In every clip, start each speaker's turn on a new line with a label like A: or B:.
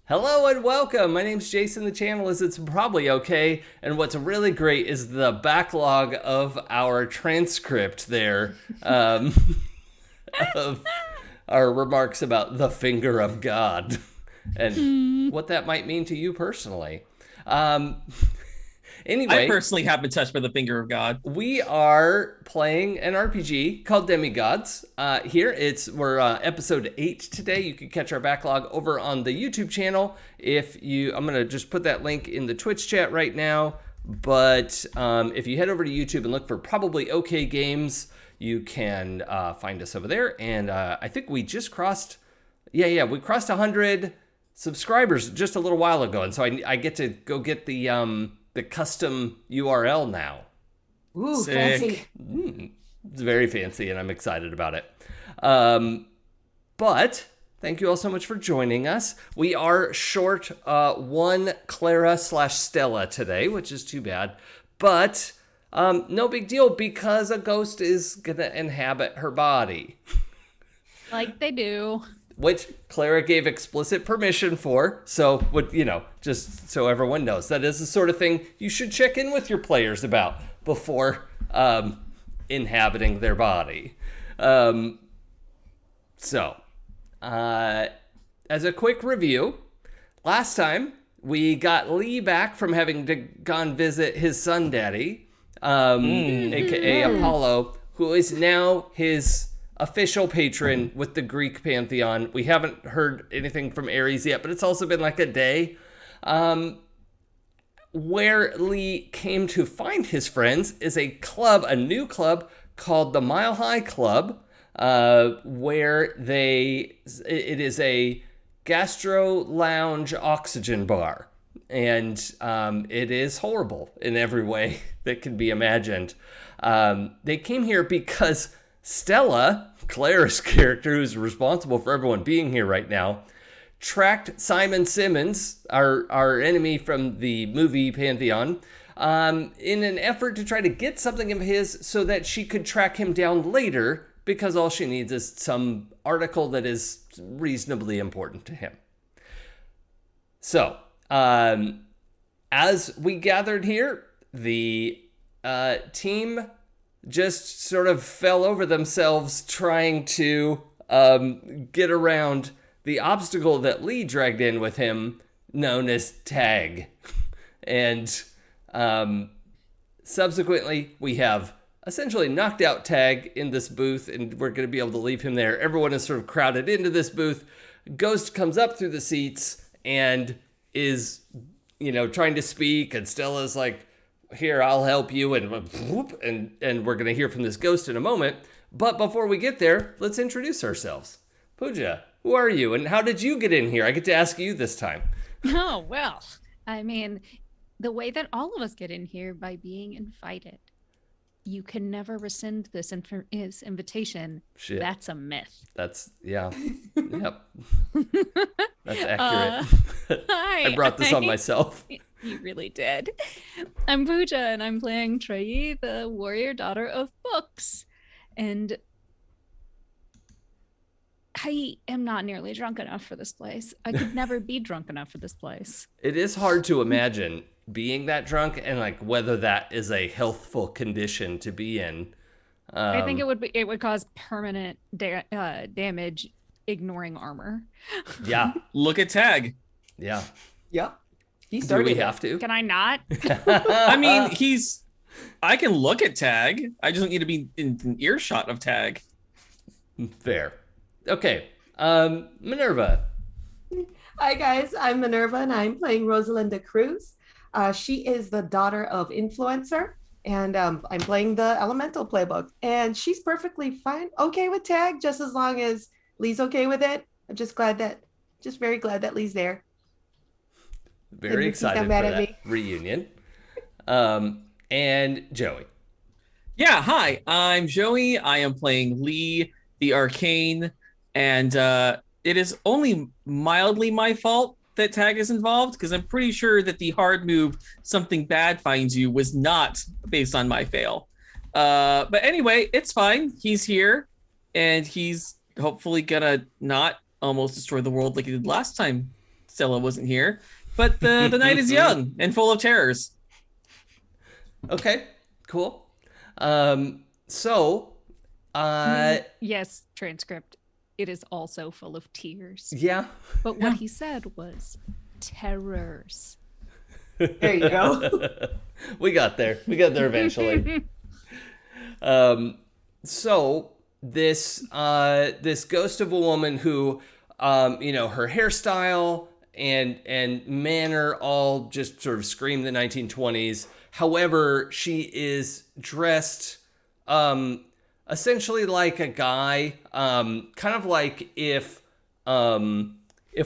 A: Hello and welcome. My name's Jason. The channel is It's Probably Okay. And what's really great is the backlog of our transcript there of our remarks about the finger of God and what that might mean to you personally. Um,
B: I
A: anyway,
B: personally have been touched by the finger of God.
A: we are playing an RPG called Demigods. We're episode 8 today. You can catch our backlog over on the YouTube channel. I'm gonna just put that link in the Twitch chat right now. But if you head over to YouTube and look for Probably Okay Games, you can find us over there. And I think we just crossed, we crossed 100 subscribers just a little while ago, and so I get to go get the custom URL now.
C: Ooh,
B: Sick.
C: fancy.
A: It's very fancy, and I'm excited about it. But thank you all so much for joining us. We are short one Clara/Stella today, which is too bad. But no big deal, because a ghost is going to inhabit her body,
D: Like they do.
A: which Clara gave explicit permission for. So, just so everyone knows, that is the sort of thing you should check in with your players about before inhabiting their body. As a quick review, last time we got Lee back from having gone visit his son daddy, aka Apollo, who is now his official patron with the Greek pantheon. We haven't heard anything from Ares yet, but it's also been like a day. Where Lee came to find his friends is a new club called the Mile High Club, where it is a gastro lounge oxygen bar. And it is horrible in every way that can be imagined. They came here because Stella, Clara's character, who's responsible for everyone being here right now, tracked Simon Simmons, our enemy from the movie Pantheon, in an effort to try to get something of his so that she could track him down later, because all she needs is some article that is reasonably important to him. So, as we gathered here, the team just sort of fell over themselves trying to get around the obstacle that Lee dragged in with him, known as Tag. And subsequently, we have essentially knocked out Tag in this booth, and we're going to be able to leave him there. Everyone is sort of crowded into this booth. Ghost comes up through the seats and is, trying to speak, and Stella's like, here, I'll help you, and we're going to hear from this ghost in a moment. But before we get there, let's introduce ourselves. Pooja, who are you, and how did you get in here? I get to ask you this time.
D: Oh, well, I mean, the way that all of us get in here by being invited. You can never rescind this invitation.
A: Shit.
D: That's a myth.
A: Yeah. Yep. That's accurate.
D: Hi.
A: I brought this on myself.
D: You really did. I'm Pooja, and I'm playing Treyi, the warrior daughter of books. And I am not nearly drunk enough for this place. I could never be drunk enough for this place.
A: It is hard to imagine being that drunk and like whether that is a healthful condition to be in.
D: I think it would cause permanent damage ignoring armor.
A: Yeah.
B: Look at Tag.
A: Yeah.
C: Yep. He
A: Do
C: started
A: we
C: it.
A: have to?
D: Can I not?
B: I mean, I can look at Tag. I just don't need to be in earshot of Tag.
A: Fair. Okay. Minerva.
C: Hi guys, I'm Minerva and I'm playing Rosalinda Cruz. She is the daughter of Influencer, and I'm playing the Elemental playbook. And she's perfectly fine, okay with Tag, just as long as Lee's okay with it. I'm just very glad that Lee's there.
A: Very excited for that reunion. And Joey.
B: Yeah, hi. I'm Joey. I am playing Lee, the Arcane, and it is only mildly my fault that Tag is involved, because I'm pretty sure that the hard move, something bad finds you, was not based on my fail. But anyway, it's fine. He's here, and he's hopefully gonna not almost destroy the world like he did last time. Stella wasn't here. But the night is young and full of terrors.
A: Okay, cool. So,
D: Yes, transcript. It is also full of tears.
A: yeah.
D: But what he said was terrors.
C: There you go.
A: We got there. We got there eventually. So this ghost of a woman who, her hairstyle and manner all just sort of scream the 1920s. However, she is dressed essentially like a guy, kind of like if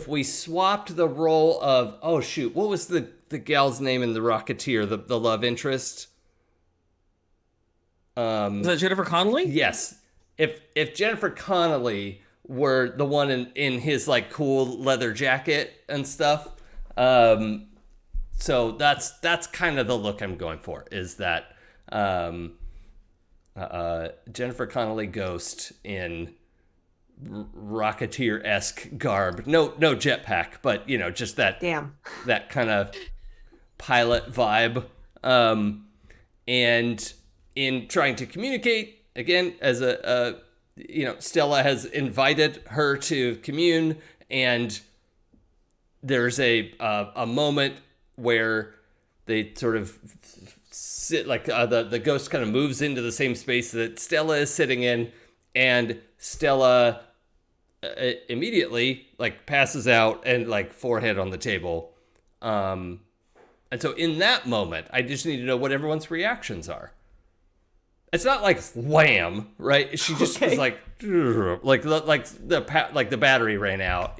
A: we swapped the role of, what was the gal's name in The Rocketeer, the love interest?
B: Is that Jennifer Connelly?
A: Yes. If Jennifer Connelly were the one in his like cool leather jacket and stuff, so that's kind of the look I'm going for, is that Jennifer Connelly ghost in Rocketeer-esque garb. No jetpack, but just that that kind of pilot vibe. And in trying to communicate, again, as Stella has invited her to commune, and there's a moment where they sort of sit, like the ghost kind of moves into the same space that Stella is sitting in, and Stella immediately like passes out and like forehead on the table. And so in that moment, I just need to know what everyone's reactions are. It's not like wham, right? She just was like the battery ran out,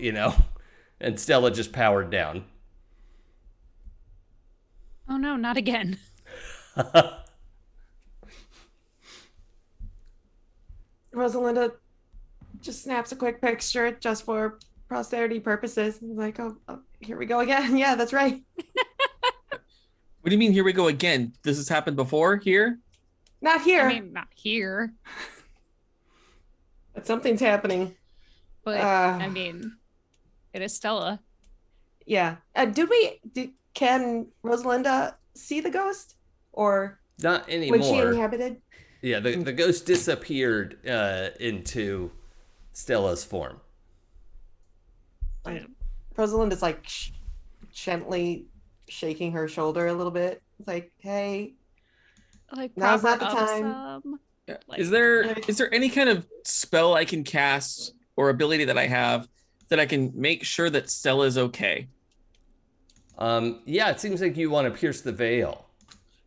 A: and Stella just powered down.
D: Oh no, not again.
C: Rosalinda just snaps a quick picture just for posterity purposes. Like, oh, here we go again. Yeah, that's right.
B: What do you mean, here we go again? This has happened before here?
C: Not here.
D: I mean, not here.
C: But something's happening.
D: But it is Stella.
C: Yeah. Can Rosalinda see the ghost? Or
A: not anymore.
C: When she inhabited?
A: Yeah, the ghost disappeared into Stella's form.
C: Rosalinda's like gently shaking her shoulder a little bit. It's like, hey,
D: like
C: now's not the time.
B: Like, is there any kind of spell I can cast or ability that I have that I can make sure that Stella is okay?
A: Yeah, it seems like you want to pierce the veil.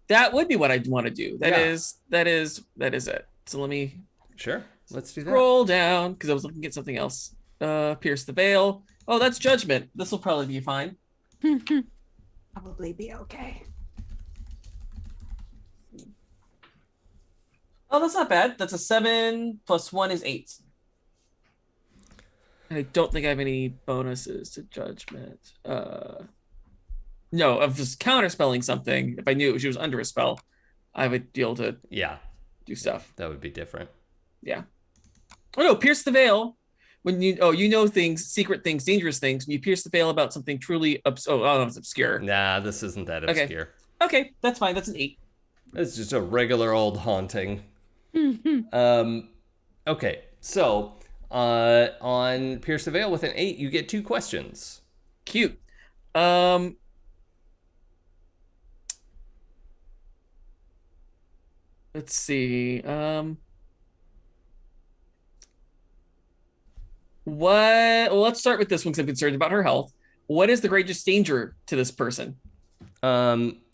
B: That would be what I'd want to do. That is it. So let me
A: let's do that.
B: Scroll down, because I was looking at something else. Pierce the veil. Oh, that's judgment. This will probably be fine.
C: Probably be okay.
B: Oh, that's not bad. That's a 7 + 1 is 8. And I don't think I have any bonuses to judgment. No, of just counterspelling something. If I knew she was under a spell, I would be able to do stuff.
A: That would be different.
B: Yeah. Oh no, pierce the veil. When you know things, secret things, dangerous things. When you pierce the veil about something truly it's obscure.
A: Nah, this isn't that obscure.
B: Okay, that's fine. That's an 8.
A: It's just a regular old haunting. Okay, so on pierce the veil with an 8, you get 2 questions.
B: Cute. Let's see. Let's start with this one because I'm concerned about her health. What is the greatest danger to this person?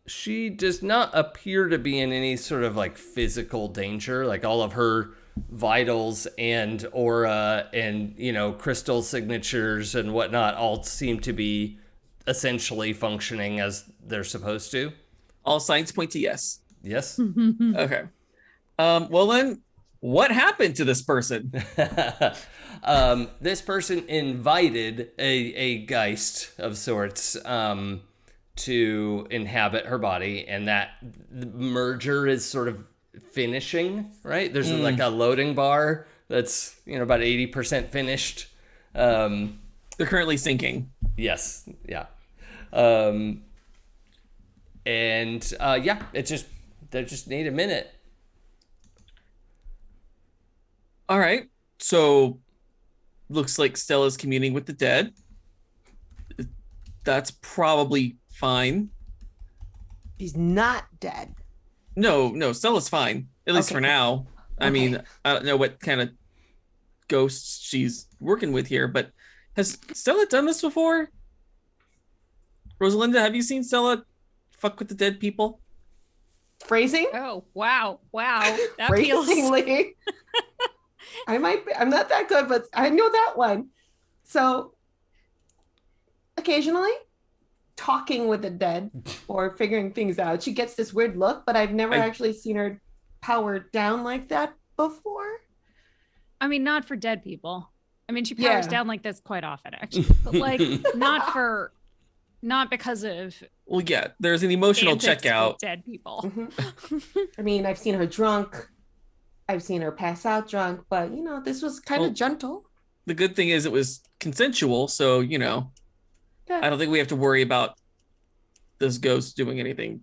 A: She does not appear to be in any sort of like physical danger. Like all of her vitals and aura and crystal signatures and whatnot all seem to be essentially functioning as they're supposed to.
B: All signs point to yes.
A: Yes.
B: Okay. Well then, what happened to this person?
A: This person invited a geist of sorts to inhabit her body, and that merger is sort of finishing, right? There's like a loading bar that's about 80% finished.
B: They're currently sinking.
A: Yes. Yeah. Um, and yeah, they just need a minute.
B: All right. So looks like Stella's communing with the dead. That's probably fine.
C: She's not dead.
B: No, Stella's fine. At least
C: Okay,
B: for
C: cool.
B: now. I
C: Okay.
B: mean, I don't know what kind of ghosts she's working with here, but has Stella done this before? Rosalinda, have you seen Stella fuck with the dead people?
C: Phrasing?
D: Oh, wow. That feels
C: Phrasingly. I'm not that good, but I know that one. So occasionally talking with the dead or figuring things out. She gets this weird look, but I've never actually seen her power down like that before.
D: I mean, not for dead people. I mean, she powers
C: Yeah.
D: down like this quite often, actually. But like not because of
B: Well, yeah, there's an emotional
D: antics with
B: checkout.
D: dead people.
C: Mhm. I mean, I've seen her drunk. I've seen her pass out drunk, but this was kind of gentle.
B: The good thing is it was consensual, so
C: Yeah.
B: I don't think we have to worry about this ghost doing anything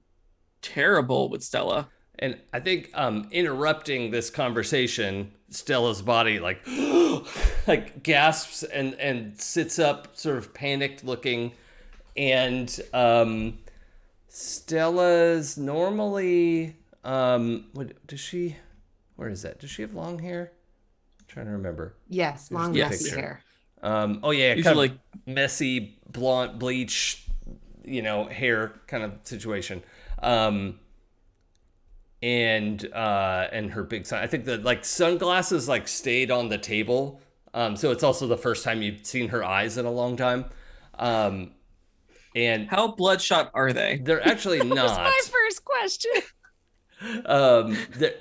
B: terrible with Stella.
A: And I think interrupting this conversation, Stella's body like like gasps and sits up, sort of panicked looking, and Stella's normally where is that? Does she have long hair? I'm trying to remember.
C: Yes, long
B: Yes.
C: messy hair.
A: Oh yeah, kind
B: Usually,
A: of messy blonde bleach, hair kind of situation. And her big sign. I think that like sunglasses like stayed on the table. So it's also the first time you've seen her eyes in a long time. And
B: how bloodshot are they?
A: they're actually not.
D: That's my first question.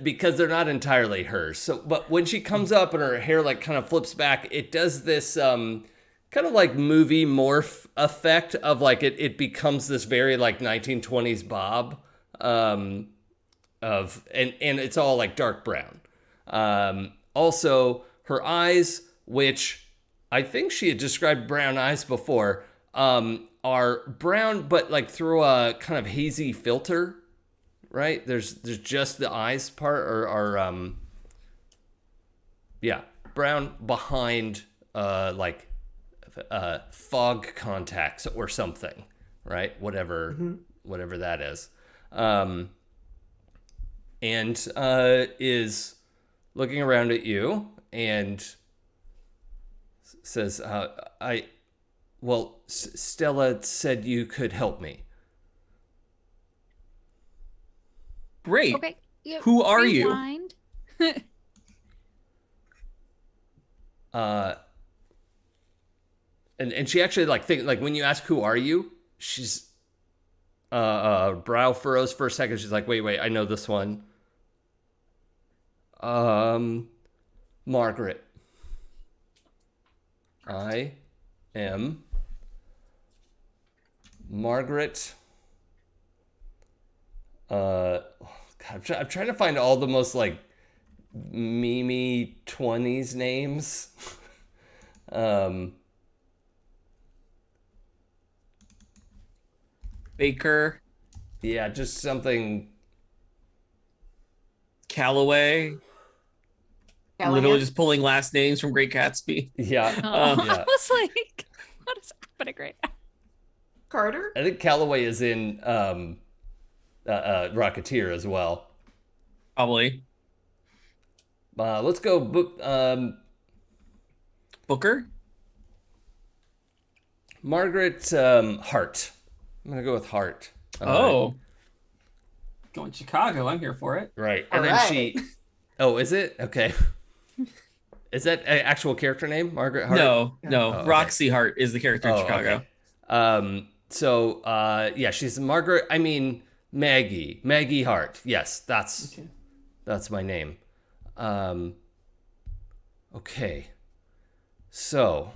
A: Because they're not entirely hers. So, but when she comes up and her hair like kind of flips back, it does this kind of like movie morph effect of like it becomes this very like 1920s bob and it's all like dark brown. Also, her eyes, which I think she had described brown eyes before, are brown but like through a kind of hazy filter. Right? There's just the eyes part are brown behind like fog contacts or something, right? Whatever that is. And is looking around at you and says, Stella said you could help me.
B: Great.
D: Okay. Yeah,
B: Who are
D: rewind.
B: you?
A: And she actually like when you ask who are you, she's brow furrows for a second. She's like, wait, I know this one. Margaret. I am Margaret. I'm trying to find all the most like Mimi 20s names.
B: Baker.
A: Yeah, just something.
B: Calloway. Literally just pulling last names from Great Gatsby.
A: Yeah.
D: I was like, what is happening right now?
C: Carter?
A: I think Calloway is in Rocketeer as well.
B: Probably.
A: Let's go.
B: Booker?
A: Margaret Hart. I'm going to go with Hart.
B: Going Chicago. I'm here for it.
A: Right. And
C: All
A: then
C: right.
A: she. Oh, is it? Okay. Is that an actual character name? Margaret Hart?
B: No.
A: Oh, okay.
B: Roxy Hart is the character in Chicago.
A: Okay. She's Margaret. I mean, Maggie Hart. Yes, that's my name. Okay. So,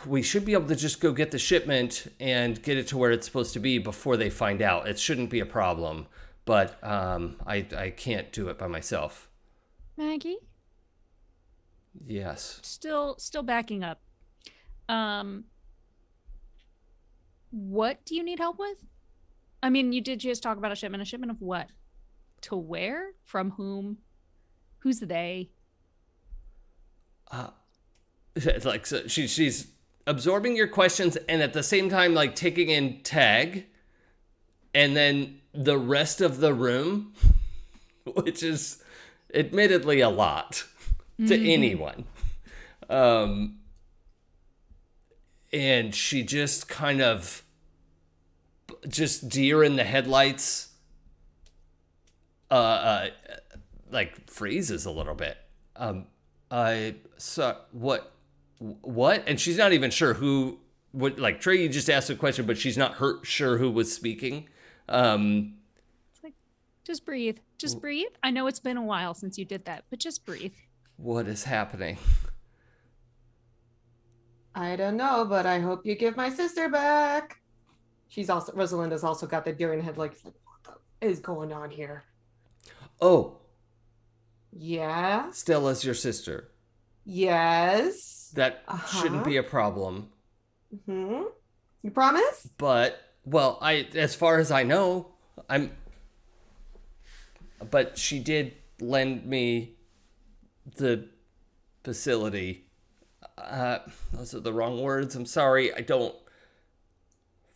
A: we should be able to just go get the shipment and get it to where it's supposed to be before they find out. It shouldn't be a problem, but I can't do it by myself.
D: Maggie?
A: Yes.
D: Still backing up. What do you need help with? I mean, you did just talk about a shipment. A shipment of what? To where? From whom? Who's they?
A: It's like so she's absorbing your questions and at the same time like taking in Tag and then the rest of the room, which is admittedly a lot to anyone. And she just kind of just deer in the headlights like freezes a little bit. I so what and she's not even sure who would like Trey. You just asked a question but she's not sure who was speaking.
D: It's like, just breathe. Just breathe. I know it's been a while since you did that, but just breathe.
A: What is happening?
C: I don't know, but I hope you give my sister back. Rosalinda's also got the deer in the headlights. Like, what the is going on here?
A: Oh,
C: Yeah.
A: Stella's your sister.
C: Yes.
A: That shouldn't be a problem.
C: You promise?
A: But well, as far as I know, but she did lend me the facility. Those are the wrong words. I'm sorry. I don't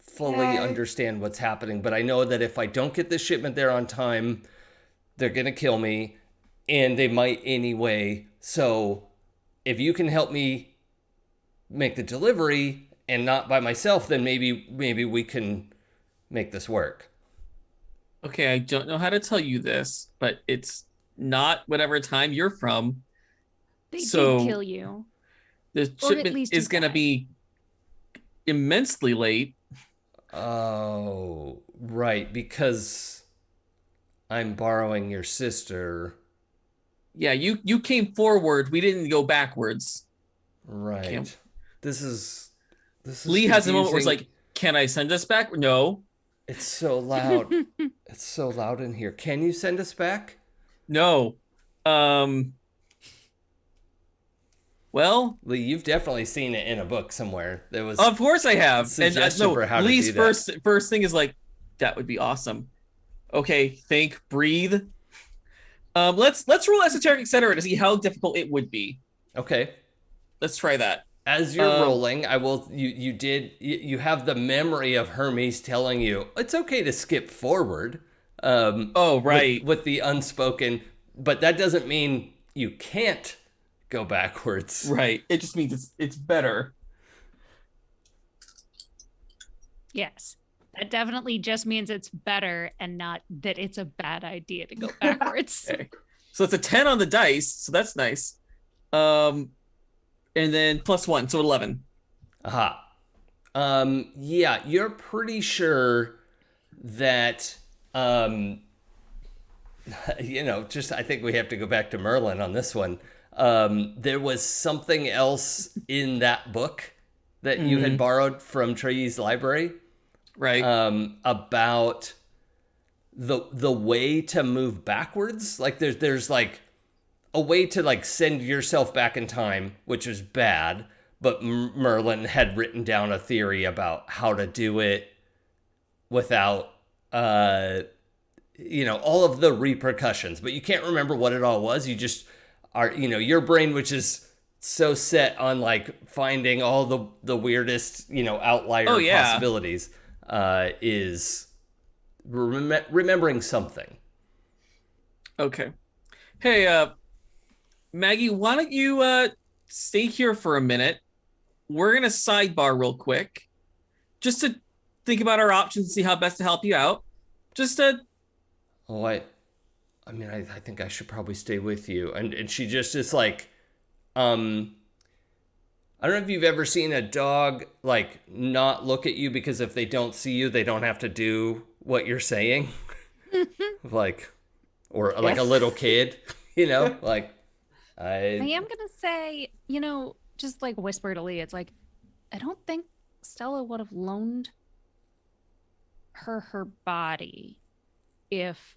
A: fully understand what's happening, but I know that if I don't get this shipment there on time, they're going to kill me, and they might anyway. So if you can help me make the delivery and not by myself, then maybe we can make this work.
B: Okay, I don't know how to tell you this, but it's not whatever time you're from.
D: They
B: So
D: did kill you.
B: the
D: Or at
B: shipment
D: least
B: is
D: you
B: going to
D: died.
B: be immensely late.
A: Oh, right, because I'm borrowing your sister.
B: Yeah, you came forward. We didn't go backwards.
A: Right.
B: Can't-
A: This is
B: Lee has a moment where it's
A: confusing.
B: like, "Can I send us back?" No,
A: It's so loud. It's so loud in here. Can you send us back?
B: no. Well,
A: Lee, you've definitely seen it in a book somewhere. There was
B: of course I have. And
A: suggestion
B: no,
A: for how to
B: Lee's
A: do that.
B: first thing is like, that would be awesome. Okay, think, breathe. Let's roll esoteric, etc. to see how difficult it would be.
A: Okay.
B: Let's try that.
A: As you're rolling, I will. You have the memory of Hermes telling you it's okay to skip forward.
B: Oh, right.
A: With the unspoken, but that doesn't mean you can't go backwards.
B: Right. It just means it's better.
D: Yes. That definitely just means it's better and not that it's a bad idea to go backwards.
B: Okay. So it's a 10 on the dice, so that's nice. And then +1, so 11.
A: Aha. Yeah, you're pretty sure that just I think we have to go back to Merlin on this one. There was something else in that book that you had borrowed from Trey's library.
B: Right.
A: About the way to move backwards. Like there's like a way to like send yourself back in time, which is bad, but Merlin had written down a theory about how to do it without all of the repercussions, but you can't remember what it all was. You just are, your brain, which is so set on like finding all the weirdest, outlier possibilities, is remembering something.
B: Okay. Hey, Maggie, why don't you stay here for a minute? We're gonna sidebar real quick, just to think about our options and see how best to help you out. Just
A: Oh, I think I should probably stay with you. And she just is like, I don't know if you've ever seen a dog like not look at you because if they don't see you, they don't have to do what you're saying. Like, or like a little kid, like
D: I am gonna say, just like whisper to Lee, it's like, I don't think Stella would have loaned her body if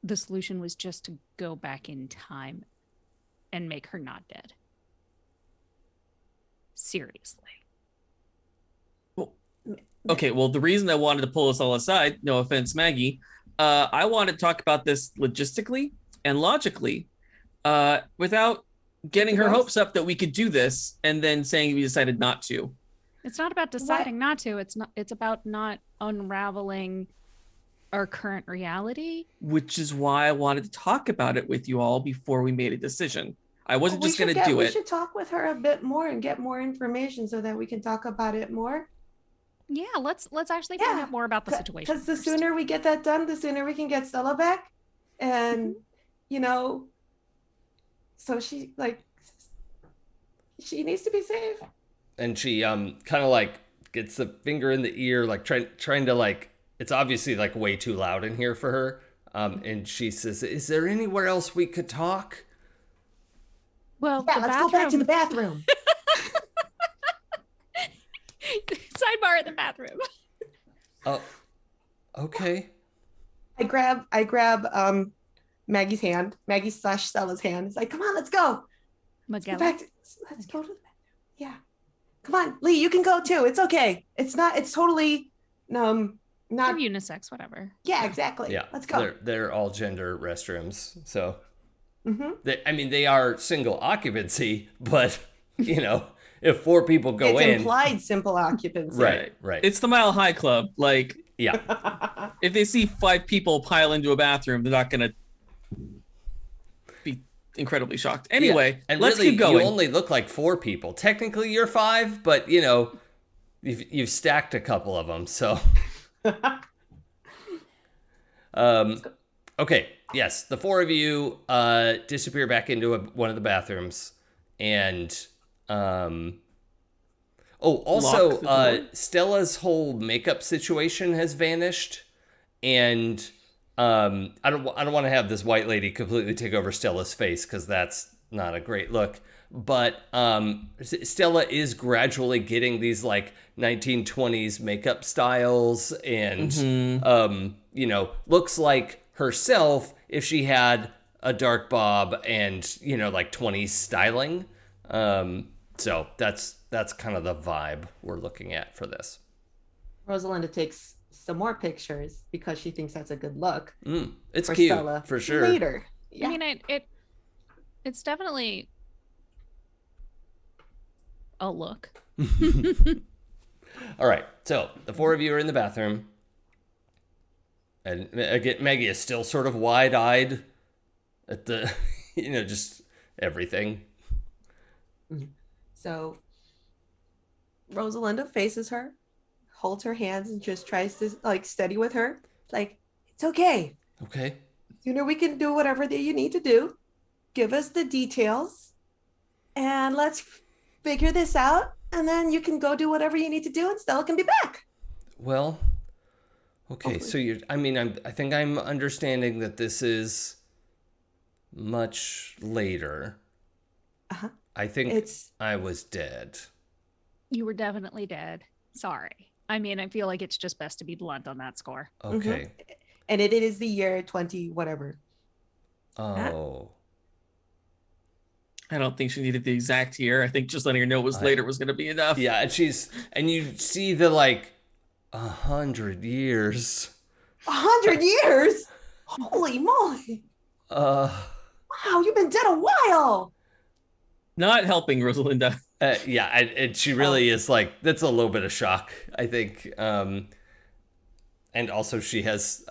D: the solution was just to go back in time and make her not dead. seriously.
B: Okay, well, the reason I wanted to pull us all aside, no offense, Maggie, I want to talk about this logistically and logically, without getting her hopes up that we could do this and then saying we decided not to.
D: It's not about deciding not to. It's about not unraveling our current reality.
B: Which is why I wanted to talk about it with you all before we made a decision. I wasn't just going to do it.
C: We should talk with her a bit more and get more information so that we can talk about it more.
D: Yeah, let's actually find out more about the situation.
C: Because the sooner we get that done, the sooner we can get Stella back. And, so she needs to be safe.
A: And she kind of like gets the finger in the ear, like trying to like, it's obviously like way too loud in here for her. And she says, "Is there anywhere else we could talk?"
D: Well,
C: yeah, let's go back to the bathroom.
D: Sidebar in the bathroom.
A: Oh, okay.
C: I grab Maggie's hand, Maggie/Stella's hand. It's like, come on, let's go. Let's go to the bathroom. Yeah. Come on, Lee, you can go too. It's okay. It's totally not
D: unisex, whatever.
C: Yeah, exactly.
A: Yeah.
C: Let's go.
A: They're all gender restrooms. So
C: mm-hmm.
A: they are single occupancy, but if 4 people go in,
C: it's implied simple occupancy.
A: Right.
B: It's the Mile High Club. Like,
A: yeah.
B: If they see 5 people pile into a bathroom, they're not going to be incredibly shocked. Anyway,
A: and
B: let's
A: really,
B: keep going.
A: You only look like 4 people. Technically, you're 5, but you've stacked a couple of them. So, okay, yes, the 4 of you disappear back into one of the bathrooms, and also Stella's whole makeup situation has vanished, and I don't want to have this white lady completely take over Stella's face because that's not a great look. But Stella is gradually getting these like 1920s makeup styles, and looks like herself if she had a dark bob and like 20s styling. So that's kind of the vibe we're looking at for this.
C: Rosalinda takes some more pictures because she thinks that's a good look.
A: It's cute
C: Stella
A: for sure.
C: Later. Yeah.
D: I mean, it's definitely a look.
A: All right. So the 4 of you are in the bathroom. And again, Maggie is still sort of wide-eyed at the, just everything.
C: So Rosalinda faces her, holds her hands, and just tries to steady with her. Like, it's okay.
A: Okay.
C: We can do whatever that you need to do. Give us the details, and let's figure this out. And then you can go do whatever you need to do, and Stella can be back.
A: Well, okay. Hopefully. So I think I'm understanding that this is much later.
C: Uh-huh.
A: I think I was dead.
D: You were definitely dead. Sorry. I mean, I feel like it's just best to be blunt on that score.
A: Okay.
C: Mm-hmm. And it is the year 20 whatever.
A: Oh.
B: I don't think she needed the exact year. I think just letting her know it was later was going to be enough.
A: Yeah, and you see the 100 years.
C: 100 years? Holy moly. Wow, you've been dead a while.
B: Not helping, Rosalinda.
A: Yeah, and she really is that's a little bit of shock, I think. And also she has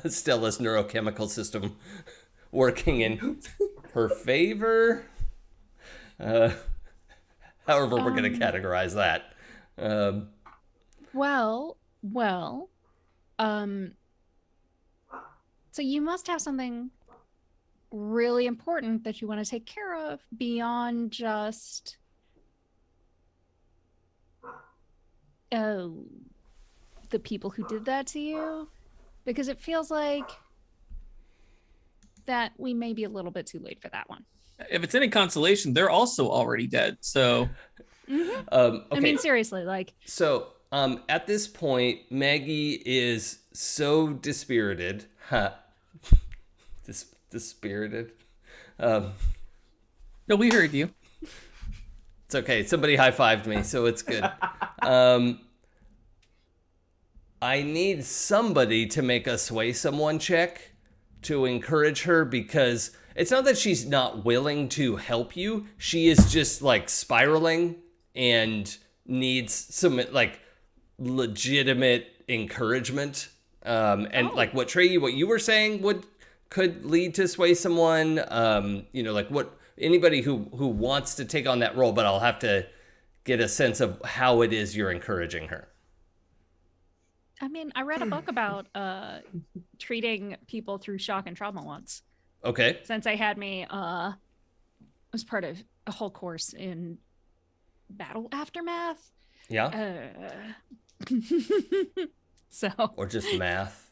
A: Stella's neurochemical system working in her favor. However we're going to categorize that.
D: So you must have something really important that you want to take care of beyond just the people who did that to you, because it feels like that we may be a little bit too late for that one.
B: If it's any consolation, they're also already dead. So
A: okay.
D: I mean, seriously,
A: so at this point, Maggie is so dispirited. Dispirited.
B: No, we heard you.
A: It's okay. Somebody high-fived me, so it's good. I need somebody to make a sway someone check to encourage her, because it's not that she's not willing to help you. She is just like spiraling and needs some like legitimate encouragement. Like what Trey, what you were saying could lead to sway someone. Like what anybody who wants to take on that role, but I'll have to get a sense of how it is you're encouraging her.
D: I mean, I read a book about treating people through shock and trauma once.
A: Okay.
D: Sensei had me was part of a whole course in battle aftermath.
A: Yeah.
D: So.
A: Or just math.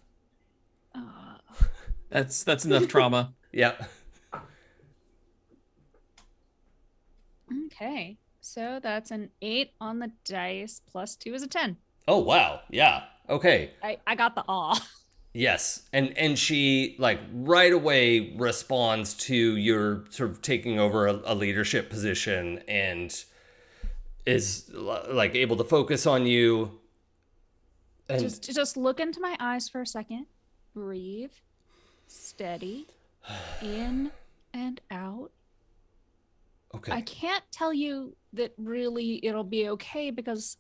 B: That's enough trauma.
A: Yeah.
D: Okay. So that's an 8 on the dice, plus 2 is a 10.
A: Oh, wow. Yeah. Okay.
D: I got the awe.
A: Yes. And she like right away responds to your sort of taking over a leadership position and is like able to focus on you. And
D: Just look into my eyes for a second. Breathe. Steady. In and out.
A: okay.
D: I can't tell you that really it'll be okay because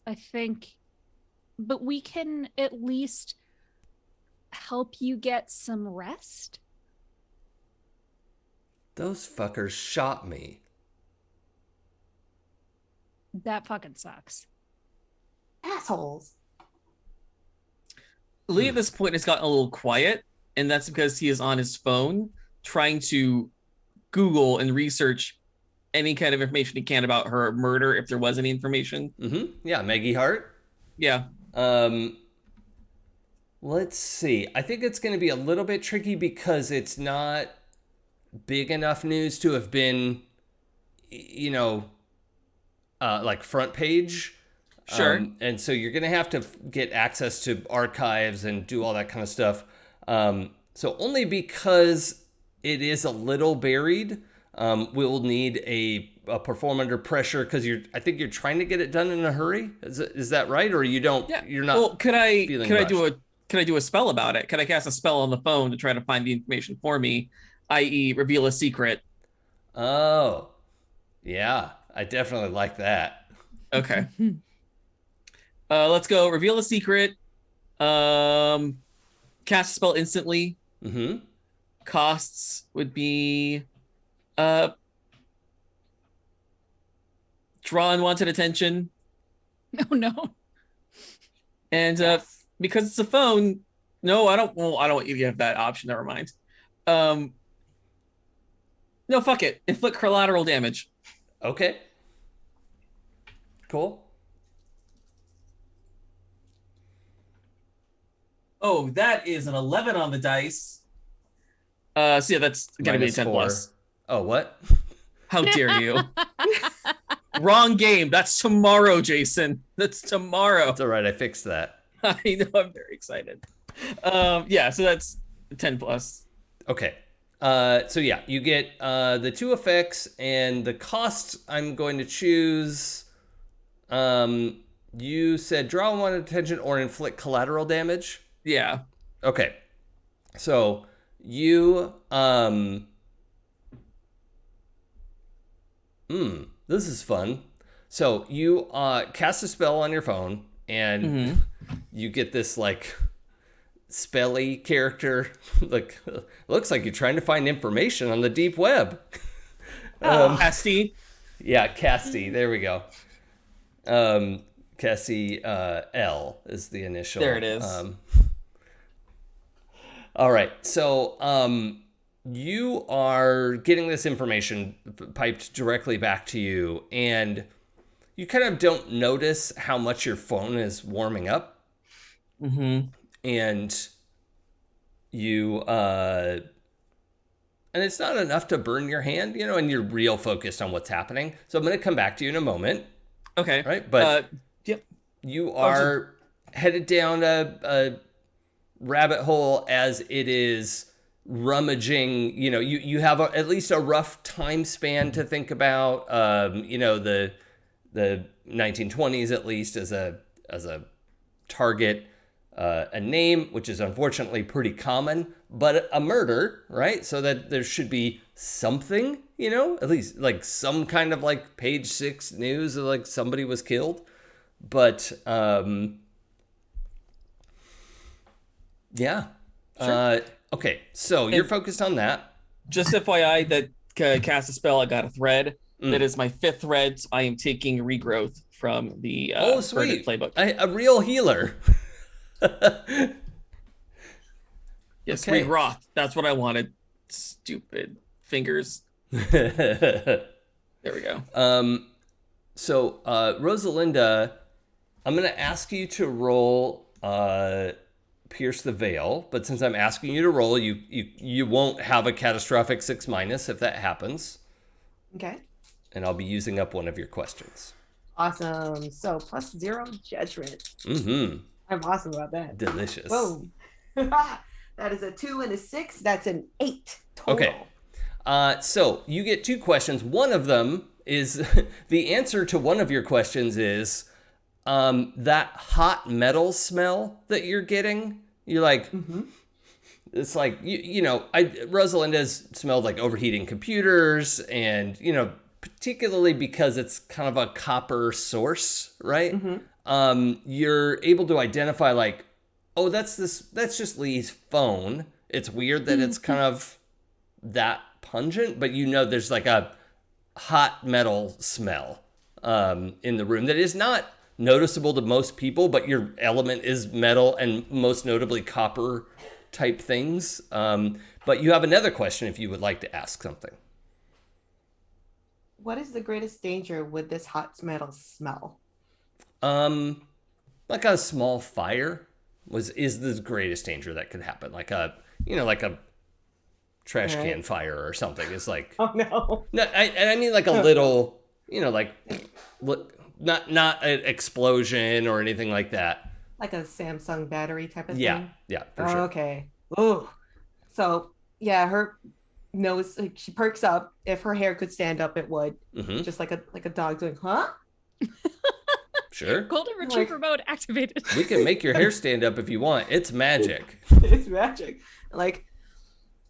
D: but we can at least help you get some rest.
A: Those fuckers shot me.
D: That fucking sucks.
C: Assholes.
B: Lee at this point has gotten a little quiet, and that's because he is on his phone trying to Google and research any kind of information he can about her murder, if there was any information.
A: Mm-hmm. Yeah, Maggie Hart.
B: Yeah.
A: Let's see. I think it's going to be a little bit tricky because it's not big enough news to have been, like front page.
B: Sure.
A: And so you're going to have to get access to archives and do all that kind of stuff. So only because it is a little buried, we'll need a perform under pressure because I think you're trying to get it done in a hurry. Is that right? Or you don't?
B: Yeah.
A: You're not.
B: Well, could I
A: rushed.
B: do a spell about it? Could I cast a spell on the phone to try to find the information for me, i.e., reveal a secret?
A: Oh, yeah. I definitely like that.
B: Okay. Let's go. Reveal a secret. Cast a spell instantly.
A: Mm-hmm.
B: Costs would be draw unwanted attention.
D: Oh no.
B: And because it's a phone, no, I don't even have that option. Never mind. No, fuck it. Inflict collateral damage.
A: Okay. Cool.
B: Oh, that is an 11 on the dice. So yeah, that's gonna be a 10
A: -4.
B: plus.
A: Oh, what?
B: How dare you? Wrong game. That's tomorrow, Jason. That's tomorrow.
A: It's all right. I fixed that.
B: I know. I'm very excited. Yeah. So that's 10 plus.
A: Okay. So yeah, you get the 2 effects and the cost. I'm going to choose. You said draw unwanted attention or inflict collateral damage.
B: Yeah.
A: Okay. So you this is fun. So you cast a spell on your phone and you get this like spelly character. Like looks like you're trying to find information on the deep web.
B: Casty.
A: Yeah, Casty. There we go. Cassie L is the initial.
B: There it is.
A: All right. So you are getting this information piped directly back to you, and you kind of don't notice how much your phone is warming up.
B: Mm-hmm.
A: And you and it's not enough to burn your hand, and you're real focused on what's happening. So I'm going to come back to you in a moment.
B: Okay.
A: Right. But
B: yep.
A: You are headed down a rabbit hole as it is rummaging. You have at least a rough time span to think about. The the 1920s at least as a target, a name which is unfortunately pretty common, but a murder, right? So that there should be something, at least like some kind of like page 6 news of like somebody was killed. But yeah.
B: Sure.
A: Okay, so you're focused on that.
B: Just FYI, that cast a spell, I got a thread. That is my 5th thread. So I am taking regrowth from the
A: sweet
B: playbook.
A: A real healer.
B: Yes,
A: Okay.
B: regroth. That's what I wanted. Stupid fingers.
A: There
B: we go.
A: So Rosalinda, I'm gonna ask you to roll Pierce the Veil, but since I'm asking you to roll, you won't have a catastrophic 6- if that happens.
C: Okay.
A: And I'll be using up one of your questions.
C: Awesome. So +0 judgment.
A: Mm-hmm.
C: I'm awesome about that.
A: Delicious.
C: Boom. That is a 2 and a 6. That's an 8 total.
A: Okay. So you get 2 questions. One of them is the answer to one of your questions is that hot metal smell that you're getting. You're like, it's like, Rosalinda's smelled like overheating computers and, particularly because it's kind of a copper source, right? You're able to identify like, oh, that's just Lee's phone. It's weird that it's kind of that pungent, but there's like a hot metal smell in the room that is not noticeable to most people, but your element is metal and most notably copper type things. But you have another question if you would like to ask something.
C: What is the greatest danger with this hot metal smell?
A: Like a small fire is the greatest danger that could happen. Like a trash can fire or something. It's like,
C: oh no.
A: No, I mean like a little, like not an explosion or anything like that.
C: Like a Samsung battery type of
A: thing? Yeah, for sure.
C: Okay. Oh. So, yeah, her nose, like, she perks up. If her hair could stand up, it would. Just like a dog doing, huh?
A: Sure.
D: Golden Retriever mode activated.
A: We can make your hair stand up if you want. It's magic.
C: It's magic. Like,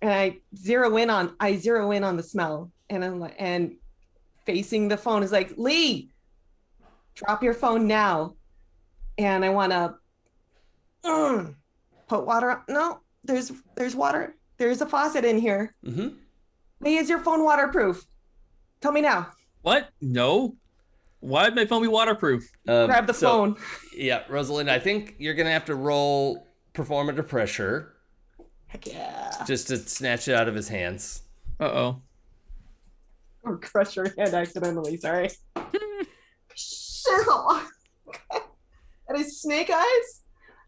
C: and I zero in on the smell, and I'm like, and facing the phone is like, Lee, drop your phone now. And I want to put water up. No, there's water. There's a faucet in here. Lee, is your phone waterproof? Tell me now.
B: What? No. Why would my phone be waterproof?
C: Grab the phone.
A: Yeah, Rosalind, I think you're going to have to roll perform under pressure.
C: Heck yeah.
A: Just to snatch it out of his hands.
B: Uh-oh.
C: Or crush your hand accidentally, sorry. Shizzle. That is snake eyes.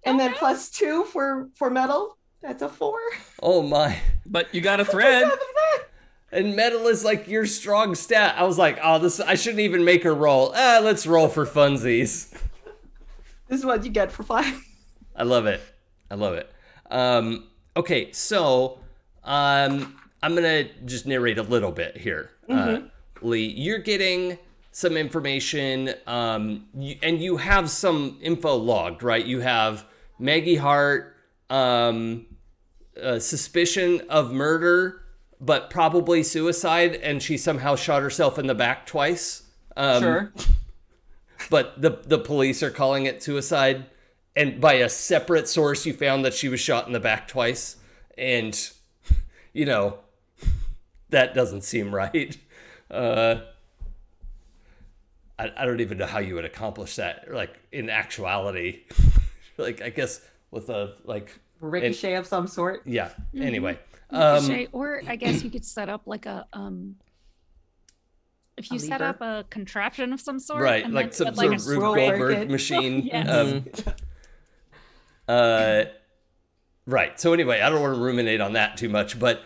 C: And then +2 for metal. That's a 4.
A: Oh my.
B: But you got a thread.
A: And metal is like your strong stat. I was like, I shouldn't even make her roll. Let's roll for funsies.
C: This is what you get for fun.
A: I love it. Okay, so I'm gonna just narrate a little bit here. Lee, you're getting some information, and you have some info logged, right? You have Maggie Hart, suspicion of murder, but probably suicide, and she somehow shot herself in the back twice.
B: Sure.
A: But the police are calling it suicide, and by a separate source, you found that she was shot in the back twice, and that doesn't seem right. I don't even know how you would accomplish that, like in actuality. Like I guess with a
C: ricochet of some sort.
A: Yeah. Anyway.
D: Ricochet, or I guess you could set up like a if you set up a contraption of some sort,
A: right?
D: And
A: like some
D: like
A: sort of Rube Goldberg machine. Right. So anyway, I don't want to ruminate on that too much, but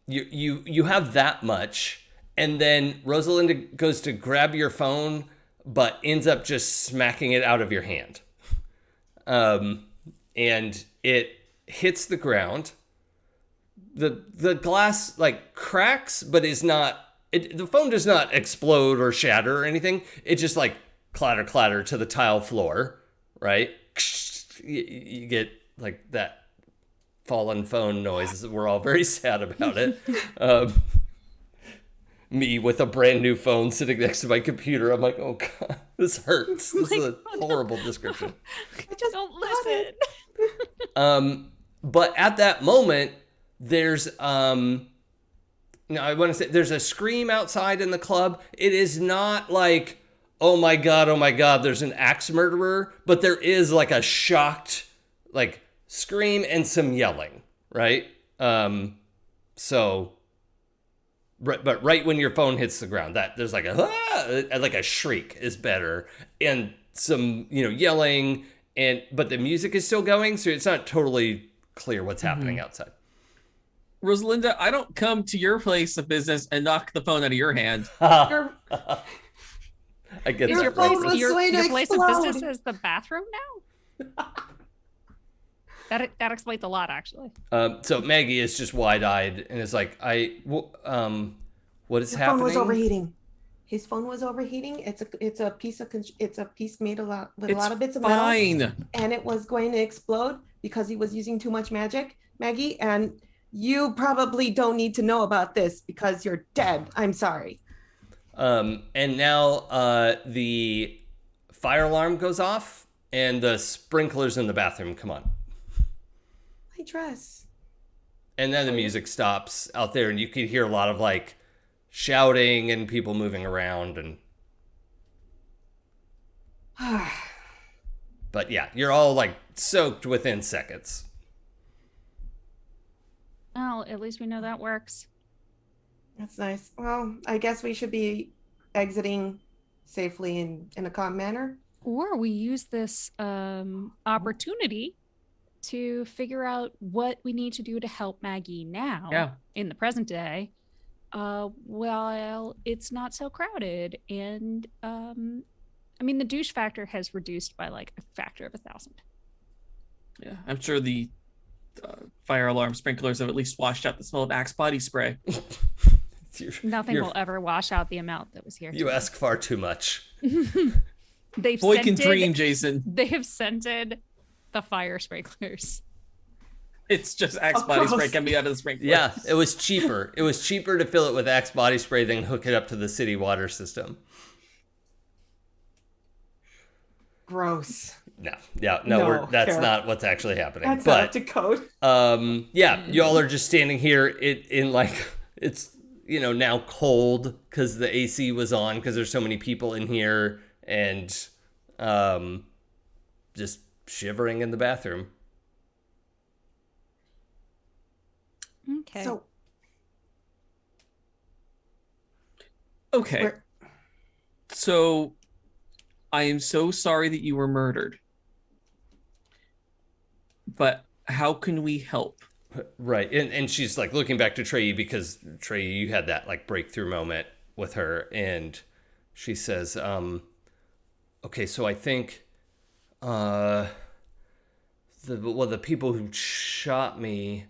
A: you have that much, and then Rosalinda goes to grab your phone, but ends up just smacking it out of your hand, and it hits the ground. The glass like cracks, but is not the phone does not explode or shatter or anything. It just like clatter, clatter to the tile floor, right? You get like that fallen phone noise. We're all very sad about it. Me with a brand new phone sitting next to my computer. I'm like, oh God, this hurts. This is a horrible description.
C: I just
D: Don't
C: got
D: listen.
A: But at that moment, there's I want to say there's a scream outside in the club. It is not like, oh my God, there's an axe murderer, but there is like a shocked like scream and some yelling, right? But right when your phone hits the ground, that there's like a shriek is better, and some yelling, but the music is still going, so it's not totally clear what's happening outside.
B: Rosalinda, I don't come to your place of business and knock the phone out of your hand.
C: Your
A: I get
D: Is
A: that.
D: your
C: phone
D: place,
C: was
D: your
C: going to
D: place of
C: explode.
D: business as the bathroom now? That explains a lot, actually.
A: So Maggie is just wide-eyed and is like, what is
C: Your
A: happening?
C: phone was overheating. His phone was overheating. It's a piece made with a lot of bits of metal,
B: Fine.
C: and it was going to explode because he was using too much magic, Maggie. And you probably don't need to know about this because you're dead. I'm sorry.
A: And now the fire alarm goes off and the sprinklers in the bathroom come on.
C: My dress.
A: And then the music stops out there and you can hear a lot of like shouting and people moving around and but yeah, you're all like soaked within seconds.
D: Well, at least we know that works.
C: That's nice. Well, I guess we should be exiting safely in a calm manner.
D: Or we use this opportunity to figure out what we need to do to help Maggie now in the present day. Well, it's not so crowded. And I mean, the douche factor has reduced by like a factor of 1,000.
B: Yeah, I'm sure the fire alarm sprinklers have at least washed out the smell of Axe body spray.
D: Nothing will ever wash out the amount that was here.
A: You ask far too much.
D: They've
B: Boy can
D: scented,
B: dream, Jason.
D: They have scented the fire sprinklers.
B: It's just Axe body spray coming out of the sprinklers.
A: Yeah, it was cheaper. It was cheaper to fill it with Axe body spray than hook it up to the city water system.
C: Gross.
A: No, that's
C: Kara.
A: not what's actually happening.
C: That's
A: but
C: not up to code.
A: yeah, y'all are just standing here in like it's now cold because the AC was on because there's so many people in here and just shivering in the bathroom.
D: Okay.
B: Okay. So I am so sorry that you were murdered. But how can we help?
A: Right. And she's like looking back to Trey because Trey, you had that like breakthrough moment with her and she says, okay, so I think the people who shot me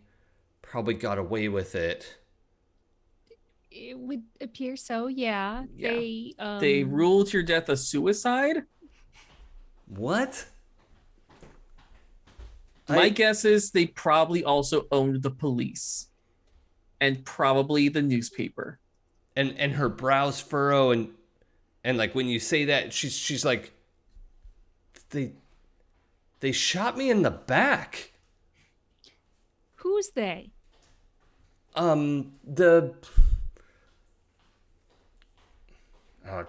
A: probably got away with it.
D: It would appear so, yeah.
B: They ruled your death a suicide?
A: What?
B: My guess is they probably also owned the police and probably the newspaper.
A: And her brows furrow and like when you say that she's like they shot me in the back.
D: Who's they?
A: I'm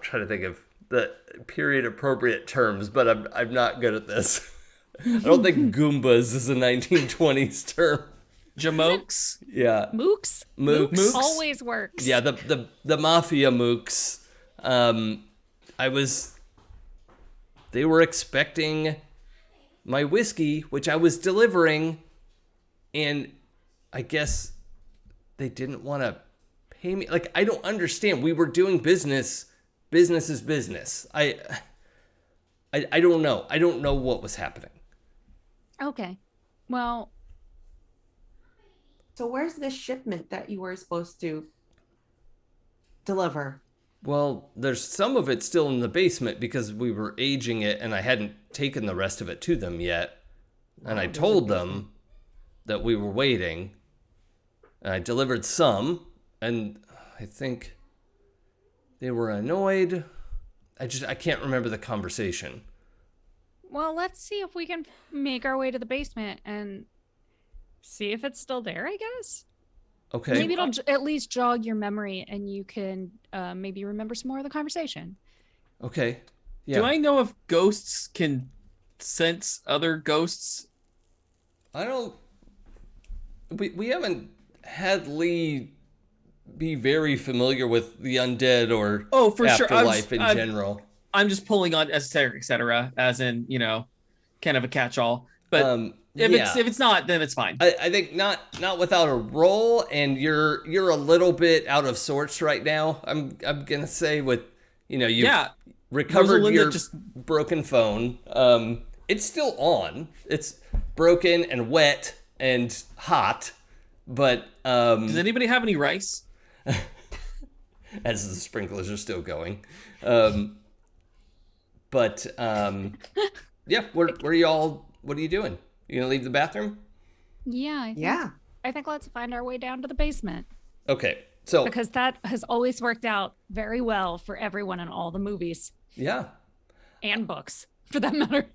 A: trying to think of the period appropriate terms, but I'm not good at this. I don't think Goombas is a 1920s term.
B: Jamokes?
A: Yeah.
D: Mooks?
A: Mooks.
D: Always works.
A: Yeah, the mafia mooks. They were expecting my whiskey, which I was delivering, and I guess they didn't want to pay me. Like, I don't understand. We were doing business. Business is business. I don't know. I don't know what was happening.
D: Okay. Well,
C: So where's this shipment that you were supposed to deliver?
A: Well, there's some of it still in the basement because we were aging it and I hadn't taken the rest of it to them yet. And I told them that we were waiting. And I delivered some, and I think they were annoyed. I can't remember the conversation.
D: Well, let's see if we can make our way to the basement and see if it's still there, I guess.
A: Okay.
D: Maybe it'll at least jog your memory and you can maybe remember some more of the conversation.
A: Okay. Yeah.
B: Do I know if ghosts can sense other ghosts?
A: I don't... We haven't had Lee be very familiar with the undead or afterlife in general.
B: I'm just pulling on et cetera, as in, kind of a catch-all. But if it's not, then it's fine.
A: I think not without a roll, and you're a little bit out of sorts right now. I'm gonna say with you've recovered your broken phone. It's still on. It's broken and wet and hot, but
B: does anybody have any rice?
A: As the sprinklers are still going. Yeah, where are y'all? What are you doing? You gonna leave the bathroom?
D: Yeah. I think let's find our way down to the basement.
A: Okay, so
D: because that has always worked out very well for everyone in all the movies.
A: Yeah.
D: And books, for that matter.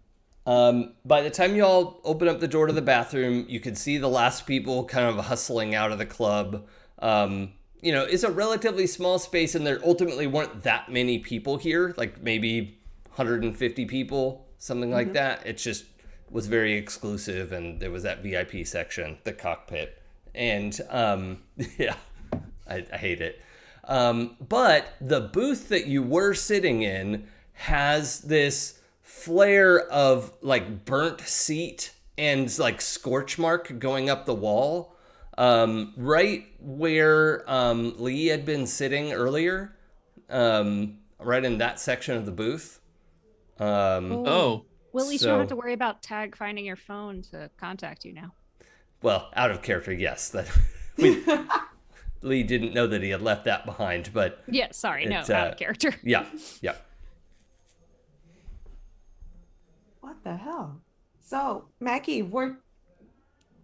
A: By the time y'all open up the door to the bathroom, you can see the last people kind of hustling out of the club. It's a relatively small space, and there ultimately weren't that many people here, like maybe 150 people, something like that. It just was very exclusive, and there was that VIP section, the cockpit. And yeah, I hate it. But the booth that you were sitting in has this flare of like burnt seat and like scorch mark going up the wall. Right where Lee had been sitting earlier, right in that section of the booth.
D: Well, at least you don't have to worry about Tag finding your phone to contact you now.
A: Well, out of character, yes. Lee didn't know that he had left that behind, but...
D: Yeah, sorry, out of character.
A: Yeah.
C: What the hell? So, Maggie,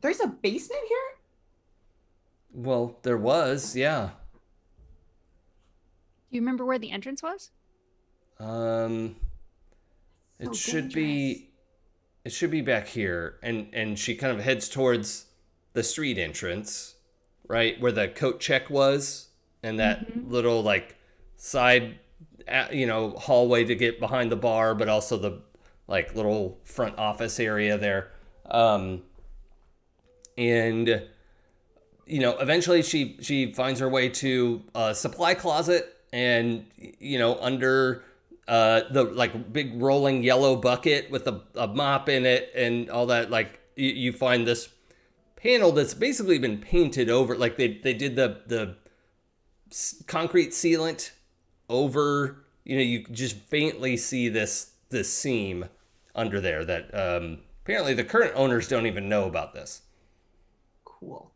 C: there's a basement here?
A: Well, there was, yeah.
D: Do you remember where the entrance was?
A: It should be back here, and she kind of heads towards the street entrance, right where the coat check was, and that little like side, hallway to get behind the bar, but also the like little front office area there, and eventually she finds her way to a supply closet, and under the like big rolling yellow bucket with a mop in it and all that, like you find this panel that's basically been painted over, like they did the concrete sealant over, you just faintly see this seam under there that apparently the current owners don't even know about this.
C: Cool.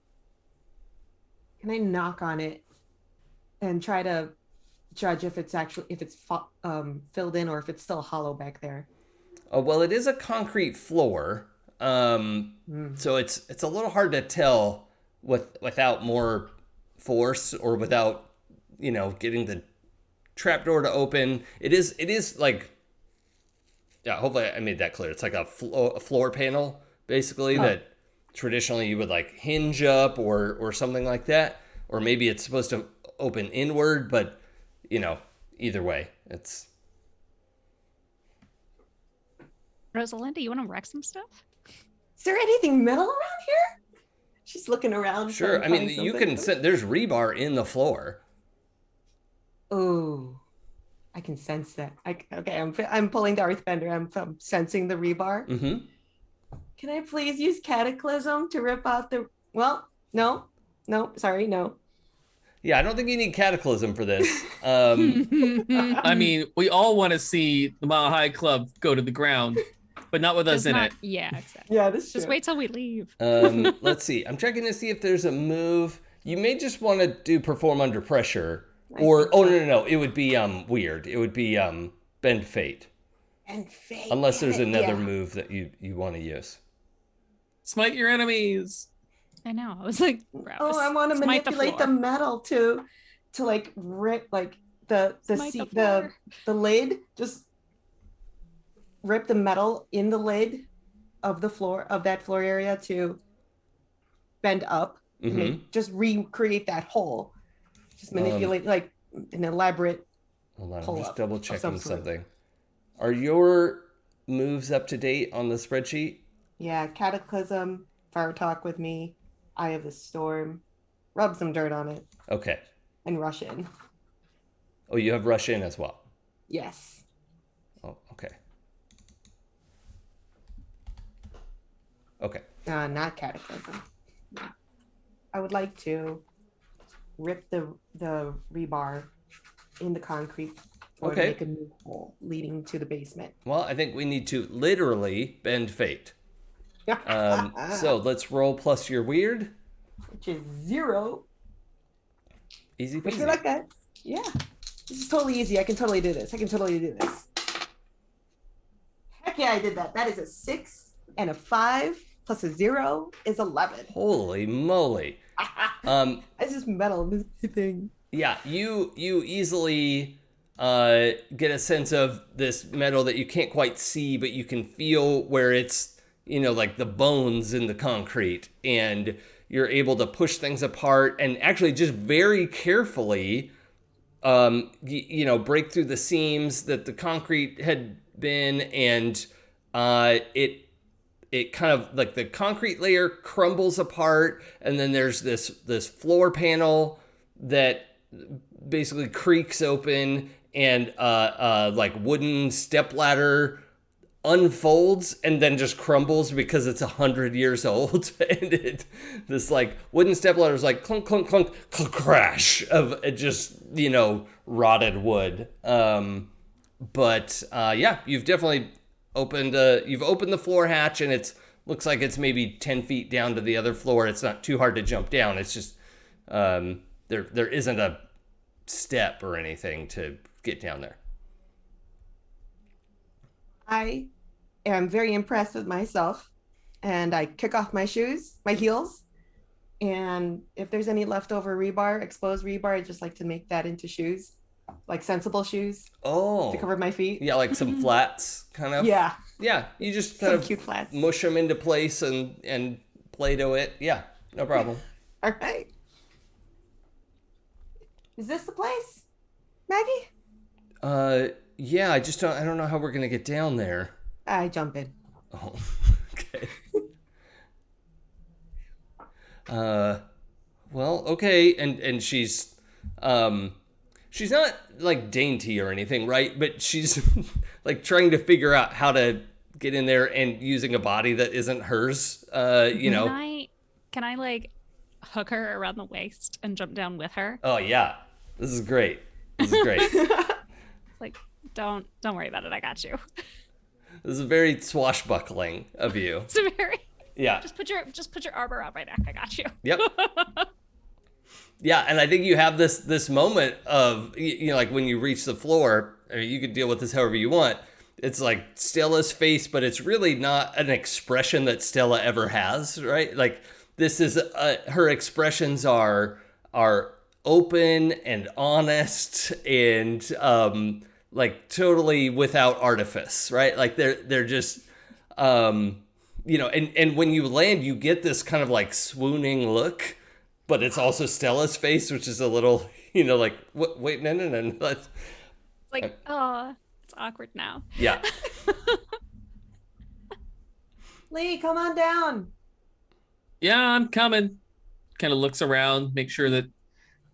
C: Can I knock on it and try to judge if it's filled in or if it's still hollow back there?
A: Well, it is a concrete floor, so it's a little hard to tell without more force or without getting the trapdoor to open. It is like, yeah, hopefully I made that clear. It's like a floor panel basically that traditionally you would like hinge up or something like that, or maybe it's supposed to open inward, but either way, it's...
D: Rosalinda, you want to wreck some stuff?
C: Is there anything metal around here? She's looking around.
A: Sure. I mean, you can there's rebar in the floor.
C: Oh, I can sense that. I'm pulling the Earthbender. I'm sensing the rebar.
A: Mm-hmm.
C: Can I please use Cataclysm to rip out the... Well, no. Sorry, no.
A: Yeah, I don't think you need Cataclysm for this.
B: I mean, we all want to see the Mile High Club go to the ground, but not with us in it.
D: Yeah, exactly.
C: Yeah, this
D: just wait till we leave.
A: Let's see. I'm checking to see if there's a move. You may just want to do Perform Under Pressure Or no, it would be weird. It would be bend fate.
C: And fate.
A: Unless there's another move that you want to use.
B: Smite your enemies.
D: I know. I was like,
C: oh, I want to manipulate the metal to like rip like the lid. Just rip the metal in the lid of the floor of that floor area to bend up. Just recreate that hole. Just manipulate like an elaborate.
A: Hold on, I'm just double checking something. Are your moves up to date on the spreadsheet?
C: Yeah, Cataclysm, Fire Talk with me, Eye of the Storm, rub some dirt on it.
A: Okay.
C: And Rush In.
A: Oh, you have Rush In as well?
C: Yes.
A: Oh, okay. Okay.
C: Not Cataclysm. Yeah. I would like to rip the rebar in the concrete or make a new hole leading to the basement.
A: Well, I think we need to literally bend fate. So let's roll plus your weird.
C: Which is 0.
A: Easy peasy.
C: Wish me luck, guys. Yeah. This is totally easy. I can totally do this. Heck yeah, I did that. That is a 6 and a 5 plus a 0 is 11.
A: Holy moly.
C: It's just metal, this thing.
A: Yeah, you easily get a sense of this metal that you can't quite see, but you can feel where it's, like the bones in the concrete, and you're able to push things apart and actually just very carefully, break through the seams that the concrete had been, and it kind of like the concrete layer crumbles apart, and then there's this floor panel that basically creaks open, and like wooden stepladder unfolds and then just crumbles because it's 100 years old. And this like wooden stepladder is like clunk, clunk, clunk, clunk, crash of just, rotted wood. But you've definitely opened the floor hatch, and looks like it's maybe 10 feet down to the other floor. It's not too hard to jump down. It's just there isn't a step or anything to get down there.
C: I am very impressed with myself, and I kick off my heels, and if there's any leftover exposed rebar, I just like to make that into shoes, like sensible shoes.
A: Oh,
C: to cover my feet.
A: Yeah, like some flats, kind of.
C: Yeah,
A: you just kind of
C: cute flats.
A: Mush them into place and Play-Doh it. Yeah, no problem.
C: All right. Is this the place, Maggie?
A: Yeah, I don't know how we're gonna get down there.
C: I jump in.
A: Oh, okay. Well, okay, and she's not like dainty or anything, right? But she's like trying to figure out how to get in there and using a body that isn't hers.
D: Can I like hook her around the waist and jump down with her?
A: Oh yeah, this is great.
D: Like, don't worry about it. I got you.
A: This is very swashbuckling of you.
D: It's very.
A: Yeah.
D: Just put your arm around my neck. I got you.
A: Yep. Yeah, and I think you have this moment of like when you reach the floor. I mean, you could deal with this however you want. It's like Stella's face, but it's really not an expression that Stella ever has, right? Like this is her expressions are open and honest and like totally without artifice, right? Like they're just and when you land, you get this kind of like swooning look, but it's also Stella's face, which is a little like what? Wait, no.
D: It's like it's awkward now.
A: Yeah.
C: Lee, come on down.
B: Yeah, I'm coming. Kind of looks around, make sure that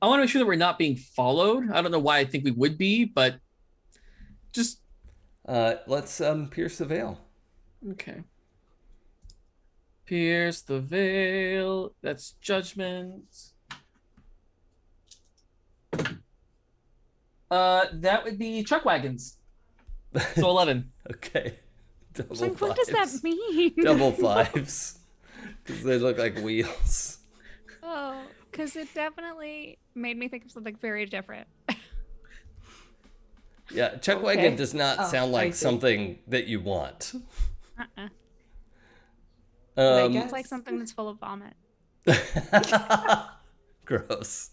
B: I want to make sure that we're not being followed. I don't know why I think we would be, but just
A: let's pierce the veil.
B: Okay. Pierce the veil. That's judgment. That would be truck wagons. So 11.
A: Okay. Double
D: like, what
A: fives.
D: does that mean?
A: Double fives. Because they look like wheels.
D: Oh, because it definitely made me think of something very different.
A: Yeah, Chuck Wagon does not sound
C: I
A: like
C: see.
A: something that you want.
C: I
D: It's
C: guess.
D: like something that's full of vomit.
A: Gross.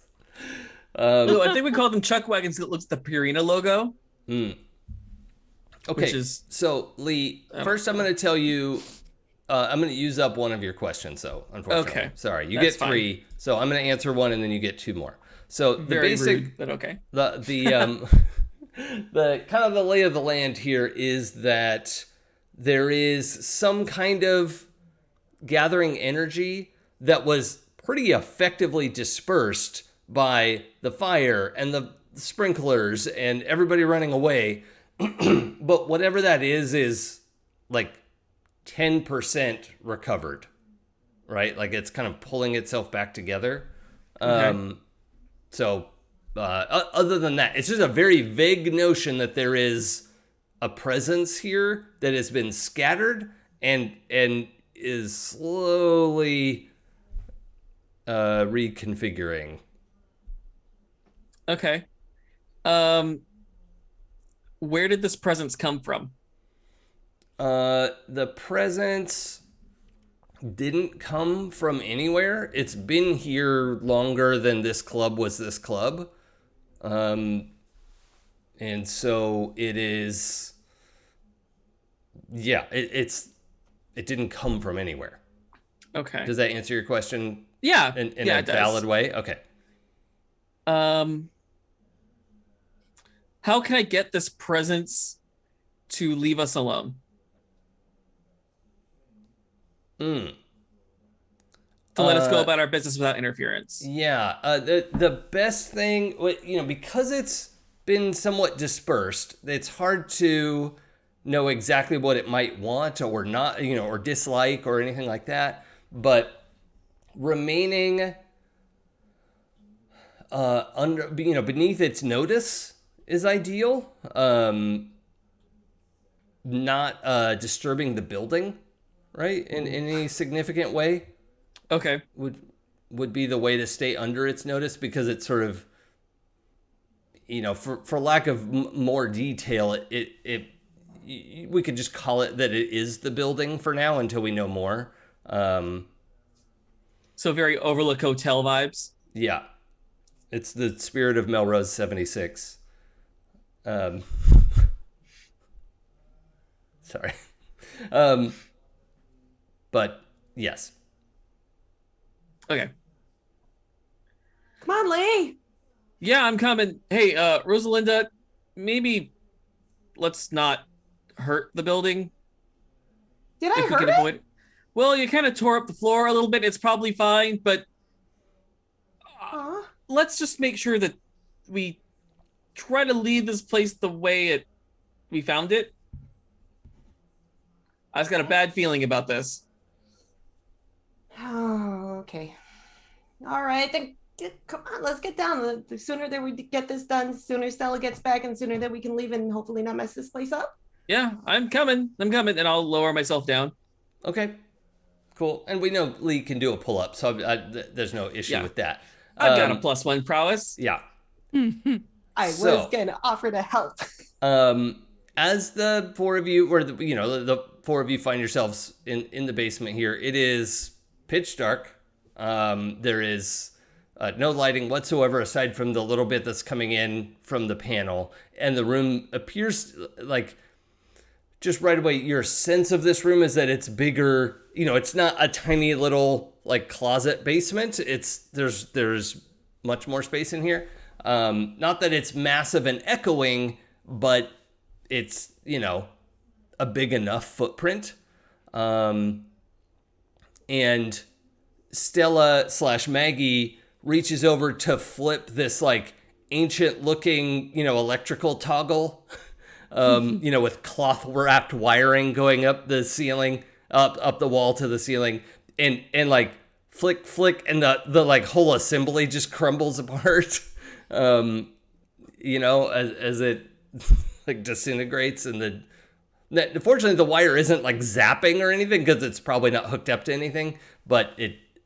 B: No, I think we call them Chuck Wagons that looks like the Purina logo.
A: Okay,
B: Which is,
A: so Lee, first I'm going to tell you, I'm going to use up one of your questions, though, unfortunately.
B: Okay.
A: Sorry, you
B: That's
A: get 3, so I'm going to answer one and then you get 2 more. So the
B: very
A: basic,
B: rude, but okay.
A: the the kind of the lay of the land here is that there is some kind of gathering energy that was pretty effectively dispersed by the fire and the sprinklers and everybody running away. But whatever that is like 10% recovered, right? Like it's kind of pulling itself back together.
B: Okay.
A: So other than that, it's just a very vague notion that there is a presence here that has been scattered and is slowly reconfiguring.
B: Okay. Where did this presence come from?
A: The presence didn't come from anywhere. It's been here longer than this club was this club. And so it is, yeah, it didn't come from anywhere.
B: Okay.
A: Does that answer your question?
B: Yeah.
A: In a valid way? Okay.
B: How can I get this presence to leave us alone? To let us go about our business without interference.
A: Yeah. The best thing, because it's been somewhat dispersed, it's hard to know exactly what it might want or not, or dislike or anything like that. But remaining under, beneath its notice is ideal. Not disturbing the building, right? In any significant way.
B: Okay.
A: Would be the way to stay under its notice, because it's sort of, for lack of more detail, we could just call it that it is the building for now until we know more.
B: So very Overlook Hotel vibes.
A: Yeah. It's the spirit of Melrose 76. Sorry. But yes.
B: Okay.
C: Come on, Lee.
B: Yeah, I'm coming. Hey, Rosalinda, maybe let's not hurt the building.
C: Did I
B: if we
C: hurt
B: can avoid it. Well, you kind of tore up the floor a little bit. It's probably fine, but let's just make sure that we try to leave this place the way we found it. I just got a bad feeling about this.
C: Oh, okay. All right, then come on, let's get down. The sooner that we get this done, the sooner Stella gets back, and sooner that we can leave and hopefully not mess this place up.
B: Yeah, I'm coming, and I'll lower myself down.
A: Okay, cool. And we know Lee can do a pull-up, so there's no issue with that.
B: I've got a +1 prowess.
A: Yeah.
C: I was going to offer to help.
A: As the 4 of you, or the 4 of you find yourselves in the basement here, it is pitch dark. There is no lighting whatsoever aside from the little bit that's coming in from the panel. And the room appears like, just right away, your sense of this room is that it's bigger. It's not a tiny little like closet basement. There's much more space in here. Not that it's massive and echoing, but it's, a big enough footprint. And Stella/Maggie reaches over to flip this like ancient looking, electrical toggle, with cloth wrapped wiring going up the ceiling, up the wall to the ceiling, and like flick, and the like whole assembly just crumbles apart, as it like disintegrates, and fortunately the wire isn't like zapping or anything because it's probably not hooked up to anything, but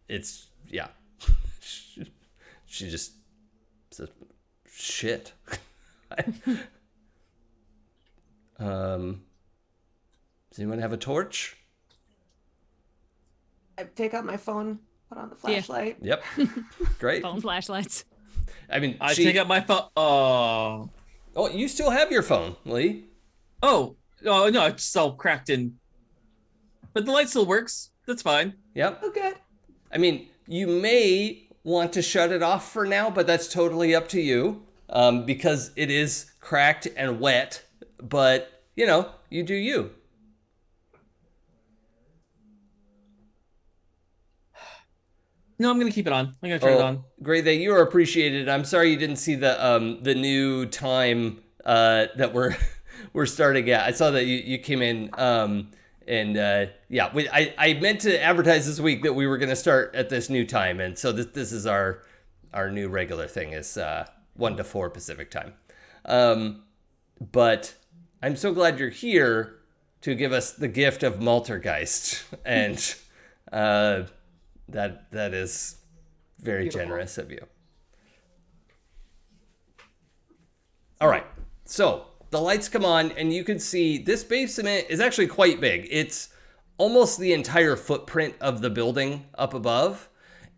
A: it's yeah. She just says, shit. Does anyone have a torch?
C: I take out my phone, put on the flashlight.
A: Yep. Great.
D: Phone flashlights.
A: I mean,
B: I take out my phone. Oh.
A: Oh, you still have your phone, Lee.
B: Oh no, it's all cracked in. But the light still works. That's fine.
A: Yep.
C: Oh, good.
A: I mean, you may want to shut it off for now, but that's totally up to you, because it is cracked and wet. But, you do you.
B: No, I'm gonna keep it on. I'm gonna turn it on.
A: Great, that you are appreciated. I'm sorry you didn't see the new time that we're starting at. I saw that you came in, I meant to advertise this week that we were going to start at this new time, and so this is our new regular thing is 1 to 4 Pacific time. But I'm so glad you're here to give us the gift of Maltergeist, and that is very generous of you. All right, so the lights come on, and you can see this basement is actually quite big. It's almost the entire footprint of the building up above,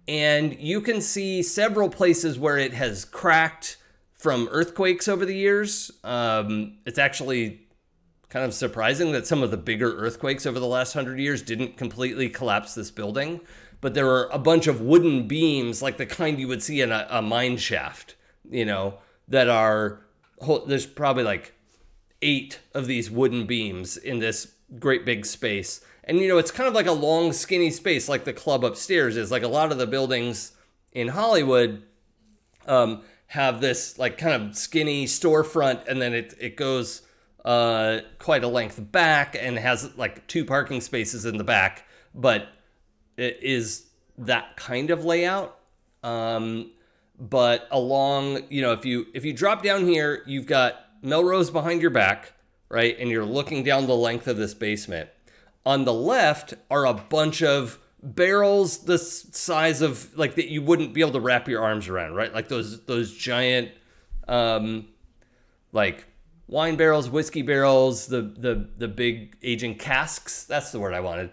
A: and you can see several places where it has cracked from earthquakes over the years. It's actually kind of surprising that some of the bigger earthquakes over the last 100 years didn't completely collapse this building. But there are a bunch of wooden beams, like the kind you would see in a mine shaft, that are, there's probably like 8 of these wooden beams in this great big space. And, it's kind of like a long, skinny space, like the club upstairs is. Like a lot of the buildings in Hollywood have this like kind of skinny storefront, and then it goes quite a length back and has like 2 parking spaces in the back, but it is that kind of layout. But along, if you drop down here, you've got Melrose behind your back, right? And you're looking down the length of this basement. On the left are a bunch of barrels the size of like that you wouldn't be able to wrap your arms around, right? Like those giant like wine barrels, whiskey barrels, the big aging casks. That's the word I wanted.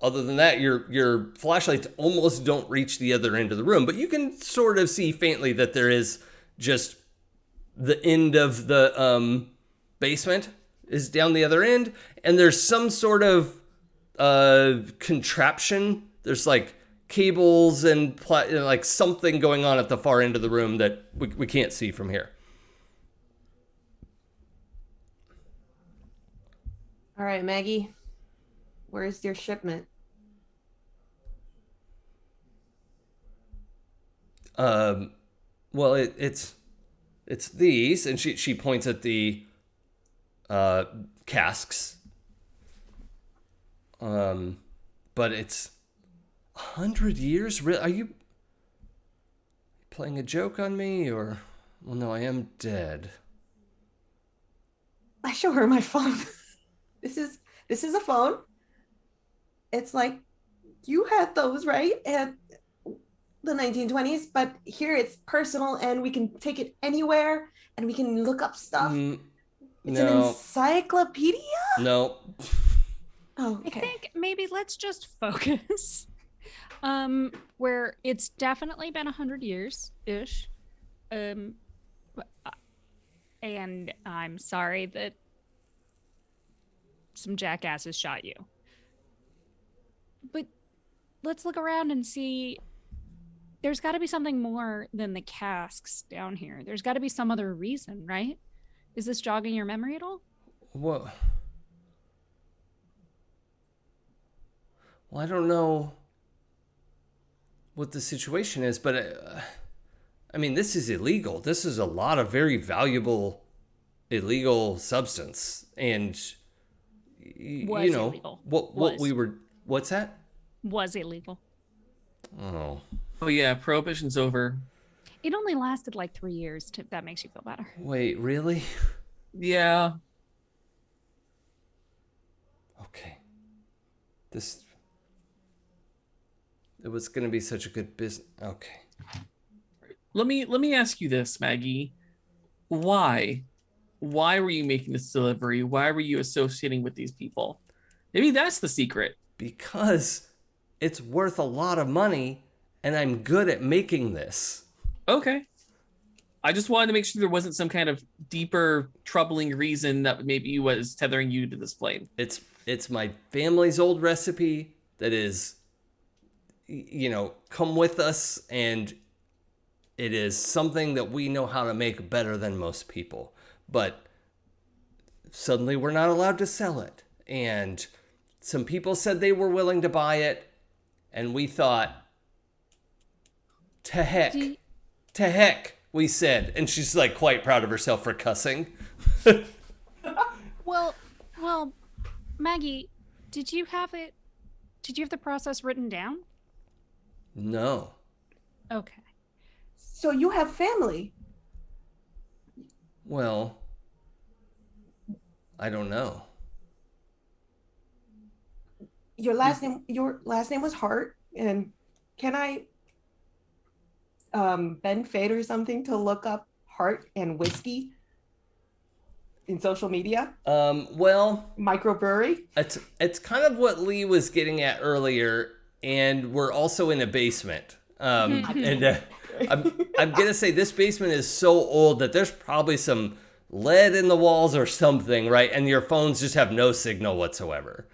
A: Other than that, your flashlights almost don't reach the other end of the room, but you can sort of see faintly that there is just the end of the basement is down the other end, and there's some sort of contraption. There's like cables and like something going on at the far end of the room that we can't see from here.
C: All right, Maggie, where's your shipment?
A: Well, it's these, and she points at the casks. But it's 100 years. Are you playing a joke on me, or? Well, no, I am dead.
C: I show her my phone. This is a phone. It's like you had those, right? At the 1920s, but here it's personal and we can take it anywhere and we can look up stuff. It's an encyclopedia?
A: No.
C: Oh, okay.
D: I think maybe let's just focus where it's definitely been 100 years-ish. And I'm sorry that some jackasses shot you. But let's look around and see. There's got to be something more than the casks down here. There's got to be some other reason, right? Is this jogging your memory at all?
A: Well, I don't know what the situation is, but I mean, this is illegal. This is a lot of very valuable illegal substance, and
D: illegal.
A: What we were. What's that?
D: Was illegal.
B: Oh yeah, prohibition's over.
D: It only lasted like 3 years. If that makes you feel better.
A: Wait, really?
B: Yeah.
A: Okay. It was going to be such a good business. Okay.
B: Let me ask you this, Maggie. why? Why were you making this delivery? Why were you associating with these people? Maybe that's the secret.
A: Because it's worth a lot of money, and I'm good at making this.
B: Okay. I just wanted to make sure there wasn't some kind of deeper, troubling reason that maybe was tethering you to this plane.
A: It's my family's old recipe that is, come with us, and it is something that we know how to make better than most people. But suddenly we're not allowed to sell it. And some people said they were willing to buy it. And we thought, to heck, we said. And she's like quite proud of herself for cussing.
D: Well, Maggie, did you have the process written down?
A: No.
D: Okay.
C: So you have family.
A: Well, I don't know.
C: Your last name was Hart, and can I bend fate or something to look up Hart and whiskey in social media?
A: Well,
C: Microbrewery.
A: It's kind of what Lee was getting at earlier, and we're also in a basement. And I'm gonna say this basement is so old that there's probably some lead in the walls or something, right? And your phones just have no signal whatsoever.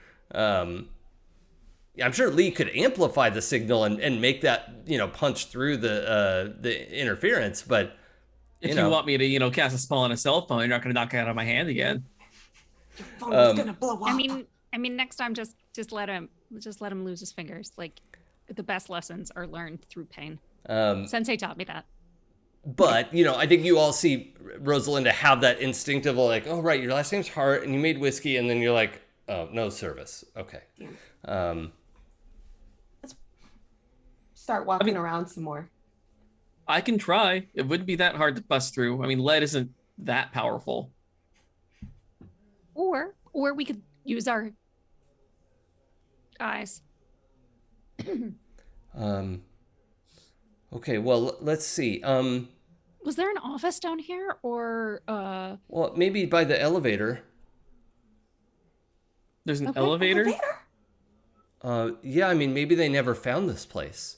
A: I'm sure Lee could amplify the signal and make that, punch through the interference, but
B: if you want me to, cast a spell on a cell phone, you're not going to knock it out of my hand again.
C: Your phone is gonna blow up.
D: I mean, next time just let him lose his fingers. Like, the best lessons are learned through pain. Sensei taught me that.
A: But, I think you all see Rosalinda have that instinctive, like, oh, right, your last name's Hart, and you made whiskey, and then you're like, oh, no service. Okay.
C: Yeah. Let's start walking around some more.
B: I can try. It wouldn't be that hard to bust through. I mean, lead isn't that powerful.
D: Or we could use our eyes.
A: Okay, well, let's see.
D: Was there an office down here, or
A: Well, maybe by the elevator.
B: There's an elevator?
A: Yeah, I mean, maybe they never found this place.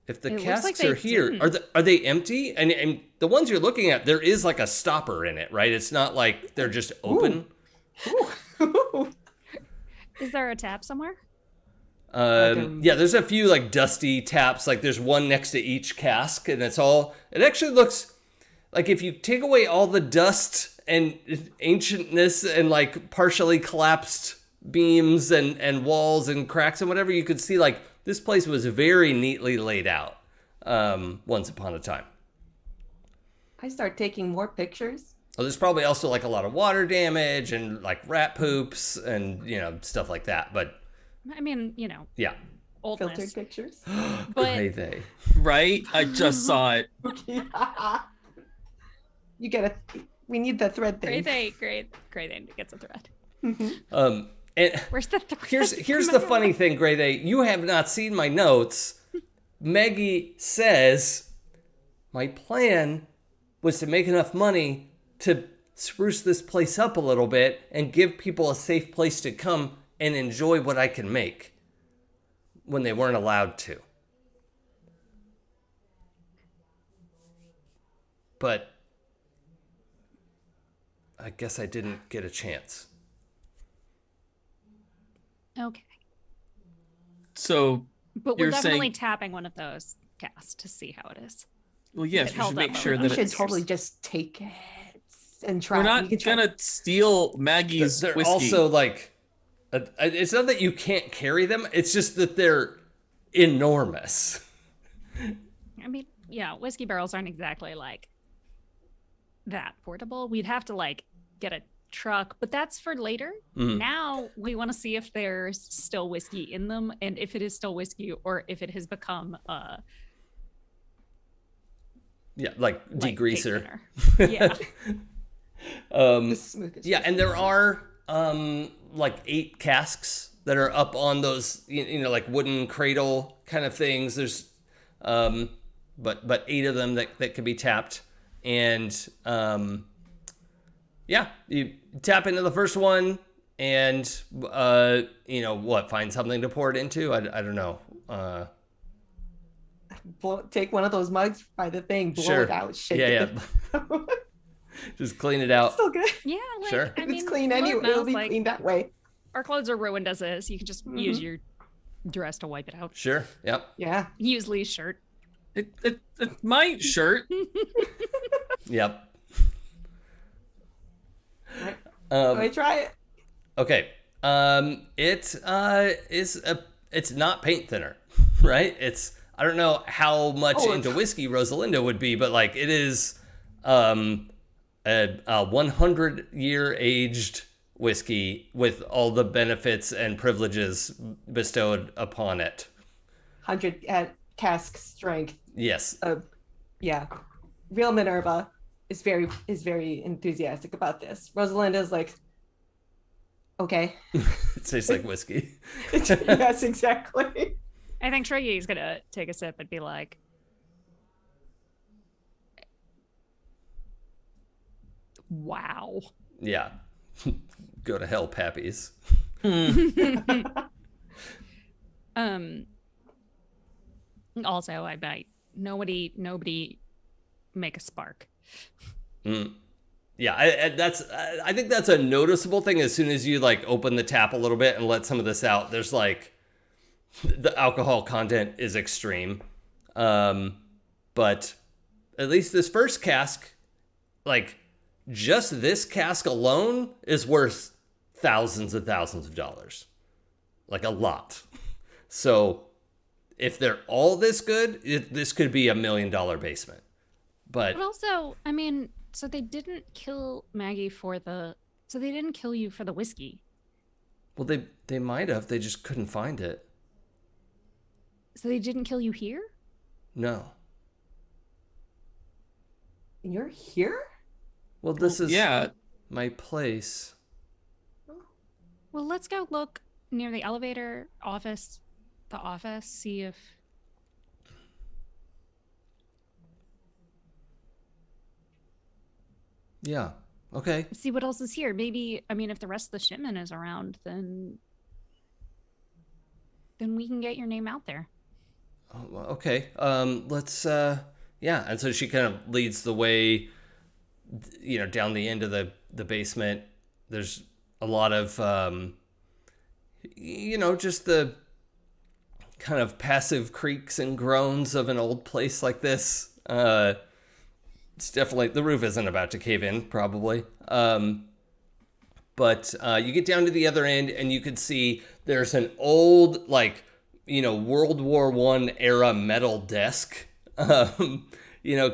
A: If the casks are here,
D: didn't.
A: are they empty? And the ones you're looking at, there is like a stopper in it, right? It's not like they're just open.
C: Ooh.
D: Is there a tap somewhere?
A: Yeah, there's a few like dusty taps. Like there's one next to each cask, and it actually looks like if you take away all the dust and ancientness and like partially collapsed beams and walls and cracks and whatever, you could see like this place was very neatly laid out once upon a time.
C: I start taking more pictures.
A: Oh, there's probably also like a lot of water damage and like rat poops and stuff like that. But
D: I mean,
A: yeah,
D: oldness.
C: Filtered pictures.
D: But
A: Hey, they.
B: Right? I just saw it.
C: You we need the thread thing.
D: great thing to get some thread.
C: Mm-hmm.
A: And
D: Where's the thread?
A: here's the funny thing, Grey Day. You have not seen my notes. Maggie says my plan was to make enough money to spruce this place up a little bit and give people a safe place to come and enjoy what I can make when they weren't allowed to. But I guess I didn't get a chance.
D: Okay.
B: So
D: But we're
B: you're
D: definitely
B: saying,
D: tapping one of those casts to see how it is.
B: well, yes,
D: it
B: we
D: held
B: should make
D: up
B: sure
D: over
C: We
B: that
C: should
B: it's,
C: totally just take it and try.
B: we're not
C: We could try-
B: gonna steal Maggie's
A: They're
B: whiskey.
A: also like, it's not that you can't carry them. It's just that they're enormous.
D: I mean, yeah, whiskey barrels aren't exactly like that portable. We'd have to like get a truck, but that's for later. Now we want to see if there's still whiskey in them, and if it is still whiskey or if it has become
A: Yeah, like degreaser.
D: Yeah.
C: the smoothest.
A: Yeah, and there are like 8 casks that are up on those like wooden cradle kind of things. There's but 8 of them that can be tapped. And yeah, you tap into the first one and, find something to pour it into? I don't know.
C: Take one of those mugs by the thing, blow it out, shake it.
A: Yeah. Just clean it out.
C: It's still good.
D: Yeah,
A: Sure.
C: It's clean anyway. It'll be clean that way.
D: Our clothes are ruined as is. You can just use your dress to wipe it out.
A: Sure. Yep.
C: Yeah.
D: Use Lee's shirt.
B: It's my shirt.
A: Yep.
C: I try it.
A: Okay. It's not paint thinner, right? I don't know how much into whiskey Rosalinda would be, but like it is a 100-year aged whiskey with all the benefits and privileges bestowed upon it.
C: 100 at cask strength.
A: Yes.
C: Yeah. Real Minerva is very enthusiastic about this. Rosalinda's like, okay.
A: It tastes like whiskey.
C: Yes, exactly.
D: I think Trey's gonna take a sip and be like, wow.
A: Yeah. Go to hell, Pappies.
D: Also, I bet nobody make a spark.
A: Yeah, I think that's a noticeable thing. As soon as you like open the tap a little bit and let some of this out, there's like the alcohol content is extreme. But at least this first cask, like just this cask alone is worth thousands and thousands of dollars. Like a lot. So if they're all this good, this could be $1 million basement. But
D: also, I mean, so they didn't kill Maggie so they didn't kill you for the whiskey.
A: Well, they might have. They just couldn't find it.
D: So they didn't kill you here?
A: No.
C: You're here?
A: Well, this is my place.
D: Well, let's go look near the elevator office, see if...
A: Yeah. Okay.
D: See what else is here. Maybe, I mean, if the rest of the shipment is around, then we can get your name out there.
A: Oh, okay. Let's, yeah. And so she kind of leads the way, down the end of the basement. There's a lot of, just the kind of passive creaks and groans of an old place like this. It's definitely, the roof isn't about to cave in, probably. But you get down to the other end and you can see there's an old, World War I era metal desk, kind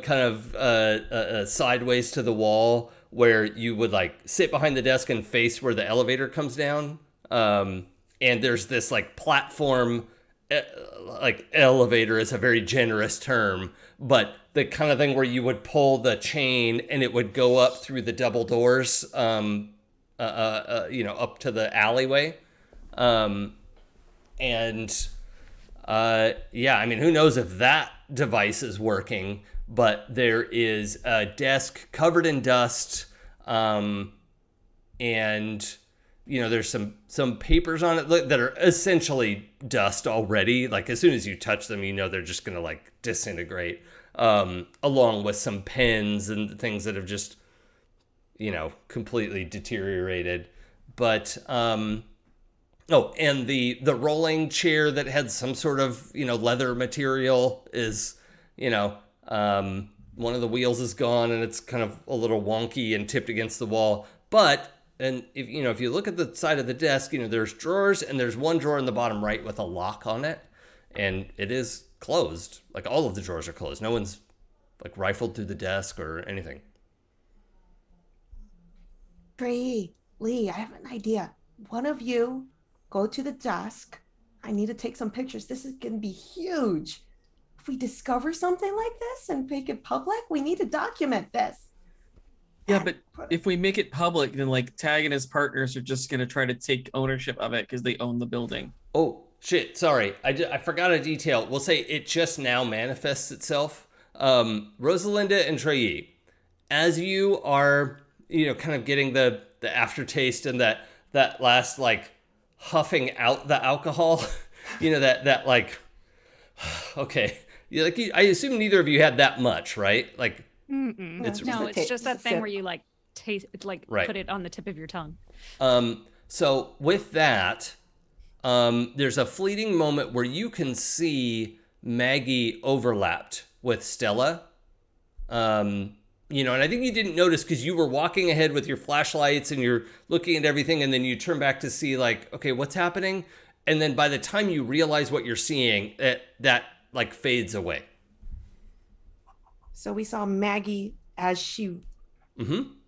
A: of sideways to the wall where you would sit behind the desk and face where the elevator comes down. And there's this platform, elevator is a very generous term, but the kind of thing where you would pull the chain and it would go up through the double doors, up to the alleyway. Who knows if that device is working, but there is a desk covered in dust. There's some papers on it that are essentially dust already. As soon as you touch them, they're just going to disintegrate. Along with some pens and things that have just, completely deteriorated. But, and the rolling chair that had some sort of, leather material is, one of the wheels is gone and it's kind of a little wonky and tipped against the wall. But, and if you look at the side of the desk, there's drawers and there's one drawer in the bottom right with a lock on it. And it is closed. All of the drawers are closed. No one's rifled through the desk or anything.
C: Lee, I have an idea. One of you go to the desk. I need to take some pictures. This is going to be huge. If we discover something like this and make it public, we need to document this.
B: Yeah, but if we make it public, then Tag and his partners are just going to try to take ownership of it because they own the building.
A: Oh, shit. Sorry. I forgot a detail. We'll say it just now manifests itself. Rosalinda and Trey, as you are, kind of getting the aftertaste and that last like huffing out the alcohol, that like, okay, I assume neither of you had that much, right? Like,
D: it's just that thing where you like taste, like
A: right.
D: Put it on the tip of your tongue.
A: So with that, there's a fleeting moment where you can see Maggie overlapped with Stella. And I think you didn't notice because you were walking ahead with your flashlights and you're looking at everything, and then you turn back to see like, okay, what's happening? And then by the time you realize what you're seeing, that like fades away.
C: So we saw Maggie as she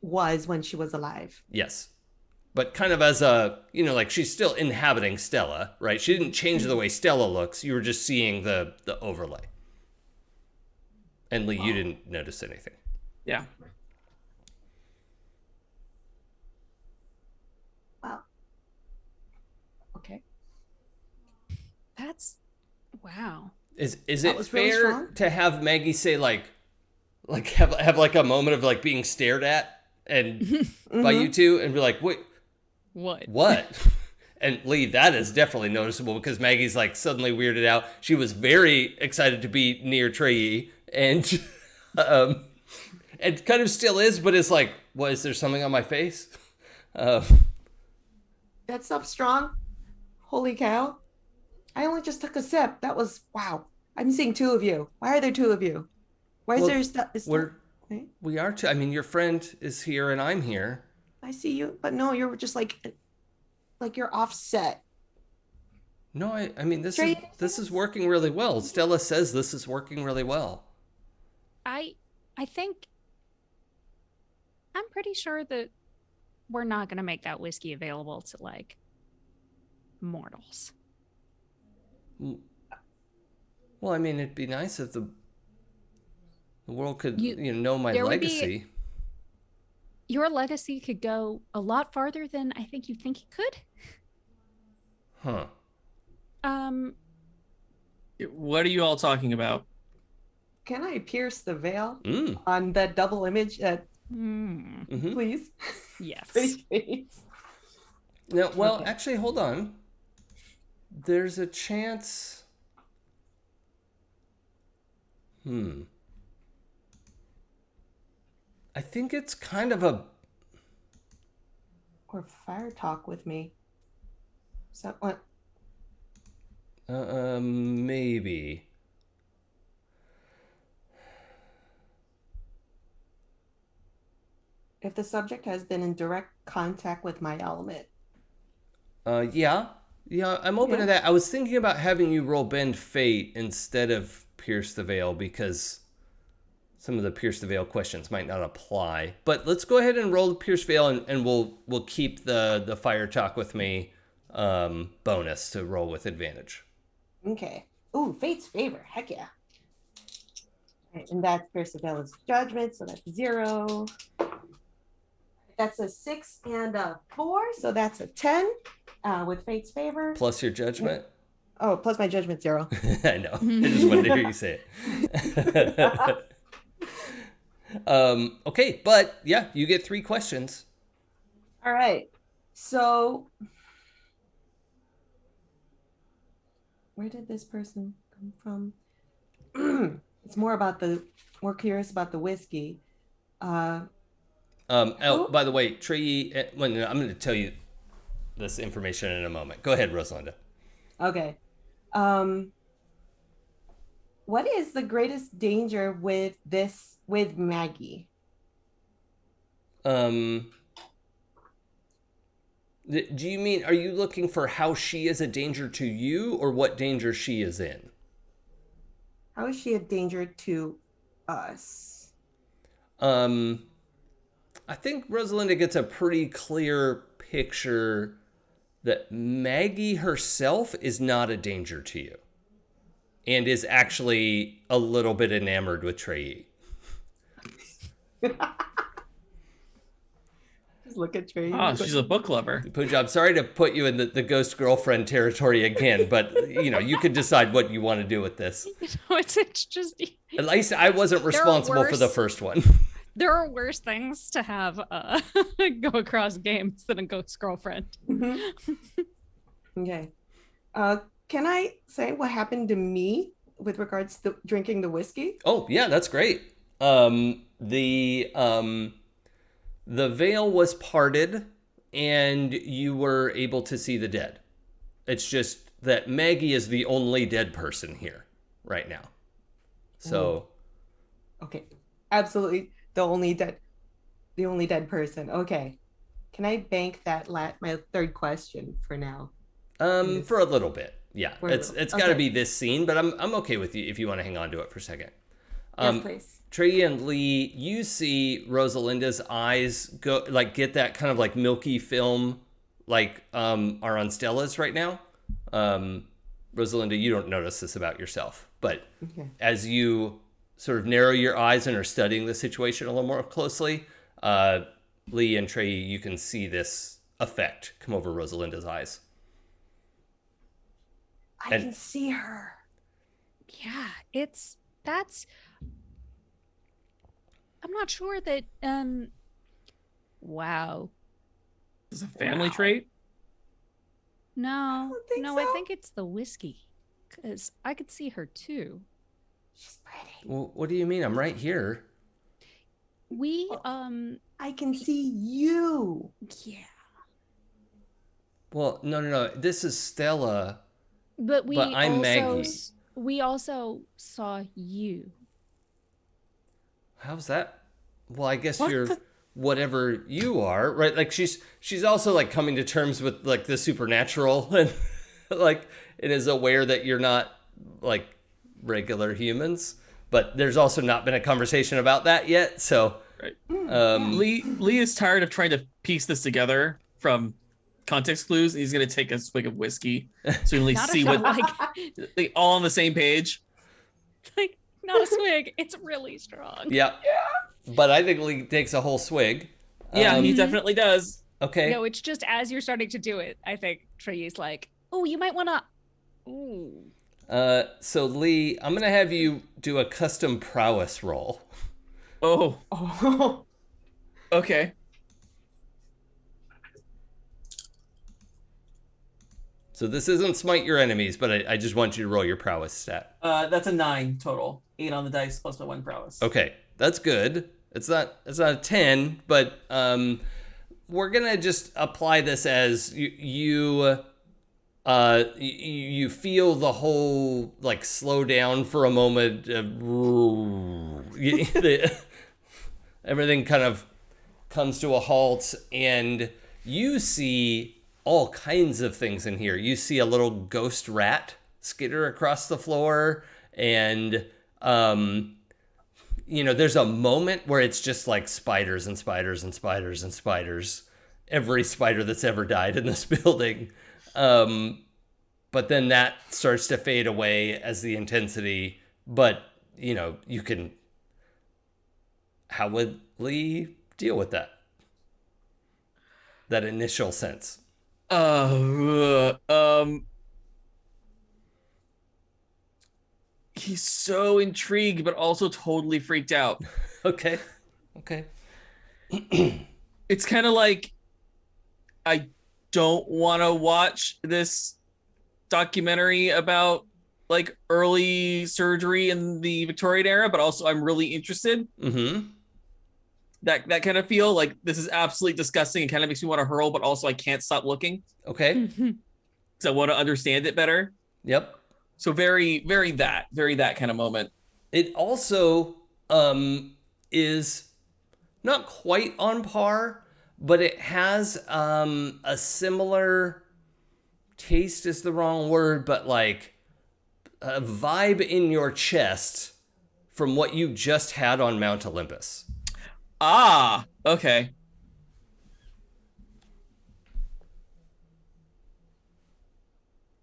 C: was when she was alive.
A: Yes. But kind of as a, like she's still inhabiting Stella, right? She didn't change the way Stella looks. You were just seeing the overlay. And Lee, you didn't notice anything.
B: Yeah.
C: Wow. Okay.
D: That's wow.
A: Is it fair to have Maggie say like have like a moment of like being stared at and by you two and be like, wait, what? And Lee, that is definitely noticeable because Maggie's like suddenly weirded out. She was very excited to be near Trey and and kind of still is, but it's like, what, is there something on my face?
C: That stuff strong. Holy cow. I only just took a sip. That was, wow. I'm seeing two of you. Why are there two of you? Why is there stuff?
A: We are two. I mean, your friend is here and I'm here.
C: I see you, but no, you're just like you're offset.
A: No, I mean, this is working really well. Stella says this is working really well.
D: I think I'm pretty sure that we're not going to make that whiskey available to like mortals.
A: Well, I mean, it'd be nice if the world could, know my legacy.
D: Your legacy could go a lot farther than I think you think it could.
A: Huh.
B: What are you all talking about?
C: Can I pierce the veil on that double image? Please.
D: Yes.
C: Please.
A: No, well, actually, hold on. There's a chance. I think it's kind of a.
C: Or fire talk with me. So what?
A: Maybe.
C: If the subject has been in direct contact with my element.
A: Yeah, I'm open to that. I was thinking about having you roll Bend Fate instead of Pierce the Veil because some of the Pierce the Veil questions might not apply. But let's go ahead and roll the Pierce Veil, and we'll keep the Fire Talk with me bonus to roll with advantage.
C: Okay. Ooh, Fate's Favor. Heck yeah. Right, and that's Pierce the Veil's Judgment, so that's 0. That's a 6 and a 4, so that's a 10 with Fate's Favor.
A: Plus your judgment?
C: Oh, plus my judgment 0.
A: I know. I just wanted to hear you say it. Okay, but yeah, you get 3 questions.
C: All right. So, where did this person come from? It's more curious about the whiskey.
A: By the way, Trey, I'm going to tell you this information in a moment. Go ahead, Rosalinda.
C: Okay. What is the greatest danger with Maggie?
A: Do you mean, are you looking for how she is a danger to you or what danger she is in?
C: How is she a danger to us?
A: I think Rosalinda gets a pretty clear picture that Maggie herself is not a danger to you and is actually a little bit enamored with Trey.
C: Just look at Trey.
B: Oh, she's a book lover.
A: Pooja, I'm sorry to put you in the ghost girlfriend territory again, but you can decide what you want to do with this.
D: It's just
A: At least I wasn't responsible for the first one.
D: There are worse things to have go across games than a ghost girlfriend.
C: Okay. Can I say what happened to me with regards to drinking the whiskey?
A: Oh, yeah, that's great. The veil was parted and you were able to see the dead. It's just that Maggie is the only dead person here right now. So
C: okay. Absolutely the only dead person. Okay. Can I bank that my third question for now?
A: For a little bit. Yeah. It's got to
C: okay.
A: be this scene, but I'm okay with you if you want to hang on to it for a second.
C: Yes, please.
A: Trey and Lee, you see Rosalinda's eyes go get that kind of like milky film are on Stella's right now. Rosalinda, you don't notice this about yourself, but as you sort of narrow your eyes and are studying the situation a little more closely, Lee and Trey, you can see this effect come over Rosalinda's eyes.
C: I can see her.
D: Yeah, I'm not sure that wow.
B: Is this a family trait?
D: No.
C: So.
D: I think it's the whiskey. Cuz I could see her too.
C: She's pretty.
A: Well, what do you mean? I'm right here.
C: I can see you.
D: Yeah.
A: Well, no. This is Stella.
D: But
A: I'm Maggie.
D: We also saw you.
A: How's that? Well, I guess you're whatever you are, right? Like she's also like coming to terms with like the supernatural and like it is aware that you're not like regular humans, but there's also not been a conversation about that yet. So
B: right. Lee is tired of trying to piece this together from context clues, and he's gonna take a swig of whiskey so he can see what they all on the same page.
D: Like not a swig, it's really strong.
A: Yeah. But I think Lee takes a whole swig.
B: Yeah, he definitely does.
A: Okay.
D: No, it's just as you're starting to do it, I think Trey's like, oh, you might wanna. Ooh.
A: So Lee, I'm gonna have you do a custom prowess roll.
B: Oh. Okay.
A: So this isn't smite your enemies, but I just want you to roll your prowess stat.
B: That's a 9 total. 8 on the dice plus my 1 prowess.
A: Okay, that's good. It's not a 10, but we're gonna just apply this as you feel the whole like slow down for a moment. Everything kind of comes to a halt, and you see all kinds of things in here. You see a little ghost rat skitter across the floor, and there's a moment where it's just like spiders and spiders and spiders and spiders. Every spider that's ever died in this building. But then that starts to fade away as the intensity. But, you can... How would Lee deal with that? That initial sense?
B: He's so intrigued, but also totally freaked out.
A: Okay.
B: It's kind of like, I don't want to watch this documentary about like early surgery in the Victorian era, but also I'm really interested.
A: Mm-hmm.
B: That kind of feel like this is absolutely disgusting and kind of makes me want to hurl, but also I can't stop looking.
A: Okay.
B: Because I want to understand it better.
A: Yep.
B: So very that kind of moment.
A: It also is not quite on par, but it has a similar taste is the wrong word, but like a vibe in your chest from what you just had on Mount Olympus.
B: Ah, okay.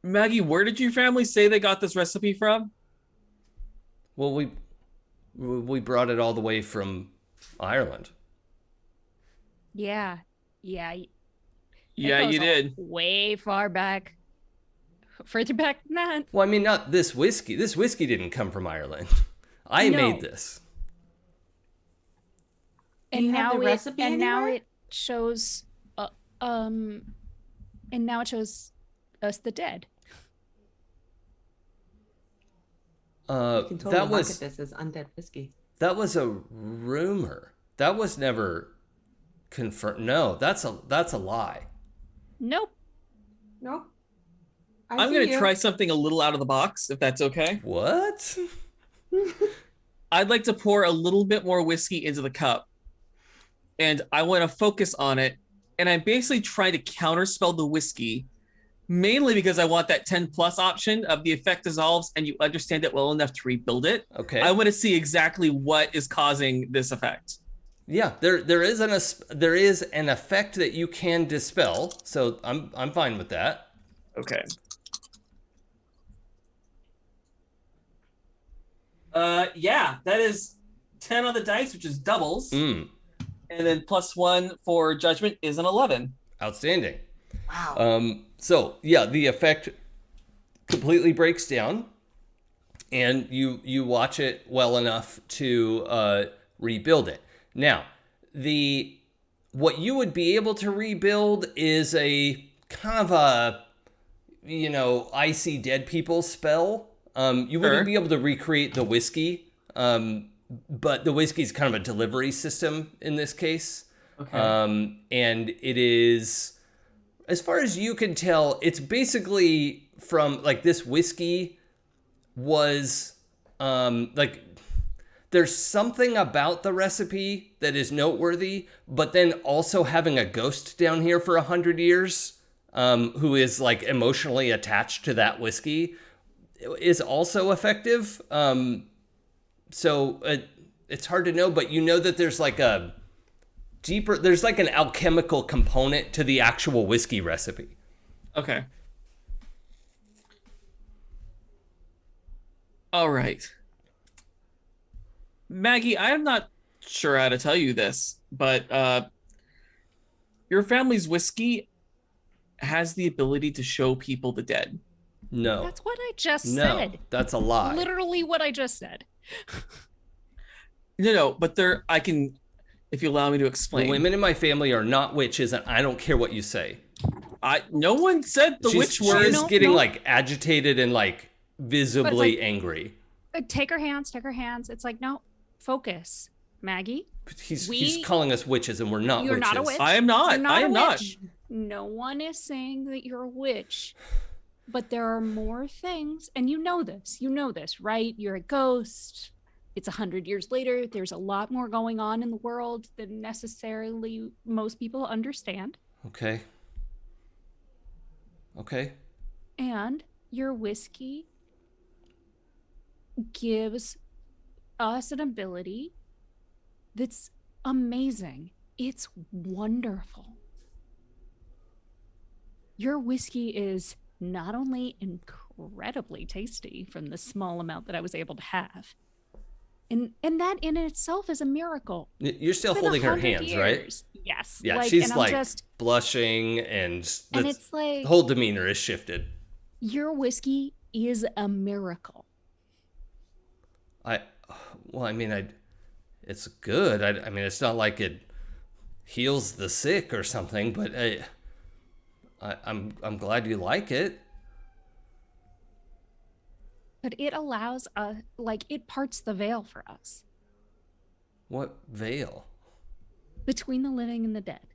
B: Maggie, where did your family say they got this recipe from?
A: Well, we brought it all the way from Ireland.
D: Yeah,
B: you did.
D: Way far back. Further back than that.
A: Well, I mean, not this whiskey. This whiskey didn't come from Ireland. I made this.
C: you have the recipe
D: now
C: anywhere?
D: it shows and now it shows us the dead.
C: You can totally market this as undead whiskey.
A: That was a rumor. That was never confirmed. No, that's a lie.
D: Nope.
C: Nope.
B: I'm going to try something a little out of the box, if that's okay.
A: What?
B: I'd like to pour a little bit more whiskey into the cup. And I want to focus on it. And I'm basically trying to counterspell the whiskey, mainly because I want that 10 plus option of the effect dissolves and you understand it well enough to rebuild it.
A: Okay.
B: I want to see exactly what is causing this effect.
A: Yeah, there is an effect that you can dispel, so I'm fine with that.
B: Okay. Yeah, that is 10 on the dice, which is doubles. And then +1 for judgment is an 11.
A: Outstanding.
C: Wow.
A: So yeah, the effect completely breaks down, and you watch it well enough to rebuild it. Now, what you would be able to rebuild is a kind of a, icy dead people spell. You wouldn't be able to recreate the whiskey, but the whiskey is kind of a delivery system in this case.
B: Okay.
A: And it is, as far as you can tell, it's basically from like this whiskey was there's something about the recipe that is noteworthy, but then also having a ghost down here for 100 years who is like emotionally attached to that whiskey is also effective. So it's hard to know, but you know that there's like a there's like an alchemical component to the actual whiskey recipe.
B: Okay. All right. Maggie, I'm not sure how to tell you this, but your family's whiskey has the ability to show people the dead.
A: No.
D: That's what I just
A: No,
D: said.
A: that's a lie.
D: Literally what I just said.
B: No, but I can, if you allow me to explain.
A: The women in my family are not witches, and I don't care what you say.
B: No one said the witch word.
A: She is getting like agitated and like visibly angry.
D: Take her hands. It's like, no, focus, Maggie.
A: He's calling us witches, and we're not witches.
D: You're not a witch.
B: I am not. I am not.
D: No one is saying that you're a witch. But there are more things, and you know this, right? You're a ghost. It's 100 years later. There's a lot more going on in the world than necessarily most people understand.
A: Okay.
D: And your whiskey gives us an ability that's amazing. It's wonderful. Your whiskey is not only incredibly tasty from the small amount that I was able to have, and that in itself is a miracle.
A: You're still holding her hands,
D: years.
A: Right?
D: Yes.
A: Yeah, she's like blushing, and
D: it's like
A: the whole demeanor is shifted.
D: Your whiskey is a miracle.
A: It's good. I mean, it's not like it heals the sick or something, but I'm glad you like it.
D: But it allows us, it parts the veil for us.
A: What veil?
D: Between the living and the dead.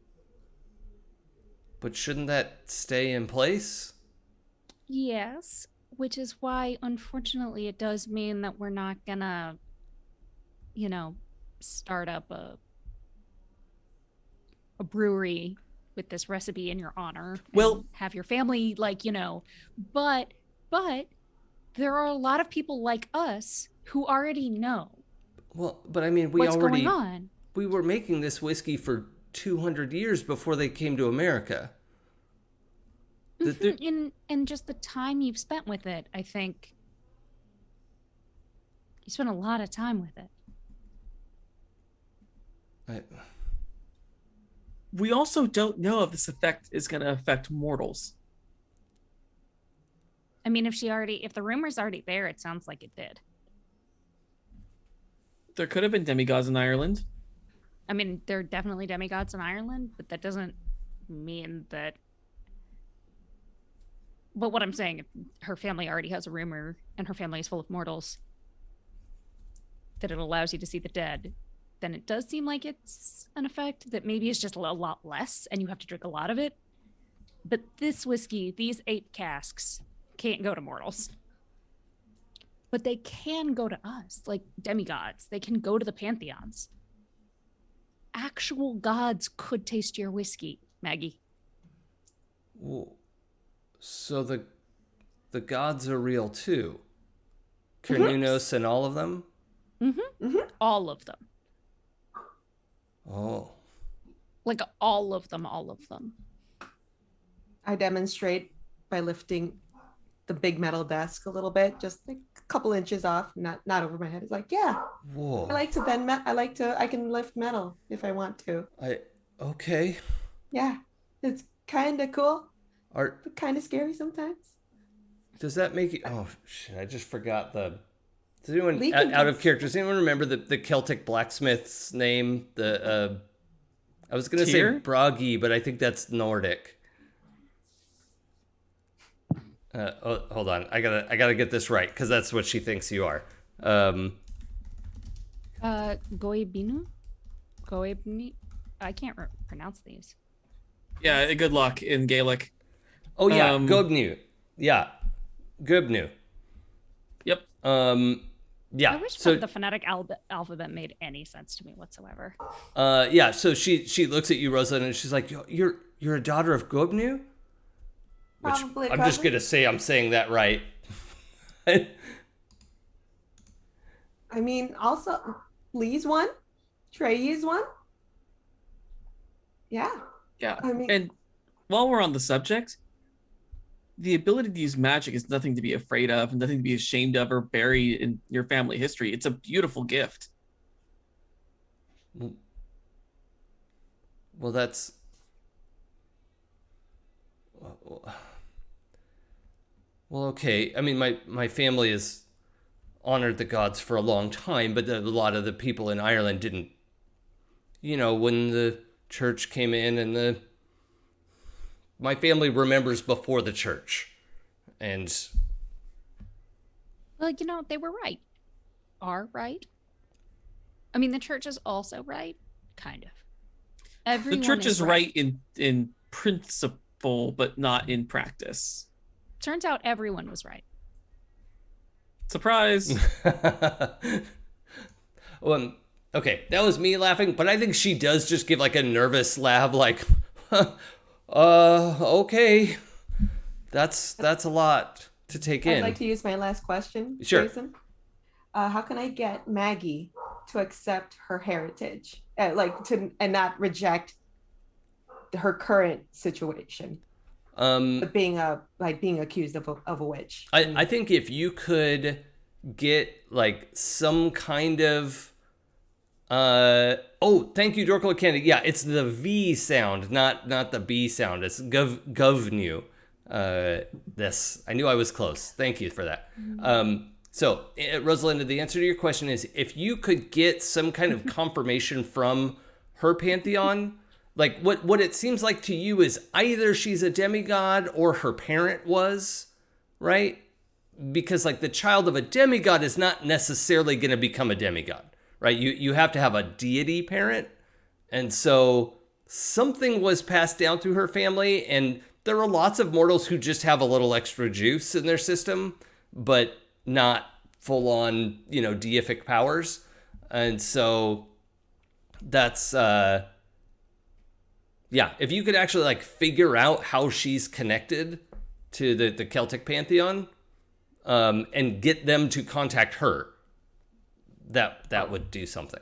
A: But shouldn't that stay in place?
D: Yes, which is why, unfortunately, it does mean that we're not gonna, start up a brewery with this recipe in your honor.
B: Well,
D: have your family, but there are a lot of people like us who already know.
A: Well, but I mean,
D: what's going on.
A: We were making this whiskey for 200 years before they came to America.
D: And just the time you've spent with it, I think you spent a lot of time with it.
B: We also don't know if this effect is going to affect mortals.
D: I mean, if the rumor's already there, it sounds like it did.
B: There could have been demigods in Ireland.
D: I mean, there are definitely demigods in Ireland, but that doesn't mean that. But what I'm saying, if her family already has a rumor and her family is full of mortals, that it allows you to see the dead, then it does seem like it's an effect that maybe is just a lot less and you have to drink a lot of it. But this whiskey, these 8 casks, can't go to mortals. But they can go to us, like demigods. They can go to the pantheons. Actual gods could taste your whiskey, Maggie.
A: Well, so the gods are real too. Cernunnos and all of them?
D: All of them.
A: Oh.
D: Like all of them.
C: I demonstrate by lifting the big metal desk a little bit, just like a couple inches off, not over my head. It's like, yeah.
A: Whoa.
C: I like to bend. I can lift metal if I want to.
A: Okay.
C: Yeah, it's kind of cool.
A: But
C: kind of scary sometimes.
A: Does that make you? Oh shit! I just forgot the. Does anyone out of character? Does anyone remember the Celtic blacksmith's name? I was gonna say Bragi, but I think that's Nordic. Hold on. I gotta get this right because that's what she thinks you are.
D: Goebinu? Goebni? I can't pronounce these.
B: Yeah, good luck in Gaelic.
A: Oh yeah, Gobnu. Yeah, Gobnu.
B: Yep.
A: Yeah.
D: I wish
A: so
D: the phonetic alphabet made any sense to me whatsoever.
A: Yeah. So she looks at you, Rosalind, and she's like, "You're a daughter of Gobnu." Which
C: Probably
A: I'm just gonna say I'm saying that right.
C: I mean, also Lee's one, Trey's one. Yeah.
B: Yeah.
C: I mean,
B: and while we're on the subject, the ability to use magic is nothing to be afraid of and nothing to be ashamed of or buried in your family history. It's a beautiful gift.
A: Well, that's. Well, okay. I mean, my family has honored the gods for a long time, but a lot of the people in Ireland didn't. You know, when the church came in and my family remembers before the church. And.
D: Well, they were right. Are right. I mean, the church is also right. Kind of. Everyone
B: the church is
D: right
B: in principle, but not in practice.
D: Turns out everyone was right.
B: Surprise.
A: Well, okay, that was me laughing, but I think she does just give like a nervous laugh, like, okay, that's a lot to take in.
C: I'd like to use my last question,
A: Sure.
C: Jason. How can I get Maggie to accept her heritage, and not reject her current situation? Being accused of a witch.
A: I think if you could get like some kind of thank you, Dorkle Candy. Yeah, it's the V sound, not the B sound. It's govnu. This I knew I was close. Thank you for that. So Rosalinda, the answer to your question is if you could get some kind of confirmation from her pantheon. Like, what it seems like to you is either she's a demigod or her parent was, right? Because, like, the child of a demigod is not necessarily going to become a demigod, right? You have to have a deity parent. And so something was passed down through her family. And there are lots of mortals who just have a little extra juice in their system, but not full-on, deific powers. And so that's... Yeah, if you could actually like figure out how she's connected to the Celtic pantheon, and get them to contact her, that would do something.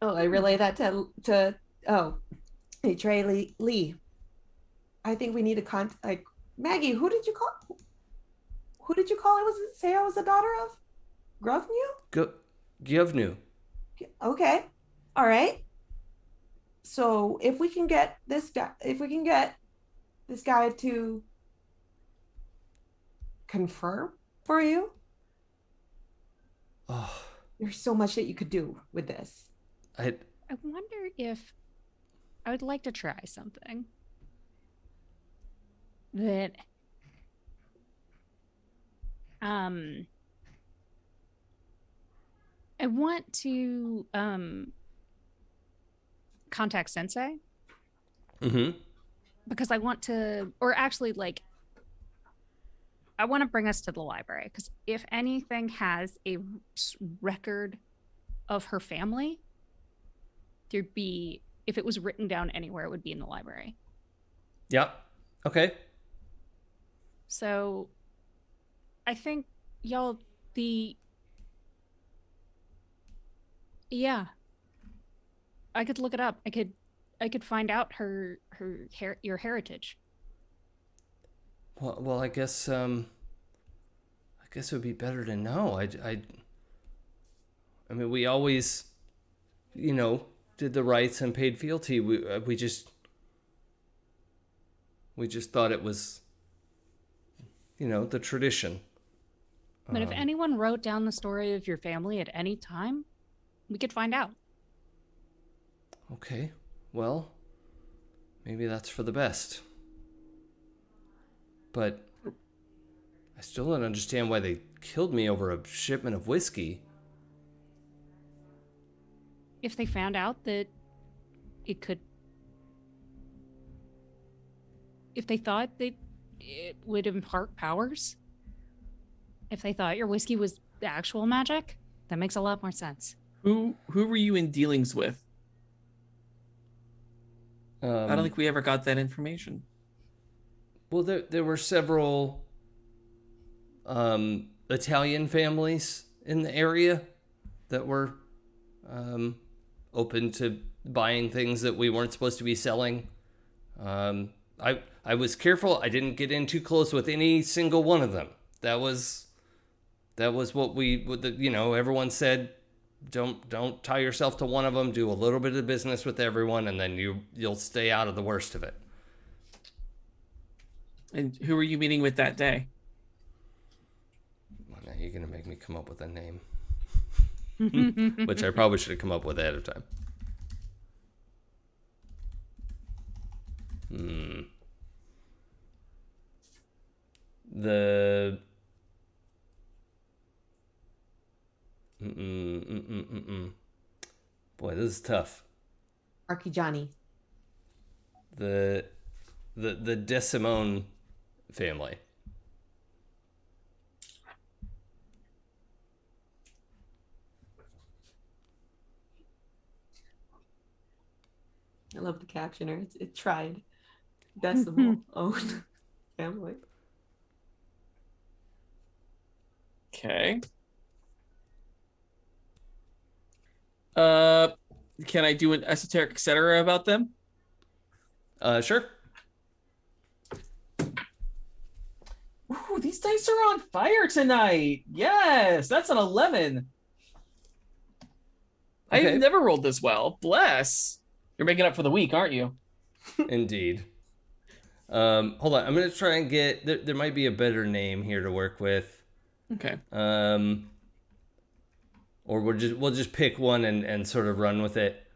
C: Oh, I relay that to hey Trey Lee. I think we need to contact Maggie. Who did you call? Who did you call? Say I was the daughter of Grovnu?
A: Govnu.
C: Okay, all right. So if we can get this guy to confirm for you, there's so much that you could do with this.
A: I
D: wonder if I would like to try something that I want to contact Sensei.
A: Mm-hmm.
D: Because I want to, or actually, like, I want to bring us to the library. Because if anything has a record of her family, there'd be, if it was written down anywhere, it would be in the library.
A: Yeah. Okay.
D: So I think y'all, yeah, I could look it up. I could find out your heritage.
A: Well, I guess it would be better to know. I mean, we always, did the rites and paid fealty. We just thought it was, the tradition.
D: But if anyone wrote down the story of your family at any time, we could find out.
A: Okay, well, maybe that's for the best. But I still don't understand why they killed me over a shipment of whiskey.
D: If they found out that it could... If they thought that it would impart powers, if they thought your whiskey was actual magic, that makes a lot more sense.
B: Who were you in dealings with? I don't think we ever got that information.
A: Well, there were several Italian families in the area that were open to buying things that we weren't supposed to be selling. I was careful. I didn't get in too close with any single one of them. That was what everyone said. Don't tie yourself to one of them. Do a little bit of business with everyone, and then you'll stay out of the worst of it.
B: And who were you meeting with that day?
A: Well, now you're gonna make me come up with a name, which I probably should have come up with ahead of time. Boy, this is tough.
C: Marquis Johnny.
A: The Desimone family.
C: I love the captioner. It tried. Decimal own family.
B: Okay. Can I do an esoteric etc. about them?
A: Sure.
B: Ooh, these dice are on fire tonight. Yes, that's an 11.
A: Okay.
B: I've never rolled this well. Bless. You're making up for the week, aren't you?
A: Indeed. Hold on. I'm gonna try and get. There might be a better name here to work with.
B: Okay.
A: Or we'll just pick one and sort of run with it.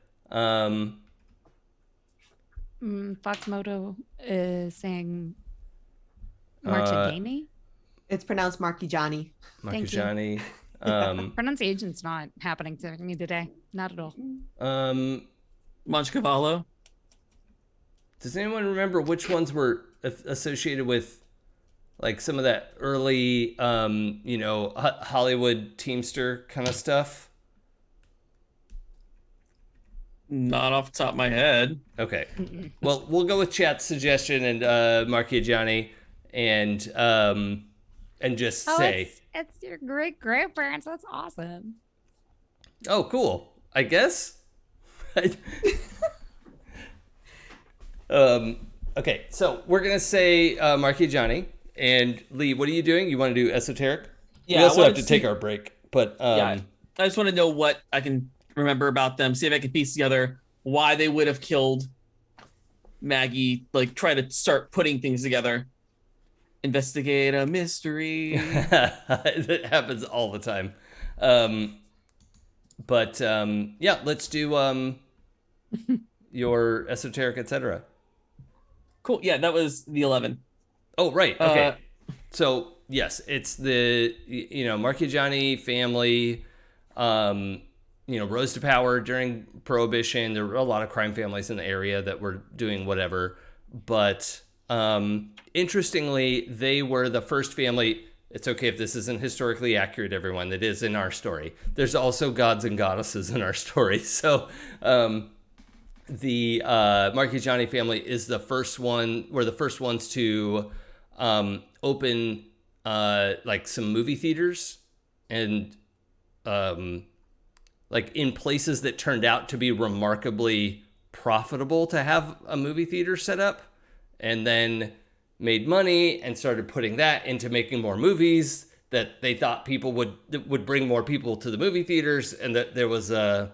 D: Foxmoto is saying Marchigani?
C: It's pronounced Marquis Johnny.
A: Marquis Johnny.
D: Pronunciation's not happening to me today. Not at all.
B: Monchcavallo.
A: Does anyone remember which ones were associated with, like, some of that early, Hollywood Teamster kind of stuff?
B: Not off the top of my head.
A: Okay. Well, we'll go with chat's suggestion and Marchigiani and just say.
D: It's your great grandparents. That's awesome.
A: Oh, cool. I guess. Okay, so we're gonna say Marchigiani. And Lee, what are you doing? You want to do esoteric?
B: Yeah.
A: We also have to take our break, but
B: yeah, I just want to know what I can remember about them. See if I can piece together why they would have killed Maggie. Like, try to start putting things together. Investigate a mystery.
A: That happens all the time. But yeah, let's do your esoteric, etc.
B: Cool. Yeah, that was the 11.
A: Oh, right. Okay. So yes, it's the Marchigiani family. Rose to power during Prohibition. There were a lot of crime families in the area that were doing whatever. But interestingly, they were the first family. It's okay if this isn't historically accurate, everyone. That is in our story. There's also gods and goddesses in our story. So the Marchigiani family is the first one. Were the first ones to open like some movie theaters and like in places that turned out to be remarkably profitable to have a movie theater set up, and then made money and started putting that into making more movies that they thought people would bring more people to the movie theaters, and that there was I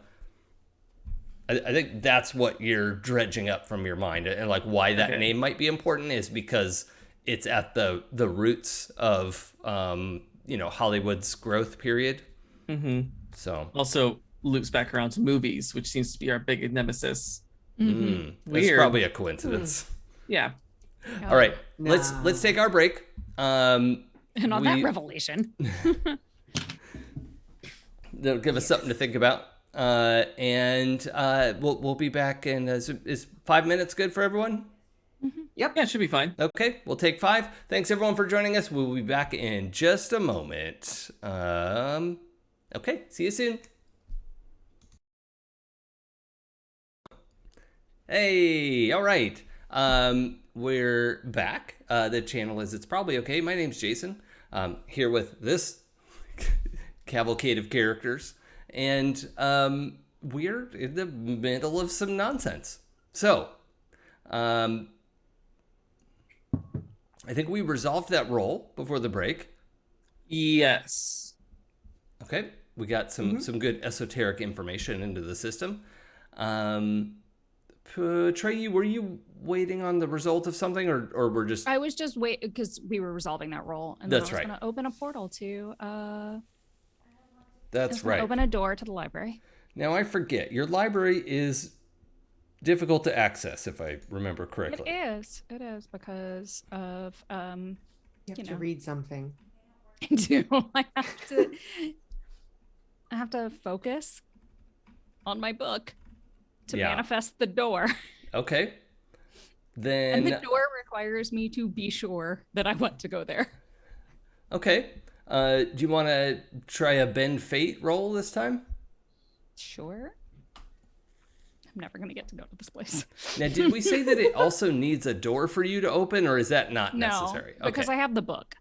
A: think that's what you're dredging up from your mind, and like why that name might be important is because it's at the roots of Hollywood's growth period.
B: Mm-hmm.
A: So
B: also loops back around to movies, which seems to be our big nemesis.
A: Mm-hmm. That's probably a coincidence.
B: Yeah.
A: All right, let's take our break.
D: And on that revelation,
A: they'll give us something to think about. And we'll be back in. Is 5 minutes good for everyone?
C: Mm-hmm. Yep.
B: Yeah, it should be fine.
A: Okay, we'll take 5. Thanks everyone for joining us. We'll be back in just a moment. Okay, see you soon. Hey, all right. We're back. The channel is It's Probably Okay. My name's Jason. Here with this cavalcade of characters. And we're in the middle of some nonsense. So, I think we resolved that role before the break.
B: Yes.
A: Okay. We got some good esoteric information into the system. Trey, were you waiting on the result of something, or we're just...
D: I was just waiting because we were resolving that role, and then I was going to open a portal to
A: That's right.
D: Open a door to the library.
A: Now I forget, your library is difficult to access, if I remember correctly.
D: It is because of
C: you have to read something.
D: I do. I have to focus on my book to manifest the door.
A: Okay. Then
D: and the door requires me to be sure that I want to go there.
A: Okay. Do you want to try a bend fate roll this time?
D: Sure. I'm never going to get to go to this place.
A: Now, did we say that it also needs a door for you to open, or is that not necessary?
D: No, because I have the book.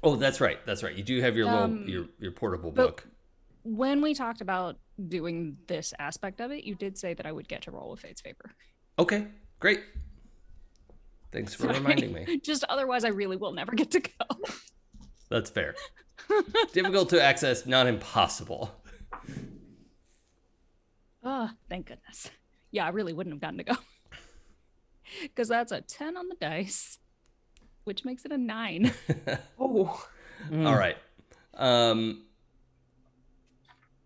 A: Oh, that's right. That's right. You do have your your portable book.
D: When we talked about doing this aspect of it, you did say that I would get to roll with Fate's favor.
A: Okay, great. Thanks for reminding me.
D: Just otherwise, I really will never get to go.
A: That's fair. Difficult to access, not impossible.
D: Oh, thank goodness. Yeah, I really wouldn't have gotten to go. Because that's a 10 on the dice, which makes it a 9.
A: Oh. All right.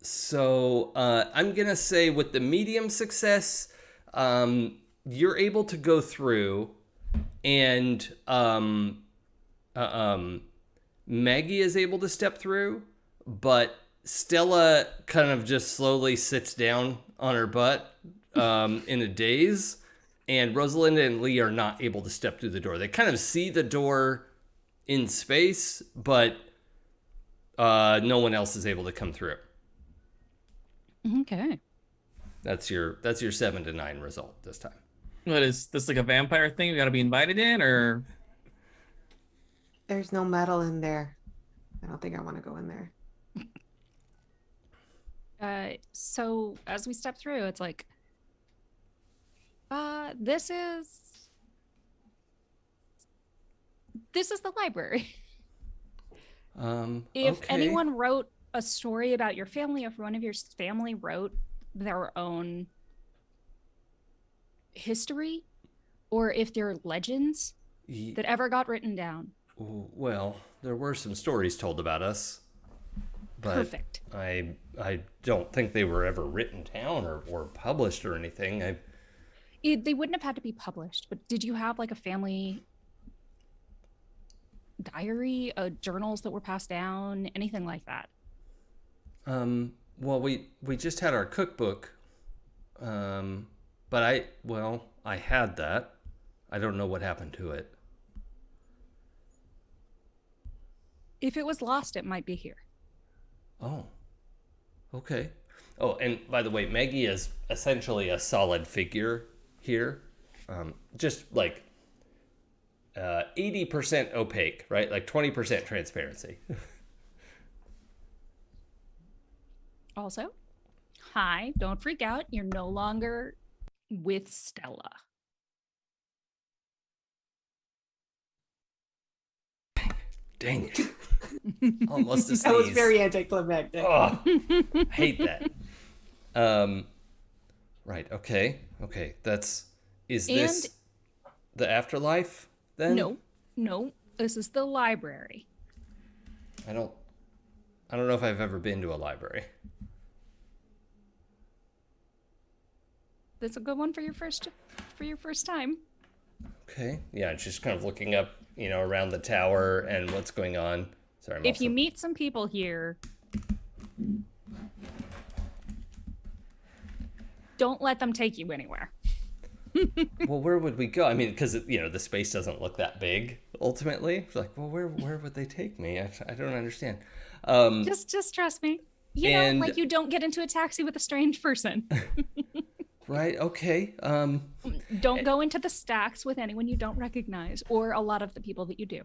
A: So I'm going to say with the medium success, you're able to go through, and Maggie is able to step through, but Stella kind of just slowly sits down on her butt in a daze, and Rosalinda and Lee are not able to step through the door. They kind of see the door in space, but no one else is able to come through.
D: Okay.
A: That's your 7 to 9 result this time.
B: What is this, like a vampire thing? We got to be invited in, or?
C: There's no metal in there. I don't think I want to go in there.
D: So as we step through, it's like, this is the library. If anyone wrote a story about your family, if one of your family wrote their own history, or if there are legends that ever got written down.
A: Well, there were some stories told about us. but
D: Perfect.
A: I don't think they were ever written down or published or anything.
D: They wouldn't have had to be published, but did you have like a family diary, journals that were passed down, anything like that?
A: Well, we just had our cookbook, but I had that. I don't know what happened to it.
D: If it was lost, it might be here.
A: Oh, okay. Oh, and by the way, Maggie is essentially a solid figure here. Just like 80% opaque, right? Like 20% transparency.
D: Also, hi, don't freak out. You're no longer with Stella.
A: Dang it. Almost a sneeze.
C: That was very anticlimactic.
A: Oh, hate that. Right, okay. Is this the afterlife then?
D: No, this is the library.
A: I don't know if I've ever been to a library.
D: That's a good one for your first time.
A: Okay. Yeah, just kind of looking up, around the tower and what's going on. Sorry,
D: If you meet some people here, don't let them take you anywhere.
A: Well, where would we go? I mean, because the space doesn't look that big. Ultimately, it's like, well, where would they take me? I don't understand.
D: Just trust me. Like you don't get into a taxi with a strange person.
A: Right. Okay.
D: Don't go into the stacks with anyone you don't recognize, or a lot of the people that you do.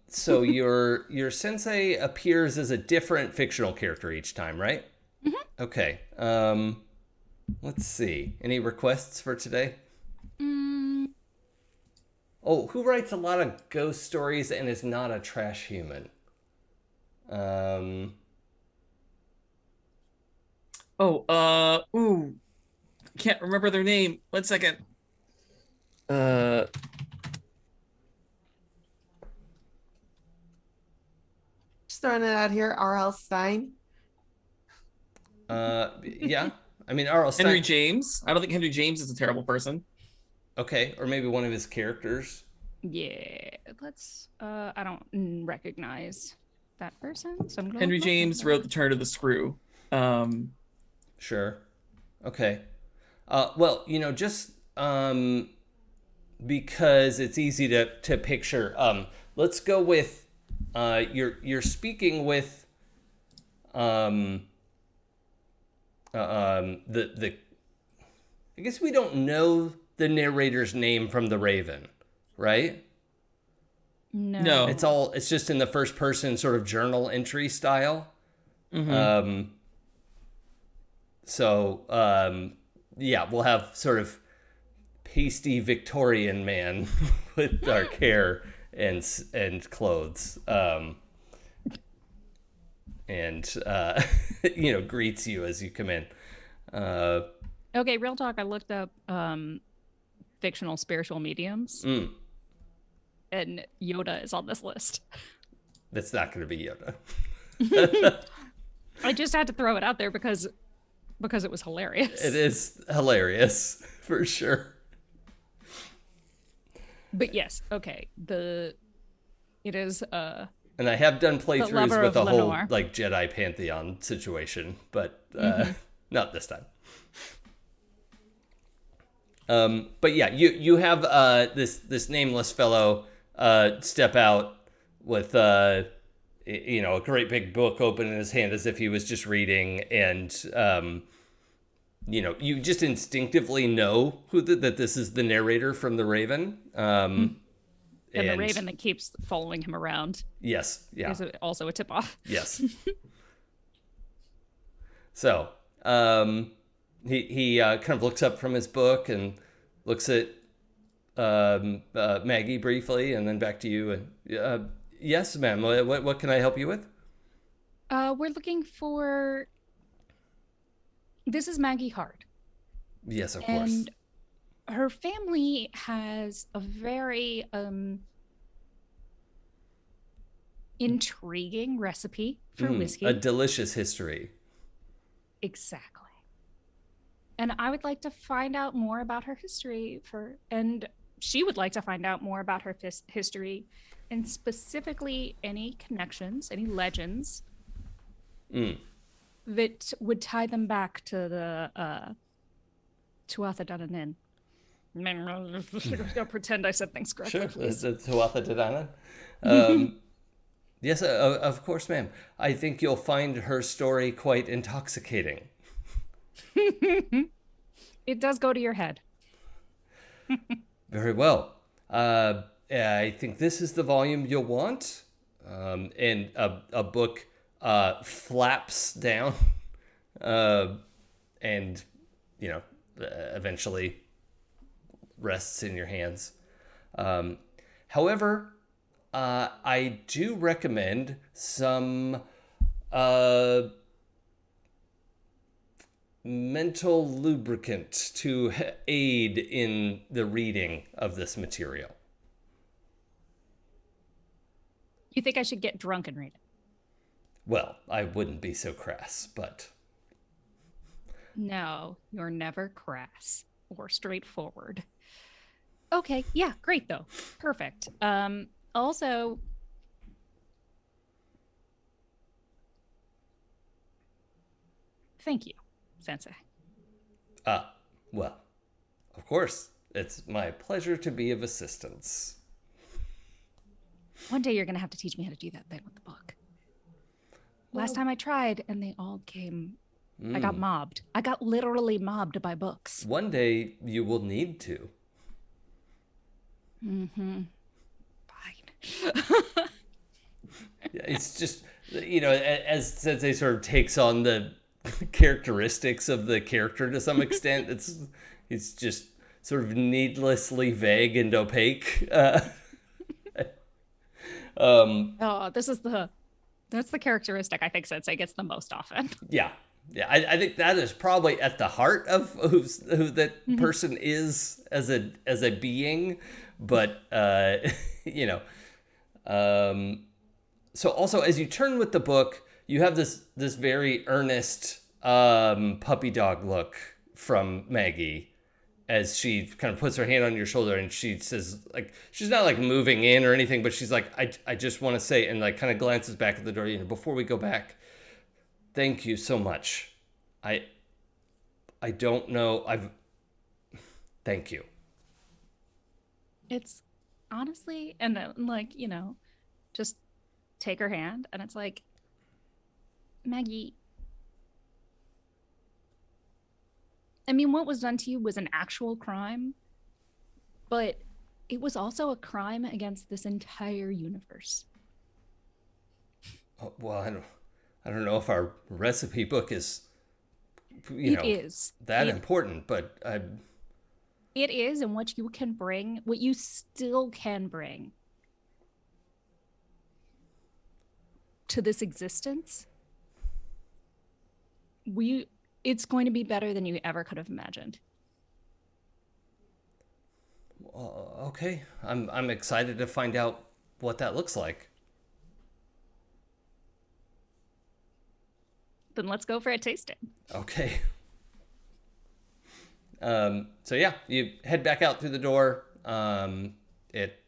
A: So your sensei appears as a different fictional character each time, right? Mm-hmm. Okay. Let's see. Any requests for today? Oh, who writes a lot of ghost stories and is not a trash human?
B: Can't remember their name. 1 second.
C: Just throwing it out here, R.L. Stein.
A: Yeah. I mean, R.L. Stein.
B: Henry James. I don't think Henry James is a terrible person.
A: Okay, or maybe one of his characters.
D: Yeah, let's. I don't recognize that person. So I'm
B: Henry James wrote The Turn of the Screw.
A: Sure. Okay. Well, just because it's easy to picture. Let's go with you're speaking with the I guess we don't know the narrator's name from the Raven, right?
D: No.
A: It's just in the first person sort of journal entry style.
B: Mm-hmm.
A: Yeah, we'll have sort of pasty Victorian man with dark hair and clothes, and greets you as you come in.
D: Okay, real talk. I looked up fictional spiritual mediums, and Yoda is on this list.
A: That's not going to be Yoda.
D: I just had to throw it out there because it was hilarious.
A: It is hilarious for sure.
D: But yes, okay. It is
A: and I have done playthroughs with a whole
D: Lenore.
A: like Jedi Pantheon situation, but not this time. But yeah, you have this nameless fellow step out with a great big book open in his hand as if he was just reading, and you just instinctively know that this is the narrator from the Raven.
D: And the Raven that keeps following him around.
A: Yes, yeah.
D: Is also a tip-off.
A: Yes. So he kind of looks up from his book and looks at Maggie briefly, and then back to you. And yes, ma'am. What can I help you with?
D: We're looking for. This is Maggie Hart.
A: Yes, of
D: and
A: course.
D: Her family has a very intriguing recipe for whiskey.
A: A delicious history.
D: Exactly. And I would like to find out more about her history and she would like to find out more about her history, and specifically any connections, any legends that would tie them back to the Tuatha De Danann. I'll pretend I said things correctly.
A: Sure, the Tuatha De Danann. Yes, of course, ma'am. I think you'll find her story quite intoxicating.
D: It does go to your head.
A: Very well. I think this is the volume you'll want. And a book flaps down and, eventually rests in your hands. However, I do recommend some mental lubricant to aid in the reading of this material.
D: You think I should get drunk and read it?
A: Well, I wouldn't be so crass, but...
D: No, you're never crass or straightforward. Okay, yeah, great though. Perfect. Also, thank you, Sensei.
A: Well, of course. It's my pleasure to be of assistance.
D: One day you're going to have to teach me how to do that thing with the book. Last time I tried and they all came, I got mobbed. I got literally mobbed by books.
A: One day you will need to.
D: Mm-hmm. Fine.
A: Yeah, it's just, as Sensei sort of takes on the characteristics of the character to some extent, it's just sort of needlessly vague and opaque.
D: That's the characteristic I think Sensei gets the most often.
A: Yeah. I think that is probably at the heart of who that person is as a being, but so also as you turn with the book, you have this very earnest puppy dog look from Maggie as she kind of puts her hand on your shoulder and she says, like, she's not like moving in or anything, but she's like, I just want to say, and like kind of glances back at the door, before we go back, thank you so much. I don't know. Thank you.
D: It's honestly, and then like, just take her hand and it's like, Maggie, I mean, what was done to you was an actual crime, but it was also a crime against this entire universe.
A: Oh, well, I don't know if our recipe book is, that important, but
D: it is, and what you still can bring to this existence, it's going to be better than you ever could have imagined.
A: Okay, I'm excited to find out what that looks like.
D: Then let's go for a tasting.
A: Okay. So yeah, you head back out through the door. It,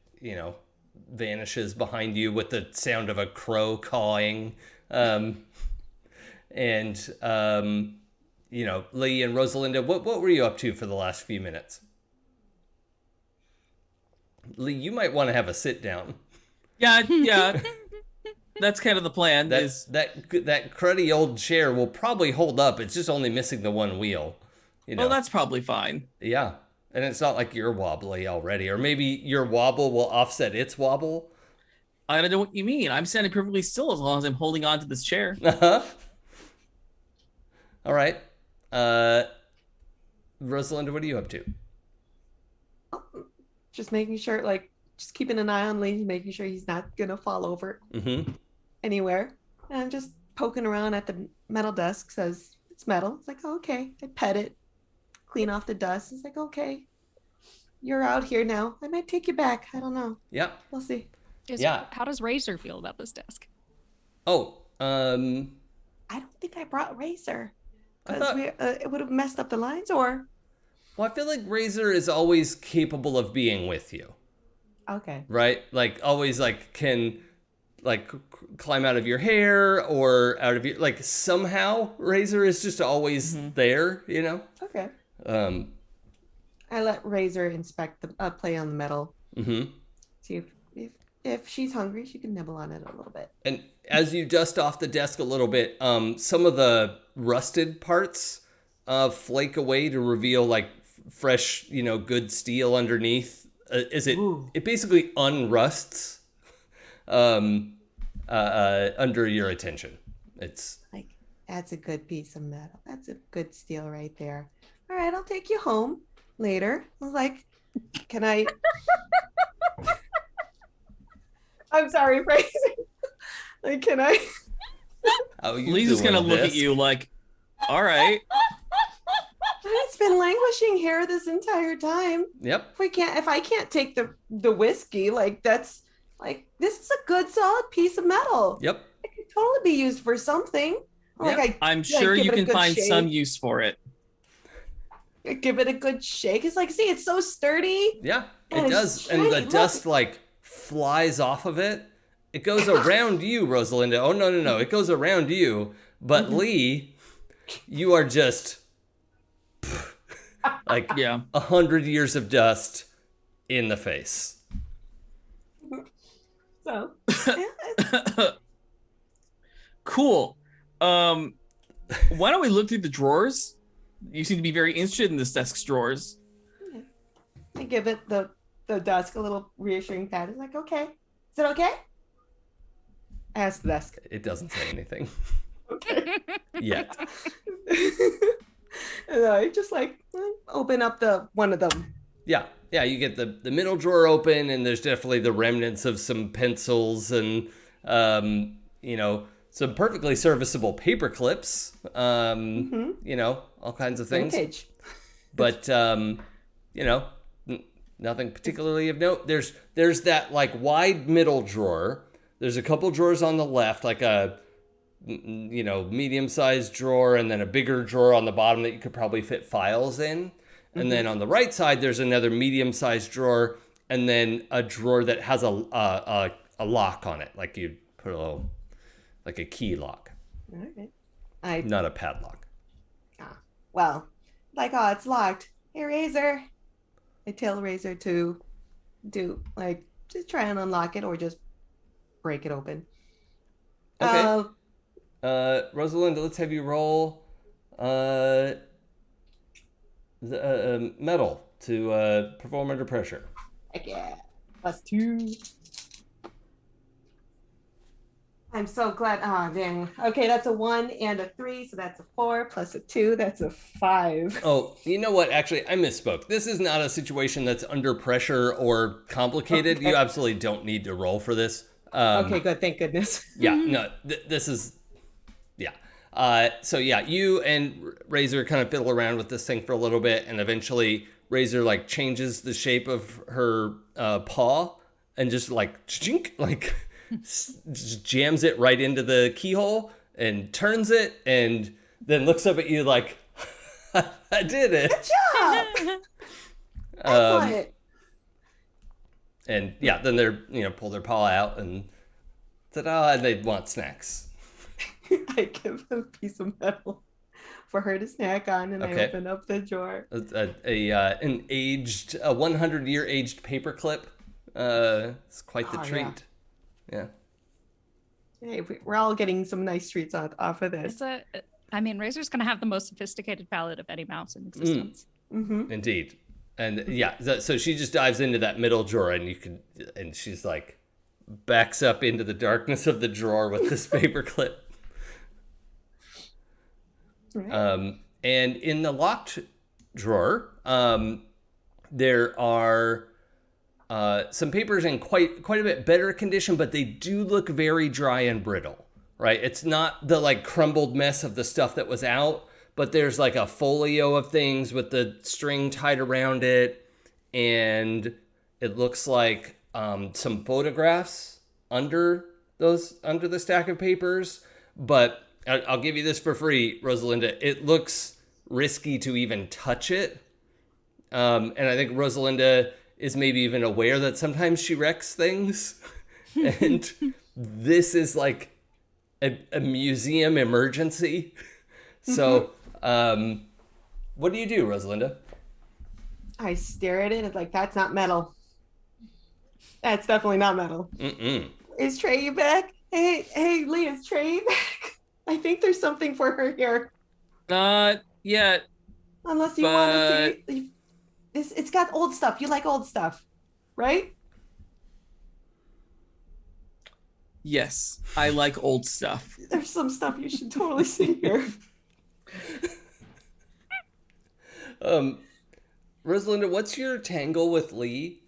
A: vanishes behind you with the sound of a crow cawing. And, Lee and Rosalinda, what were you up to for the last few minutes? Lee, you might want to have a sit down.
B: Yeah. That's kind of the plan.
A: That cruddy old chair will probably hold up. It's just only missing the one wheel.
B: Well, that's probably fine.
A: Yeah. And it's not like you're wobbly already. Or maybe your wobble will offset its wobble.
B: I don't know what you mean. I'm standing perfectly still as long as I'm holding on to this chair.
A: Uh-huh. All right. Rosalinda, what are you up to?
C: Just making sure, just keeping an eye on Lee, making sure he's not going to fall over anywhere. And I'm just poking around at the metal desk, says, it's metal. It's like, oh, okay. I pet it, clean off the dust. It's like, okay, you're out here now. I might take you back. I don't know.
A: Yeah.
C: We'll see.
D: How does Razor feel about this desk?
A: Oh,
C: I don't think I brought Razor because it would have messed up the lines. Or
A: well, I feel like Razor is always capable of being with you.
C: Okay.
A: Right? Like always can climb out of your hair or out of your somehow Razor is just always there, you know?
C: Okay. I let Razor inspect the play on the metal. See if she's hungry, she can nibble on it a little bit.
A: And as you dust off the desk a little bit, some of the rusted parts flake away to reveal fresh, good steel underneath. It basically unrusts under your attention. It's
C: that's a good piece of metal. That's a good steel right there. All right, I'll take you home later. I was like, can I? I'm sorry, Fraser. Can I?
B: Lisa's gonna look at you like, all right.
C: It's been languishing here this entire time.
A: Yep.
C: If I can't take the whiskey, this is a good solid piece of metal.
A: Yep.
C: It could totally be used for something.
B: I'm sure you can find some use for it.
C: Give it a good shake. It's see, it's so sturdy.
A: Yeah, it does. And the dust flies off of it. It goes around you, Rosalinda. Oh, no. It goes around you. But Lee, you are just 100 years of dust in the face.
C: So
B: cool. Why don't we look through the drawers? You seem to be very interested in this desk's drawers.
C: I give it the desk a little reassuring pat. It's like, okay, is it okay? I ask the desk.
A: It doesn't say anything.
C: Okay.
A: Yet.
C: And I just open up one of them.
A: Yeah, you get the middle drawer open, and there's definitely the remnants of some pencils and, some perfectly serviceable paper clips, all kinds of things.
C: Vintage.
A: But, nothing particularly of note. There's that wide middle drawer. There's a couple drawers on the left, a medium-sized drawer, and then a bigger drawer on the bottom that you could probably fit files in. And then on the right side, there's another medium-sized drawer, and then a drawer that has a lock on it, you put a little, a key lock.
C: Okay.
A: Not a padlock.
C: Well, it's locked. Hey, Razor. I tell Razor to do just try and unlock it or just break it open.
A: Okay. Rosalinda, let's have you roll the metal to perform under pressure.
C: Heck yeah. +2. I'm so glad. Oh, dang. Okay, that's a 1 and a 3, so that's a 4 plus a 2. That's a 5.
A: Oh, you know what? Actually, I misspoke. This is not a situation that's under pressure or complicated. Okay. You absolutely don't need to roll for this.
C: Okay, good. Thank goodness.
A: Yeah, no, this is... Yeah. So yeah, you and Razor kind of fiddle around with this thing for a little bit, and eventually Razor changes the shape of her paw and just chink, just jams it right into the keyhole and turns it, and then looks up at you I did it.
C: Good job. Excellent.
A: And yeah, then they're pull their paw out and ta-da, and they want snacks.
C: I give them a piece of metal for her to snack on, and I open up the drawer.
A: An 100-year aged paperclip. It's quite the treat. Yeah.
C: Hey, we're all getting some nice treats off of this.
D: Razor's going to have the most sophisticated palate of any mouse in existence.
A: Indeed. And yeah, so she just dives into that middle drawer, and she's backs up into the darkness of the drawer with this paperclip. Right. And in the locked drawer, there are some papers in quite a bit better condition, but they do look very dry and brittle, right? It's not the crumbled mess of the stuff that was out, but there's a folio of things with the string tied around it, and it looks like some photographs under the stack of papers, but I'll give you this for free, Rosalinda. It looks risky to even touch it. And I think Rosalinda is maybe even aware that sometimes she wrecks things. And this is like a museum emergency. So, what do you do, Rosalinda?
C: I stare at it. It's like, that's not metal. That's definitely not metal.
A: Mm-mm.
C: Is Trey back? Hey, Lee, is Trey back? I think there's something for her here.
B: Yeah.
C: Unless you want to see. It's got old stuff. You like old stuff, right?
B: Yes, I like old stuff.
C: There's some stuff you should totally see here.
A: Rosalinda, what's your tangle with Lee?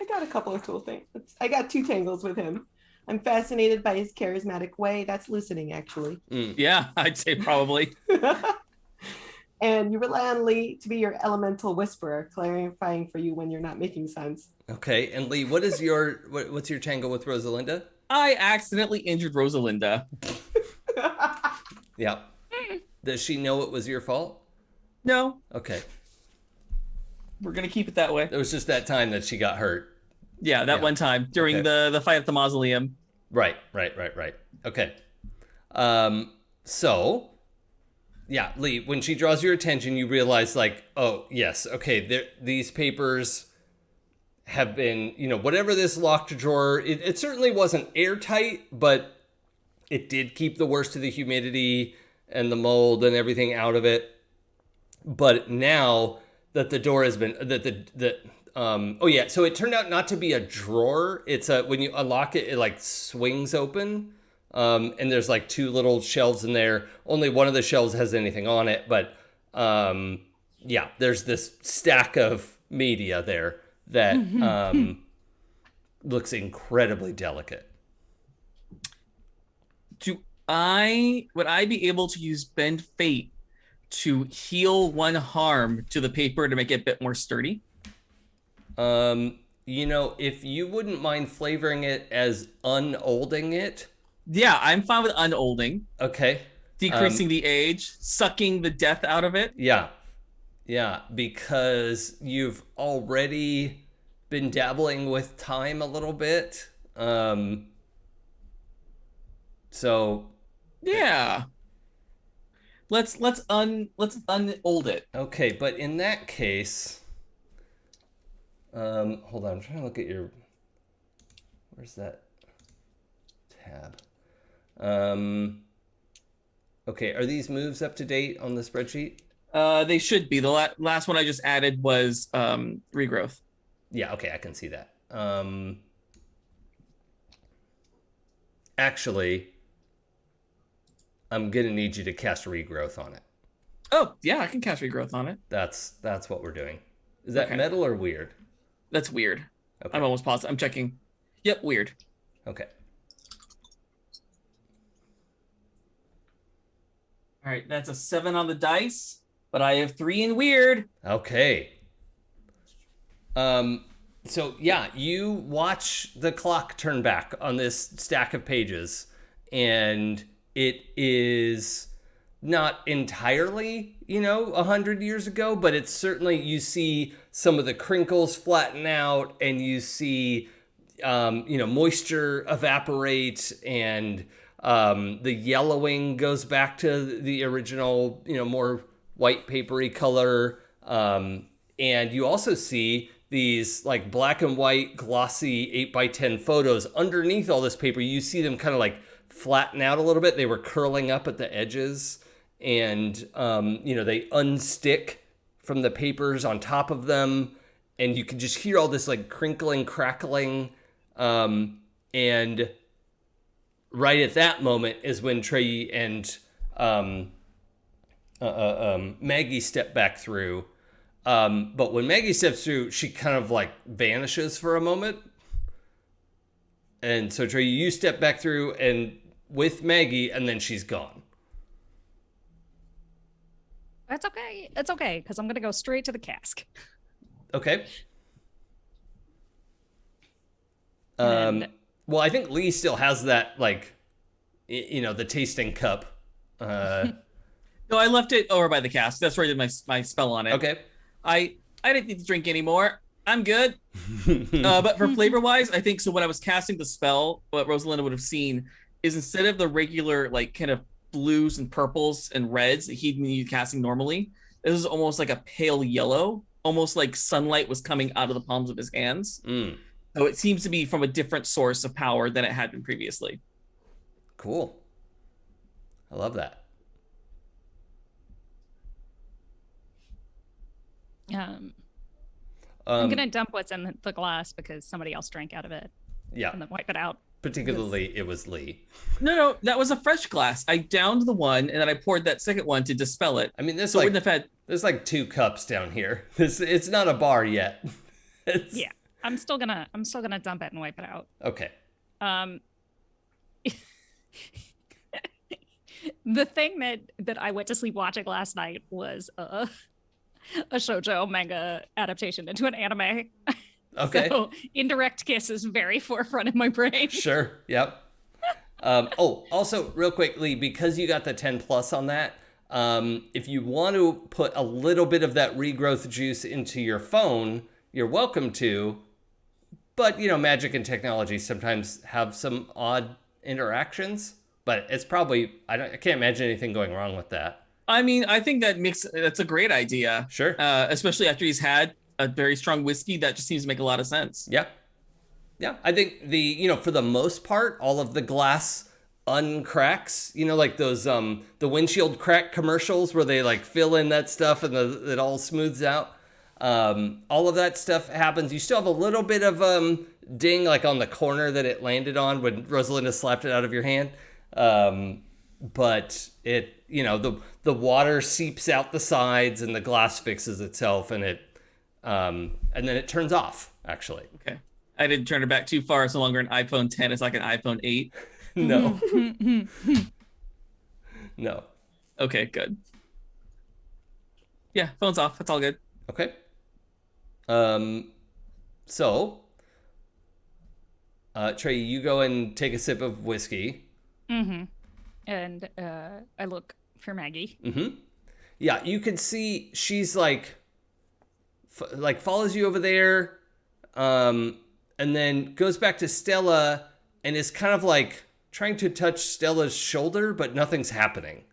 C: I got a couple of cool things. I got 2 tangles with him. I'm fascinated by his charismatic way. That's loosening, actually.
B: Yeah, I'd say probably.
C: And you rely on Lee to be your elemental whisperer, clarifying for you when you're not making sense.
A: Okay, and Lee, what's your tangle with Rosalinda?
B: I accidentally injured Rosalinda.
A: Yeah. Does she know it was your fault?
B: No.
A: Okay.
B: We're going to keep it that way.
A: It was just that time that she got hurt.
B: Yeah, that one time during the fight at the mausoleum.
A: Right. Okay. So, yeah, Lee, when she draws your attention, you realize, like, oh, yes, okay, these papers have been, whatever this locked drawer, it certainly wasn't airtight, but it did keep the worst of the humidity and the mold and everything out of it. But now that the door has been, so it turned out not to be a drawer. It's when you unlock it, it like swings open. And there's like 2 little shelves in there. Only one of the shelves has anything on it, but there's this stack of media there that looks incredibly delicate.
B: Would I be able to use Bend Fate to heal 1 harm to the paper to make it a bit more sturdy?
A: If you wouldn't mind flavoring it as unolding it.
B: Yeah, I'm fine with unolding.
A: Okay.
B: Decreasing the age, sucking the death out of it.
A: Yeah, because you've already been dabbling with time a little bit. So
B: yeah. Let's unold it.
A: Okay, but in that case, hold on, I'm trying to look at where's that tab? Okay, are these moves up to date on the spreadsheet?
B: They should be. The last one I just added was regrowth.
A: Yeah, okay, I can see that. Actually, I'm gonna need you to cast regrowth on it.
B: Oh, yeah, I can cast regrowth on it.
A: That's what we're doing. Is that metal or weird?
B: That's weird.
A: Okay.
B: I'm almost positive. I'm checking. Yep, weird.
A: Okay.
B: All right, that's a 7 on the dice, but I have 3 in weird.
A: Okay. So yeah, you watch the clock turn back on this stack of pages, and it is not entirely, 100 years ago, but it's certainly, you see some of the crinkles flatten out, and you see, moisture evaporate, and the yellowing goes back to the original, more white papery color. And you also see these like black and white glossy 8x10 photos underneath all this paper. You see them kind of like flatten out a little bit. They were curling up at the edges, and they unstick from the papers on top of them, and you can just hear all this like crinkling, crackling, and right at that moment is when Trey and Maggie step back through. But when Maggie steps through, she kind of like vanishes for a moment. And so Trey, you step back through and with Maggie, and then she's gone.
D: That's okay. It's okay, because I'm going to go straight to the cask.
A: Okay. Well, I think Lee still has that, like, the tasting cup.
B: No, I left it over by the cask. That's where I did my spell on it.
A: Okay.
B: I didn't need to drink anymore. I'm good. But for flavor wise, I think so. When I was casting the spell, what Rosalinda would have seen is instead of the regular like kind of blues and purples and reds that he'd be casting normally, this is almost like a pale yellow, almost like sunlight was coming out of the palms of his hands. So it seems to be from a different source of power than it had been previously.
A: Cool. I love that.
D: I'm gonna dump what's in the glass because somebody else drank out of it.
A: Yeah.
D: And then wipe it out.
A: Particularly, it was Lee.
B: No, that was a fresh glass. I downed the one and then I poured that second one to dispel it.
A: I mean,
B: so wouldn't have had...
A: there's like 2 cups down here. It's not a bar yet.
D: Yeah, I'm still gonna dump it and wipe it out.
A: Okay.
D: The thing that I went to sleep watching last night was a shoujo manga adaptation into an anime.
A: Okay.
D: So indirect kiss is very forefront in my brain.
A: Sure. Yep. Also, real quickly, because you got the 10 plus on that, if you want to put a little bit of that regrowth juice into your phone, you're welcome to. But, magic and technology sometimes have some odd interactions. But it's probably, I can't imagine anything going wrong with that.
B: I mean, I think that's a great idea.
A: Sure.
B: Especially after he's had a very strong whiskey, that just seems to make a lot of sense.
A: Yeah. Yeah. I think for the most part, all of the glass uncracks, like those, the windshield crack commercials where they like fill in that stuff and it all smooths out. All of that stuff happens. You still have a little bit of, ding like on the corner that it landed on when Rosalinda slapped it out of your hand. But it, the water seeps out the sides and the glass fixes itself and and then it turns off, actually.
B: Okay. I didn't turn it back too far. It's no longer an iPhone 10. It's like an iPhone 8.
A: No. No.
B: Okay, good. Yeah, phone's off. That's all good.
A: Okay. So, Trey, you go and take a sip of whiskey.
D: Mm-hmm. And I look for Maggie.
A: Mm-hmm. Yeah, you can see she's like follows you over there, and then goes back to Stella and is kind of like trying to touch Stella's shoulder, but nothing's happening.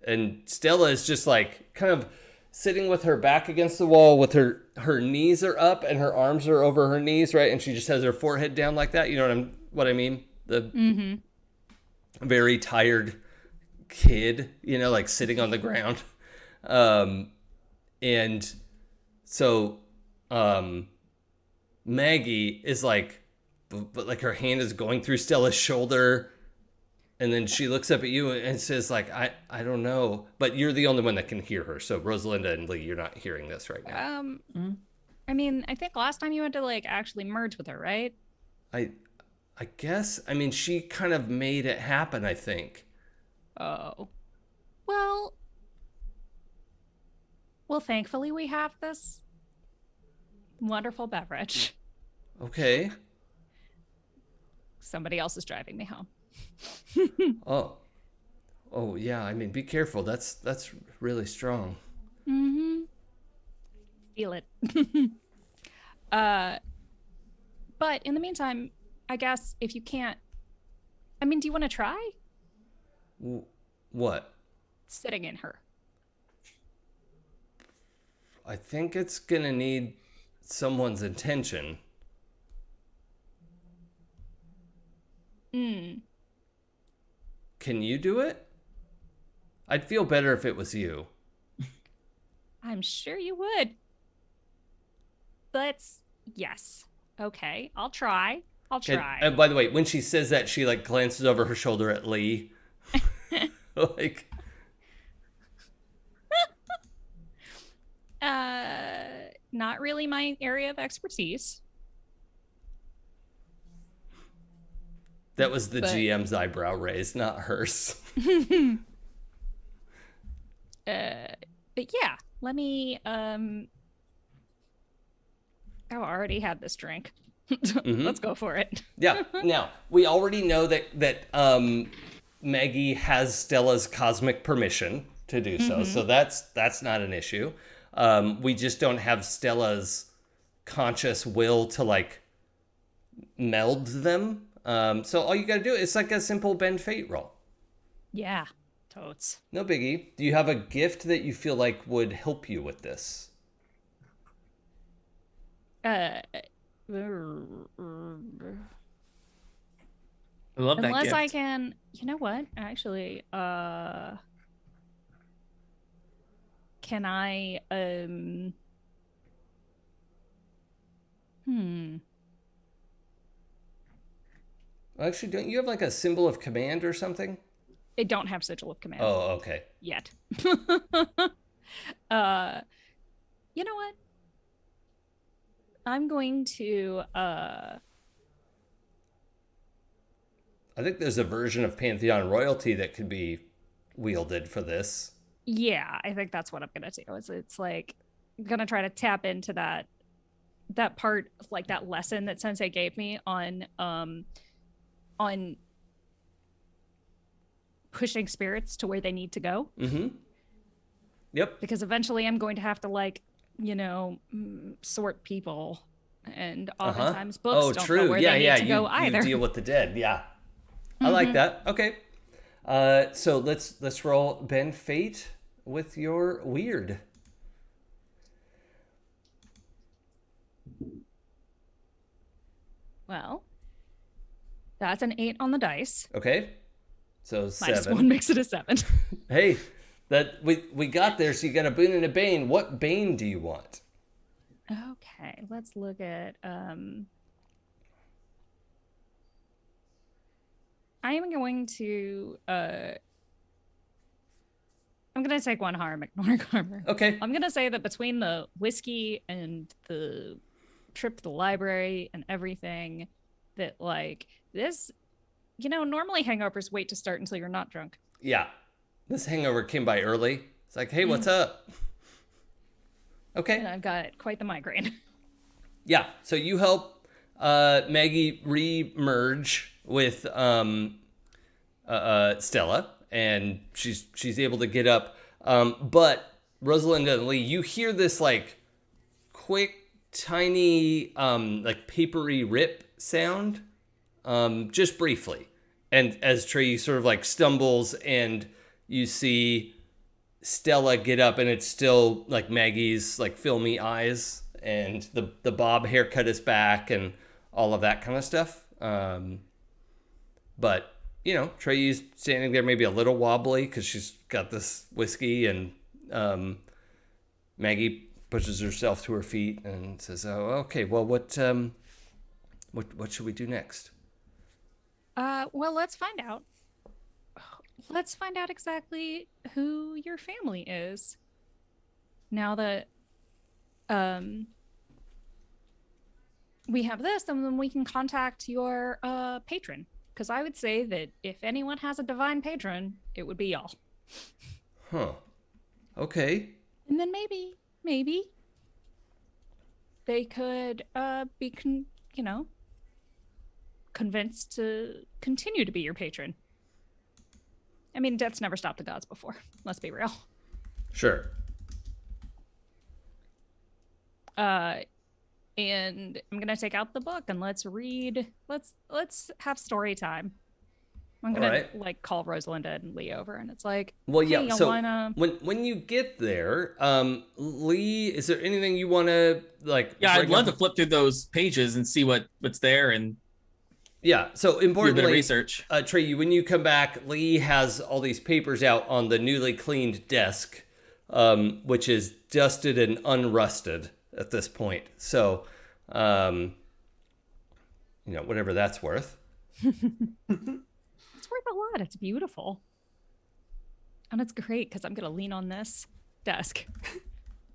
A: And Stella is just like kind of sitting with her back against the wall with her knees are up and her arms are over her knees, right? And she just has her forehead down like that. You know what I mean? The very tired kid, like sitting on the ground. And so Maggie is like, but like her hand is going through Stella's shoulder. And then she looks up at you and says like, I don't know, but you're the only one that can hear her. So Rosalinda and Lee, you're not hearing this right now.
D: I mean, I think last time you had to like actually merge with her, right?
A: I guess. I mean, she kind of made it happen, I think.
D: Oh. Well, thankfully we have this wonderful beverage.
A: Okay.
D: Somebody else is driving me home.
A: Oh yeah, I mean, be careful. That's really strong.
D: Mm-hmm. Feel it. But in the meantime, I guess if you can't, I mean, do you want to try?
A: What?
D: Sitting in her.
A: I think it's gonna need someone's attention. Can you do it? I'd feel better if it was you.
D: I'm sure you would. Yes. Okay, I'll try.
A: And by the way, when she says that, she like glances over her shoulder at Lee. Like,
D: not really my area of expertise.
A: that was the GM's eyebrow raised, not hers.
D: But yeah, let me. Oh, I already had this drink. Let's go for it.
A: Yeah. Now, we already know that Maggie has Stella's cosmic permission to do so. So that's not an issue. We just don't have Stella's conscious will to like meld them. So all you got to do is like a simple bend fate roll.
D: Yeah, totes.
A: No biggie. Do you have a gift that you feel like would help you with this?
B: I love that
D: Unless
B: gift.
D: I can, you know what? Actually, can I
A: Actually, don't you have like a symbol of command or something?
D: I don't have sigil of command.
A: Oh, okay.
D: Yet. You know what? I'm going to
A: I think there's a version of Pantheon royalty that could be wielded for this.
D: yeah, I think that's what I'm gonna do. It's like I'm gonna try to tap into that part, like that lesson that Sensei gave me on pushing spirits to where they need to go.
A: Mm-hmm. Yep.
D: Because eventually I'm going to have to like, sort people, and oftentimes books don't know where they need to go either.
A: You deal with the dead. Yeah. I like that. Okay. So let's roll bend fate with your weird.
D: Well, that's an 8 on the dice.
A: Okay. So
D: Minus
A: 7.
D: 1 makes it a 7.
A: Hey, that we got there. So you got a boon and a bane. What bane do you want?
D: Okay, let's look at I am going to I'm gonna take 1 harm, ignore armor.
A: Okay.
D: I'm gonna say that between the whiskey and the trip to the library and everything, that like this, normally hangovers wait to start until you're not drunk.
A: Yeah. This hangover came by early. It's like, hey, what's up? Okay.
D: And I've got quite the migraine.
A: Yeah. So you help Maggie re-merge with Stella, and she's able to get up. But Rosalind and Lee, you hear this like quick, tiny, like papery rip sound, just briefly. And as Trey sort of like stumbles, and you see Stella get up, and it's still like Maggie's like filmy eyes, and the bob haircut is back, and all of that kind of stuff. But Trey's standing there, maybe a little wobbly because she's got this whiskey, and Maggie pushes herself to her feet and says, "Oh, okay. Well, what should we do next?"
D: Well, let's find out. Let's find out exactly who your family is. Now that we have this, and then we can contact your patron. Because I would say that if anyone has a divine patron, it would be y'all.
A: Huh. Okay.
D: And then maybe they could be convinced to continue to be your patron. I mean, death's never stopped the gods before. Let's be real.
A: Sure.
D: And I'm gonna take out the book and let's read. Let's have story time. I'm gonna like call Rosalinda and Lee over, and it's like,
A: well, yeah.
D: Hey,
A: so when you get there, Lee, is there anything you want to like?
B: Yeah, I'd love to flip through those pages and see what's there, and
A: yeah. So importantly,
B: do a bit of research.
A: Trey, when you come back, Lee has all these papers out on the newly cleaned desk, which is dusted and unrusted at this point. So, whatever that's worth.
D: It's worth a lot. It's beautiful. And it's great because I'm going to lean on this desk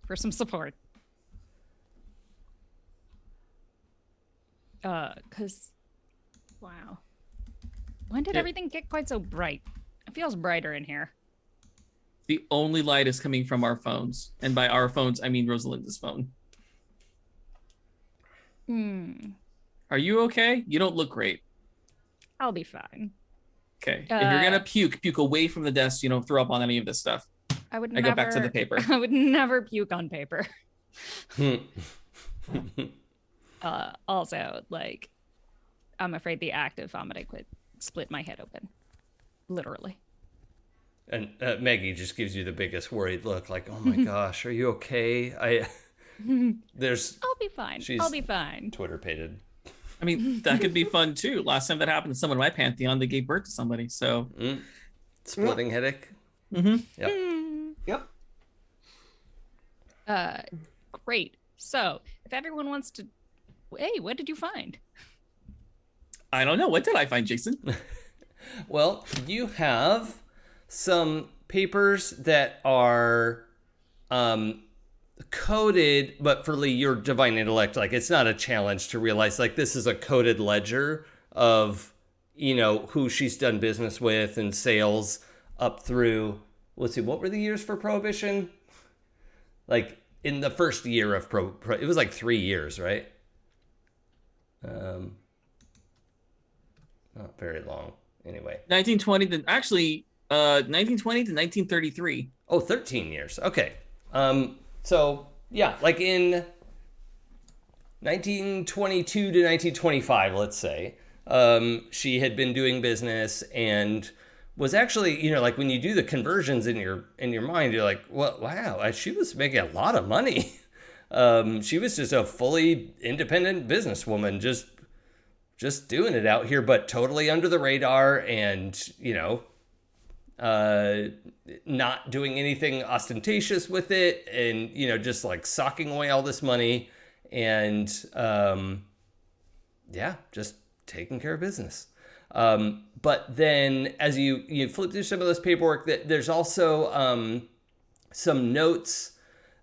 D: for some support. Because, wow. When did everything get quite so bright? It feels brighter in here.
B: The only light is coming from our phones. And by our phones, I mean Rosalinda's phone. Are you okay? You don't look great.
D: I'll be fine.
B: Okay. If you're gonna puke away from the desk. You don't throw up on any of this stuff.
D: I
B: go back to the paper.
D: I would never puke on paper. Also, like, I'm afraid the act of vomiting would split my head open. Literally.
A: And Maggie just gives you the biggest worried look, like, oh my gosh, are you okay? I'll
D: be fine. I'll be fine.
A: Twitter-pated.
B: I mean, that could be fun too. Last time that happened to someone in my pantheon, they gave birth to somebody. So
A: splitting headache.
B: Yep.
D: Great. So if everyone wants to, hey, what did you find?
B: I don't know. What did I find, Jason?
A: Well, you have some papers that are coded, but for Lee, your divine intellect, like, it's not a challenge to realize, like, this is a coded ledger of, who she's done business with and sales up through, let's see, what were the years for Prohibition? Like, in the first year of it was like 3 years, right? Not very long. Anyway.
B: 1920 to 1933.
A: Oh, 13 years. Okay. So, yeah, like in 1922 to 1925, let's say, she had been doing business and was actually, like, when you do the conversions in your mind, you're like, well, wow, she was making a lot of money. She was just a fully independent businesswoman, just doing it out here, but totally under the radar and, not doing anything ostentatious with it, and just like socking away all this money and just taking care of business. But then as you flip through some of this paperwork, that there's also some notes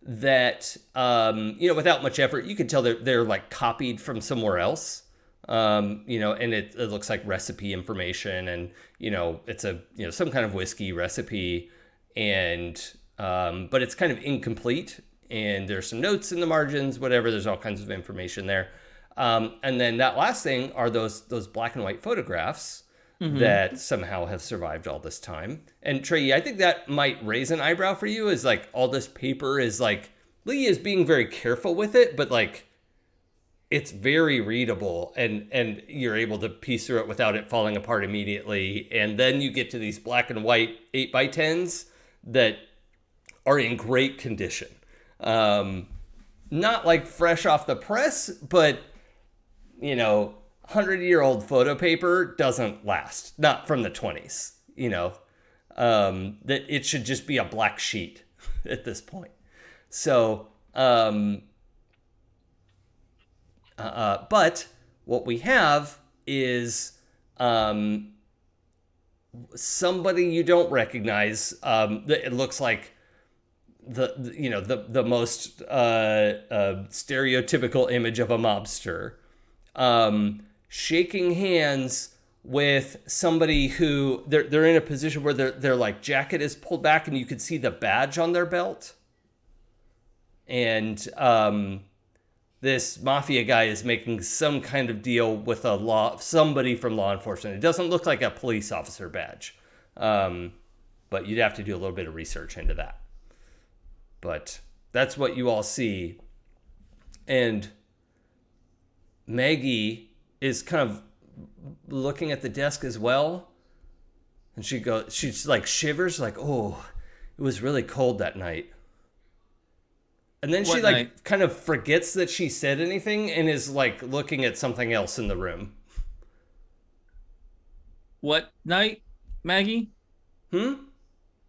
A: that without much effort you can tell they're like copied from somewhere else. And it looks like recipe information, and it's a some kind of whiskey recipe, and but it's kind of incomplete, and there's some notes in the margins, whatever. There's all kinds of information there, and then that last thing are those black and white photographs that somehow have survived all this time. And Trey, I think that might raise an eyebrow for you, is like all this paper is like Lee is being very careful with it, but like, it's very readable, and you're able to piece through it without it falling apart immediately. And then you get to these black and white 8x10s that are in great condition. Not like fresh off the press, but 100-year-old photo paper doesn't last. Not from the 20s, that it should just be a black sheet at this point. So, but what we have is somebody you don't recognize. It looks like the most stereotypical image of a mobster, shaking hands with somebody who they're in a position where their like jacket is pulled back and you can see the badge on their belt, and this mafia guy is making some kind of deal with somebody from law enforcement. It doesn't look like a police officer badge, but you'd have to do a little bit of research into that. But that's what you all see. And Maggie is kind of looking at the desk as well. And she's like shivers, like, oh, it was really cold that night. And then she like kind of forgets that she said anything and is like looking at something else in the room.
B: What night, Maggie?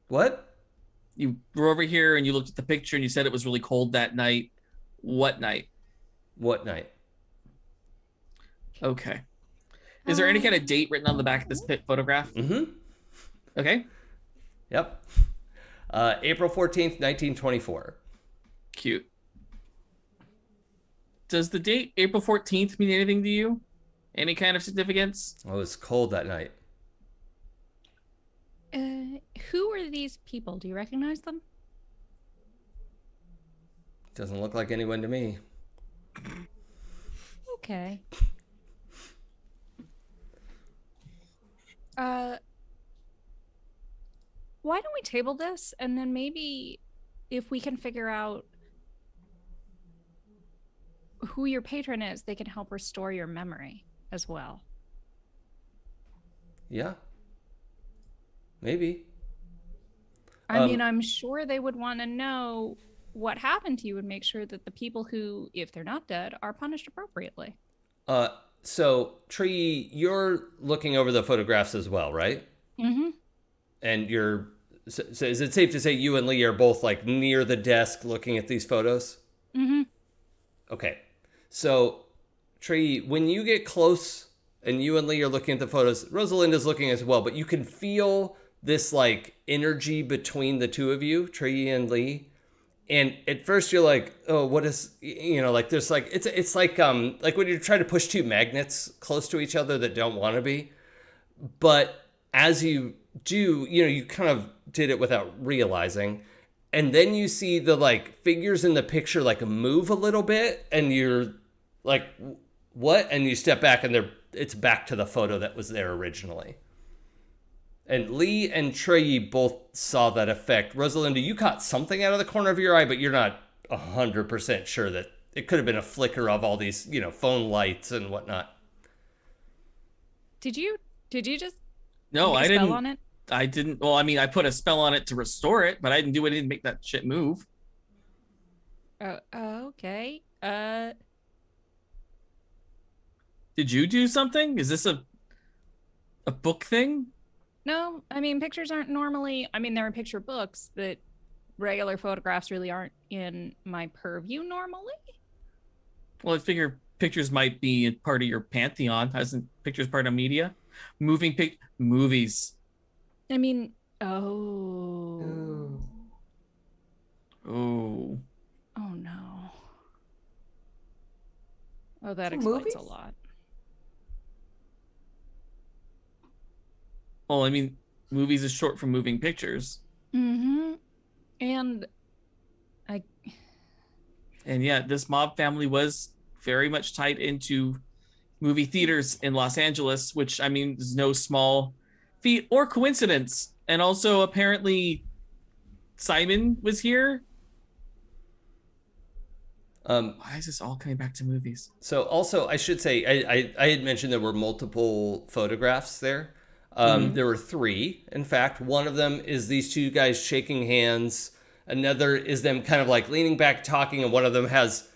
A: What?
B: You were over here and you looked at the picture and you said it was really cold that night. What night?
A: What night?
B: Okay. Is there any kind of date written on the back of this photograph? Okay.
A: Yep. April 14th, 1924.
B: Cute. Does the date April 14th mean anything to you? Any kind of significance?
A: Oh, it was cold that night.
D: Who are these people? Do you recognize them?
A: Doesn't look like anyone to me.
D: Okay. Why don't we table this, and then maybe if we can figure out who your patron is, they can help restore your memory as well.
A: Yeah. Maybe.
D: I mean, I'm sure they would want to know what happened to you and make sure that the people who, if they're not dead, are punished appropriately.
A: So Tree, you're looking over the photographs as well, right?
D: Mm-hmm.
A: And so is it safe to say you and Lee are both like near the desk looking at these photos?
D: Mm-hmm.
A: Okay. So Tree, when you get close and you and Lee are looking at the photos, Rosalinda's looking as well, but you can feel this like energy between the two of you, Tree and Lee. And at first you're like, oh, what is, like there's like, it's like when you're trying to push two magnets close to each other that don't want to be. But as you do, you kind of did it without realizing. And then you see the like figures in the picture like move a little bit and you're like, what? And you step back and it's back to the photo that was there originally. And Lee and Trey both saw that effect. Rosalinda, you caught something out of the corner of your eye, but you're not 100% sure that it could have been a flicker of all these, phone lights and whatnot.
D: Did you just
B: No, I
D: spell
B: didn't.
D: On it?
B: I didn't. Well, I mean, I put a spell on it to restore it, but I didn't do anything to make that shit move.
D: Okay.
B: Did you do something? Is this a book thing?
D: No, I mean, pictures aren't normally, there are picture books, but regular photographs really aren't in my purview normally.
B: Well, I figure pictures might be part of your pantheon. Isn't pictures part of media? Movies.
D: I mean, oh.
B: Oh
D: no. Oh, that explains
C: movies?
D: a lot.
B: Well, I mean, movies is short for moving pictures.
D: Mm-hmm. And
B: yeah, this mob family was very much tied into movie theaters in Los Angeles, which, I mean, is no small feat or coincidence. And also, apparently, Simon was here. Why is this all coming back to movies?
A: So also, I should say, I had mentioned there were multiple photographs there. There were 3. In fact, one of them is these two guys shaking hands. Another is them kind of like leaning back, talking. And one of them has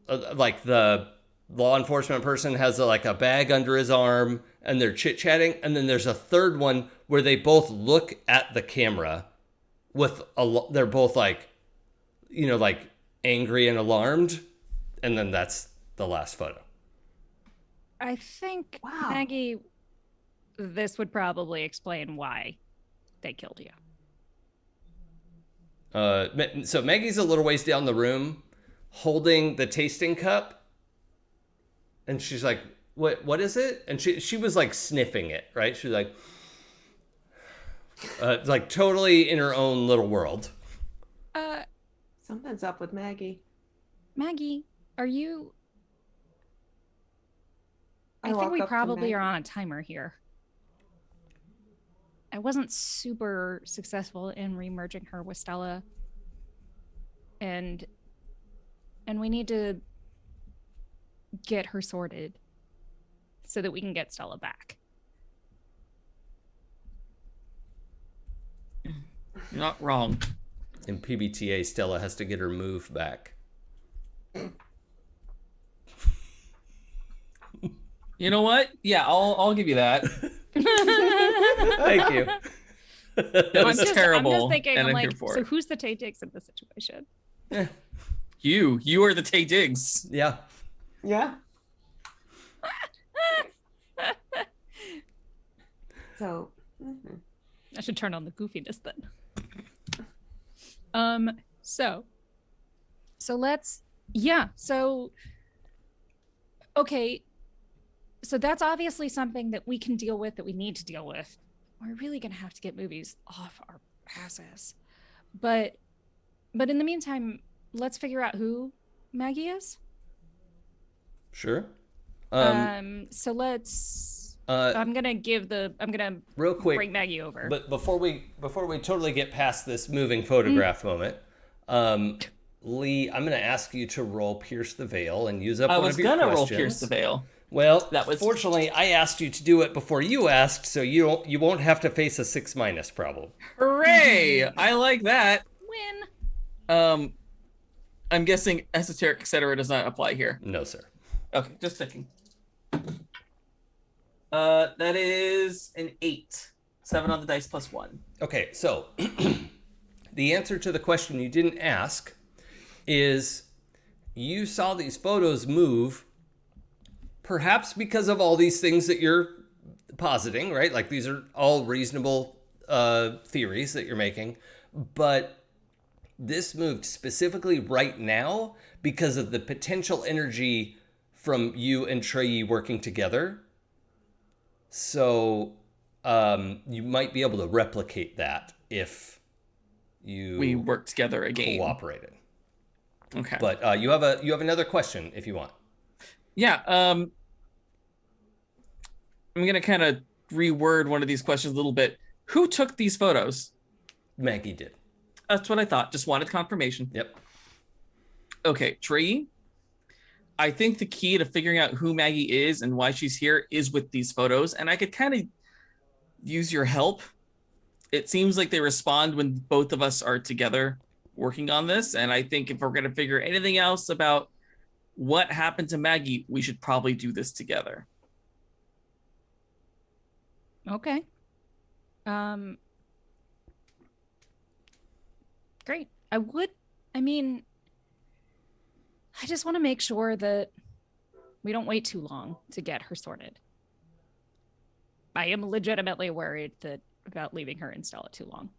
A: like the law enforcement person has like a bag under his arm and they're chit-chatting. And then there's a third one where they both look at the camera with they're both like, like angry and alarmed. And then that's the last photo.
D: I think, Maggie, this would probably explain why they killed you.
A: So Maggie's a little ways down the room holding the tasting cup. And she's like, what is it? And she was like sniffing it, right? She's like totally in her own little world.
C: Something's up with Maggie.
D: Maggie, are you... I think we probably are on a timer here. I wasn't super successful in remerging her with Stella. And we need to get her sorted so that we can get Stella back.
B: You're not wrong.
A: In PBTA, Stella has to get her move back.
B: You know what? Yeah, I'll give you that.
A: Thank you.
B: That was terrible.
D: I'm just thinking,
B: and
D: I'm
B: here
D: like,
B: for
D: so
B: it.
D: who's the Tay Diggs in this situation?
B: You are the Tay Diggs.
A: Yeah.
C: Yeah. So
D: I should turn on the goofiness then. So let's, okay. So that's obviously something that we can deal with, that we need to deal with. We're really going to have to get movies off our asses. But in the meantime, let's figure out who Maggie is.
A: Sure.
D: So let's I'm gonna
A: real quick,
D: bring Maggie over.
A: But before we totally get past this moving photograph moment, Lee, I'm going to ask you to roll Pierce the Veil and use up one of your questions.
B: I was gonna roll Pierce the Veil.
A: Well, fortunately, I asked you to do it before you asked, so you won't have to face a 6- problem.
B: Hooray! I like that.
D: Win.
B: I'm guessing esoteric, etc. does not apply here.
A: No, sir.
B: Okay, just checking. That is an 8. 7 on the dice plus 1.
A: Okay, so the answer to the question you didn't ask is you saw these photos move, perhaps because of all these things that you're positing, right? Like these are all reasonable theories that you're making, but this moved specifically right now because of the potential energy from you and Trey working together. So you might be able to replicate that if we
B: work together again,
A: cooperated.
B: Okay,
A: but you have another question if you want.
B: Yeah, I'm gonna kind of reword one of these questions a little bit. Who took these photos?
A: Maggie did.
B: That's what I thought. Just wanted confirmation.
A: Yep.
B: Okay, Trey. I think the key to figuring out who Maggie is and why she's here is with these photos, and I could kind of use your help. It seems like they respond when both of us are together working on this, and I think if we're going to figure anything else about what happened to Maggie, we should probably do this together.
D: Okay. Great. I just want to make sure that we don't wait too long to get her sorted. I am legitimately worried about leaving her in Stella too long.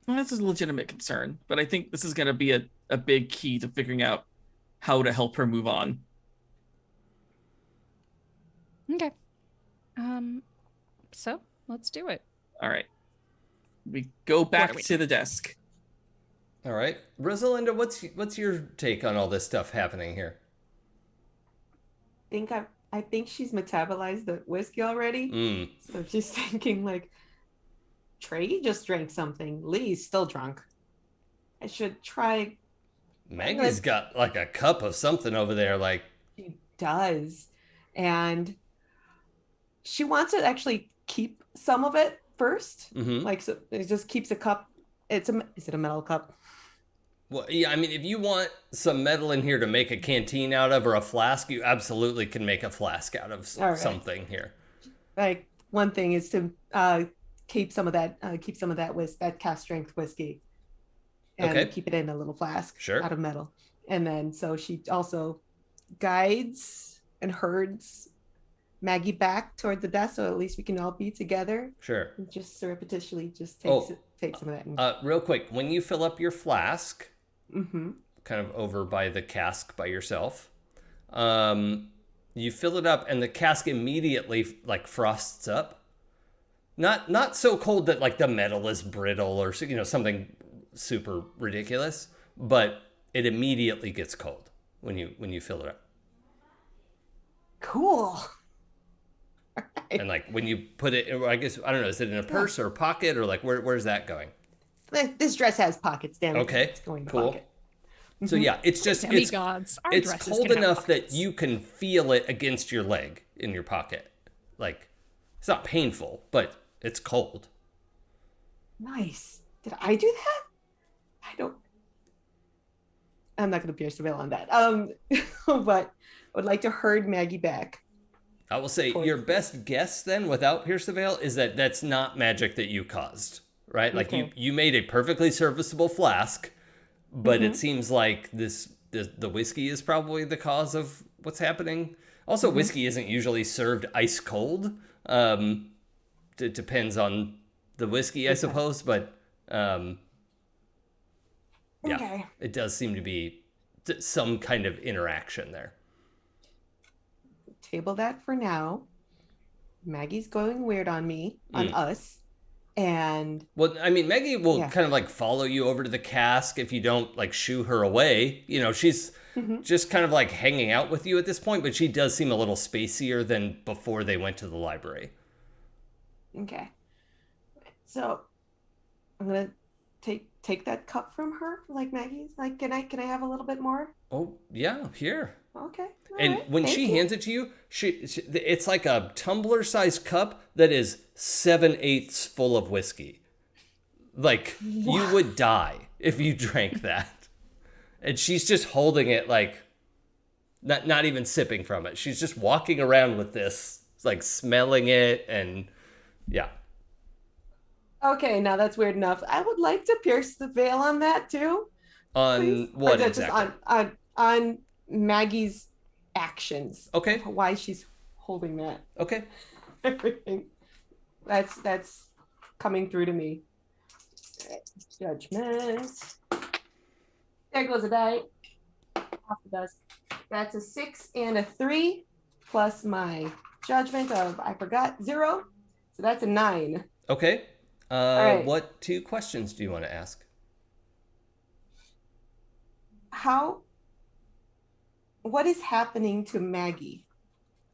B: Well, this is a legitimate concern, but I think this is going to be a big key to figuring out how to help her move on.
D: Okay. So let's do it.
B: All right. We go back to the desk.
A: All right, Rosalinda, what's your take on all this stuff happening here?
C: I think she's metabolized the whiskey already. So she's thinking like, Trey just drank something. Lee's still drunk. I should try.
A: Maggie's got like a cup of something over there. Like
C: she does, and she wants to actually keep some of it first. Like so, it just keeps a cup. Is it a metal cup?
A: Well, yeah, I mean, if you want some metal in here to make a canteen out of or a flask, you absolutely can make a flask out of something here.
C: Like one thing is to keep some of that that cast strength whiskey, and keep it in a little flask out of metal. And then so she also guides and herds Maggie back toward the desk, so at least we can all be together.
A: Sure.
C: And just surreptitiously just take some of that.
A: Real quick, when you fill up your flask, kind of over by the cask by yourself, you fill it up and the cask immediately like frosts up. Not so cold that like the metal is brittle or something super ridiculous, but it immediately gets cold when you fill it up.
C: Cool.
A: And like when you put it, I guess, I don't know, is it in a purse or a pocket or like where's that going?
C: This dress has pockets, damn it.
A: Okay,
C: it's going to
A: cool.
C: Pocket.
A: So yeah, it's just
D: Demigods.
A: It's cold enough that you can feel it against your leg in your pocket. Like it's not painful, but it's cold.
C: Nice. Did I do that? I'm not going to pierce the veil on that. But I would like to herd Maggie back.
A: I will say your best guess then, without Pierce the Veil, is that that's not magic that you caused, right? Like you made a perfectly serviceable flask, but it seems like the whiskey is probably the cause of what's happening. Also, whiskey isn't usually served ice cold. It depends on the whiskey, I suppose, but it does seem to be some kind of interaction there.
C: Table that for now. Maggie's going weird on us. And
A: well, I mean, Maggie will kind of like follow you over to the cask if you don't like shoo her away. She's just kind of like hanging out with you at this point, but she does seem a little spacier than before they went to the library.
C: Okay. So I'm gonna take that cup from her, like Maggie's. Like, can I have a little bit more?
A: Oh yeah, here.
C: Okay. All
A: And
C: right.
A: when
C: Thank
A: she
C: you.
A: hands it to you, it's like a tumbler-sized cup that is 7/8 full of whiskey. Like, you would die if you drank that. And she's just holding it, like, not even sipping from it. She's just walking around with this, like, smelling it, and yeah.
C: Okay, now that's weird enough. I would like to pierce the veil on that too.
A: On
C: Please.
A: what
C: Just
A: exactly?
C: on Maggie's actions.
A: Okay.
C: Why she's holding that.
A: Okay.
C: Everything. That's coming through to me. Judgment. There goes a die. Off the desk. That's a 6 and a 3, plus my judgment of I forgot 0. So that's a 9.
A: Okay.
C: right.
A: What 2 questions do you want to ask?
C: What is happening to Maggie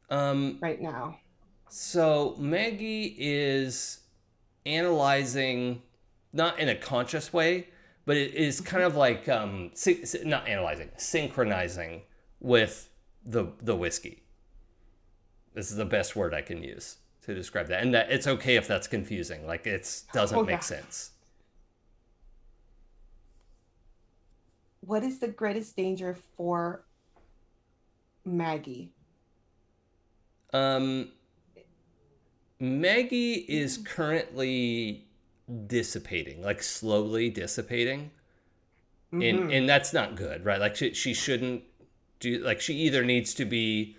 C: right now?
A: So Maggie is analyzing, not in a conscious way, but it is kind of like not analyzing, synchronizing with the whiskey. This is the best word I can use to describe that, and that it's okay if that's confusing. Like, it doesn't make sense.
C: What is the greatest danger for Maggie?
A: Maggie is currently dissipating, like slowly dissipating. And that's not good, right? Like, she shouldn't do, like, she either needs to be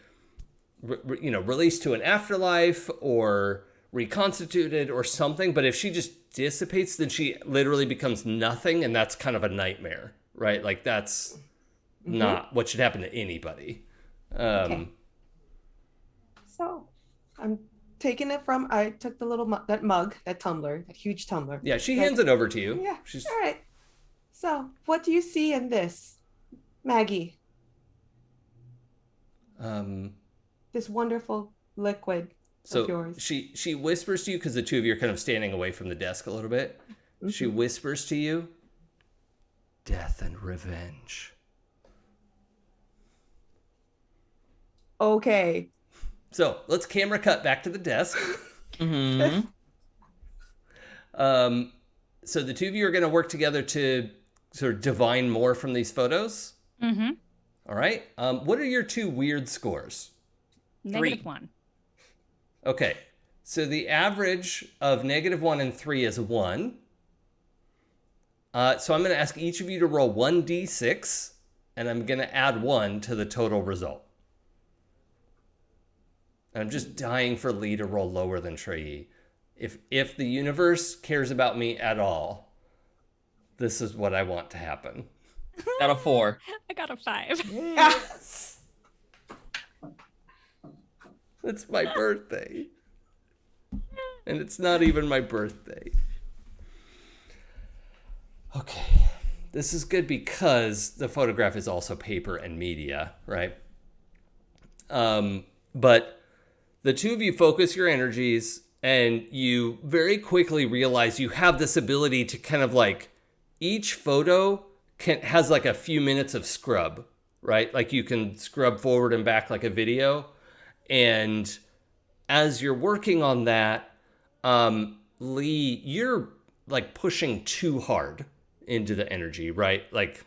A: released to an afterlife or reconstituted or something. But if she just dissipates, then she literally becomes nothing, and that's kind of a nightmare, right? Like, that's not what should happen to anybody.
C: Okay. So I'm taking it from, I took the little that tumbler, that huge tumbler.
A: Yeah, she hands it over to you.
C: Yeah. All right. So what do you see in this, Maggie? This wonderful liquid of yours.
A: She whispers to you, because the two of you are kind of standing away from the desk a little bit. She whispers to you, death and revenge.
C: Okay.
A: So let's camera cut back to the desk. So the two of you are going to work together to sort of divine more from these photos. All right. What are your 2 weird scores?
D: -1.
A: Okay. So the average of -1 and 3 is 1. So I'm going to ask each of you to roll 1d6, and I'm going to add 1 to the total result. And I'm just dying for Lee to roll lower than Trey. If the universe cares about me at all, this is what I want to happen.
B: Got a 4.
D: I got a 5.
A: Yes. It's my birthday. And it's not even my birthday. Okay. This is good because the photograph is also paper and media, right? But the two of you focus your energies, and you very quickly realize you have this ability to kind of like, each photo has like a few minutes of scrub, right? Like, you can scrub forward and back like a video. And as you're working on that, Lee, you're like pushing too hard into the energy, right? Like,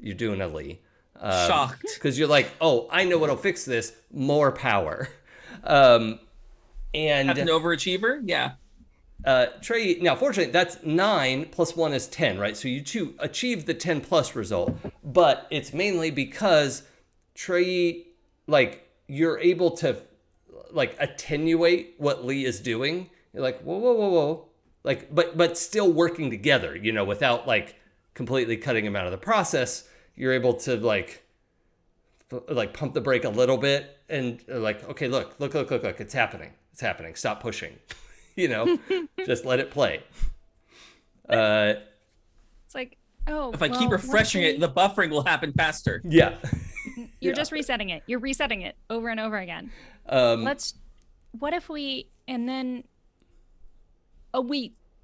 A: you're doing a Lee.
B: Shocked.
A: Because you're like, oh, I know what'll fix this. More power. And
B: That's an overachiever? Yeah.
A: Trey, now fortunately, that's 9 plus 1 is 10, right? So you two achieved the 10 plus result, but it's mainly because Trey, like, you're able to like attenuate what Lee is doing. You're like, whoa. Like, but still working together, without like completely cutting him out of the process. You're able to like pump the brake a little bit and like, okay, look, it's happening. Stop pushing. Just let it play.
D: It's like, Oh,
B: If I keep refreshing it, the buffering will happen faster.
A: Yeah.
D: You're just resetting it. You're resetting it over and over again. What if we, and then,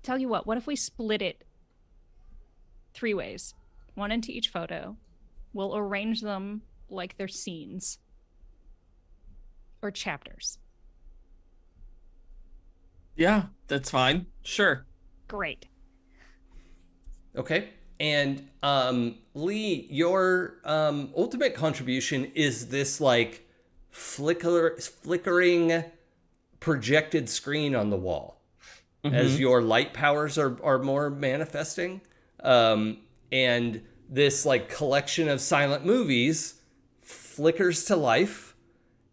D: tell you what if we split it 3 ways? 1 into each photo. We'll arrange them like they're scenes or chapters.
B: Yeah, that's fine. Sure.
D: Great.
A: Okay. And Lee, your ultimate contribution is this like flickering projected screen on the wall as your light powers are more manifesting. And this like collection of silent movies flickers to life.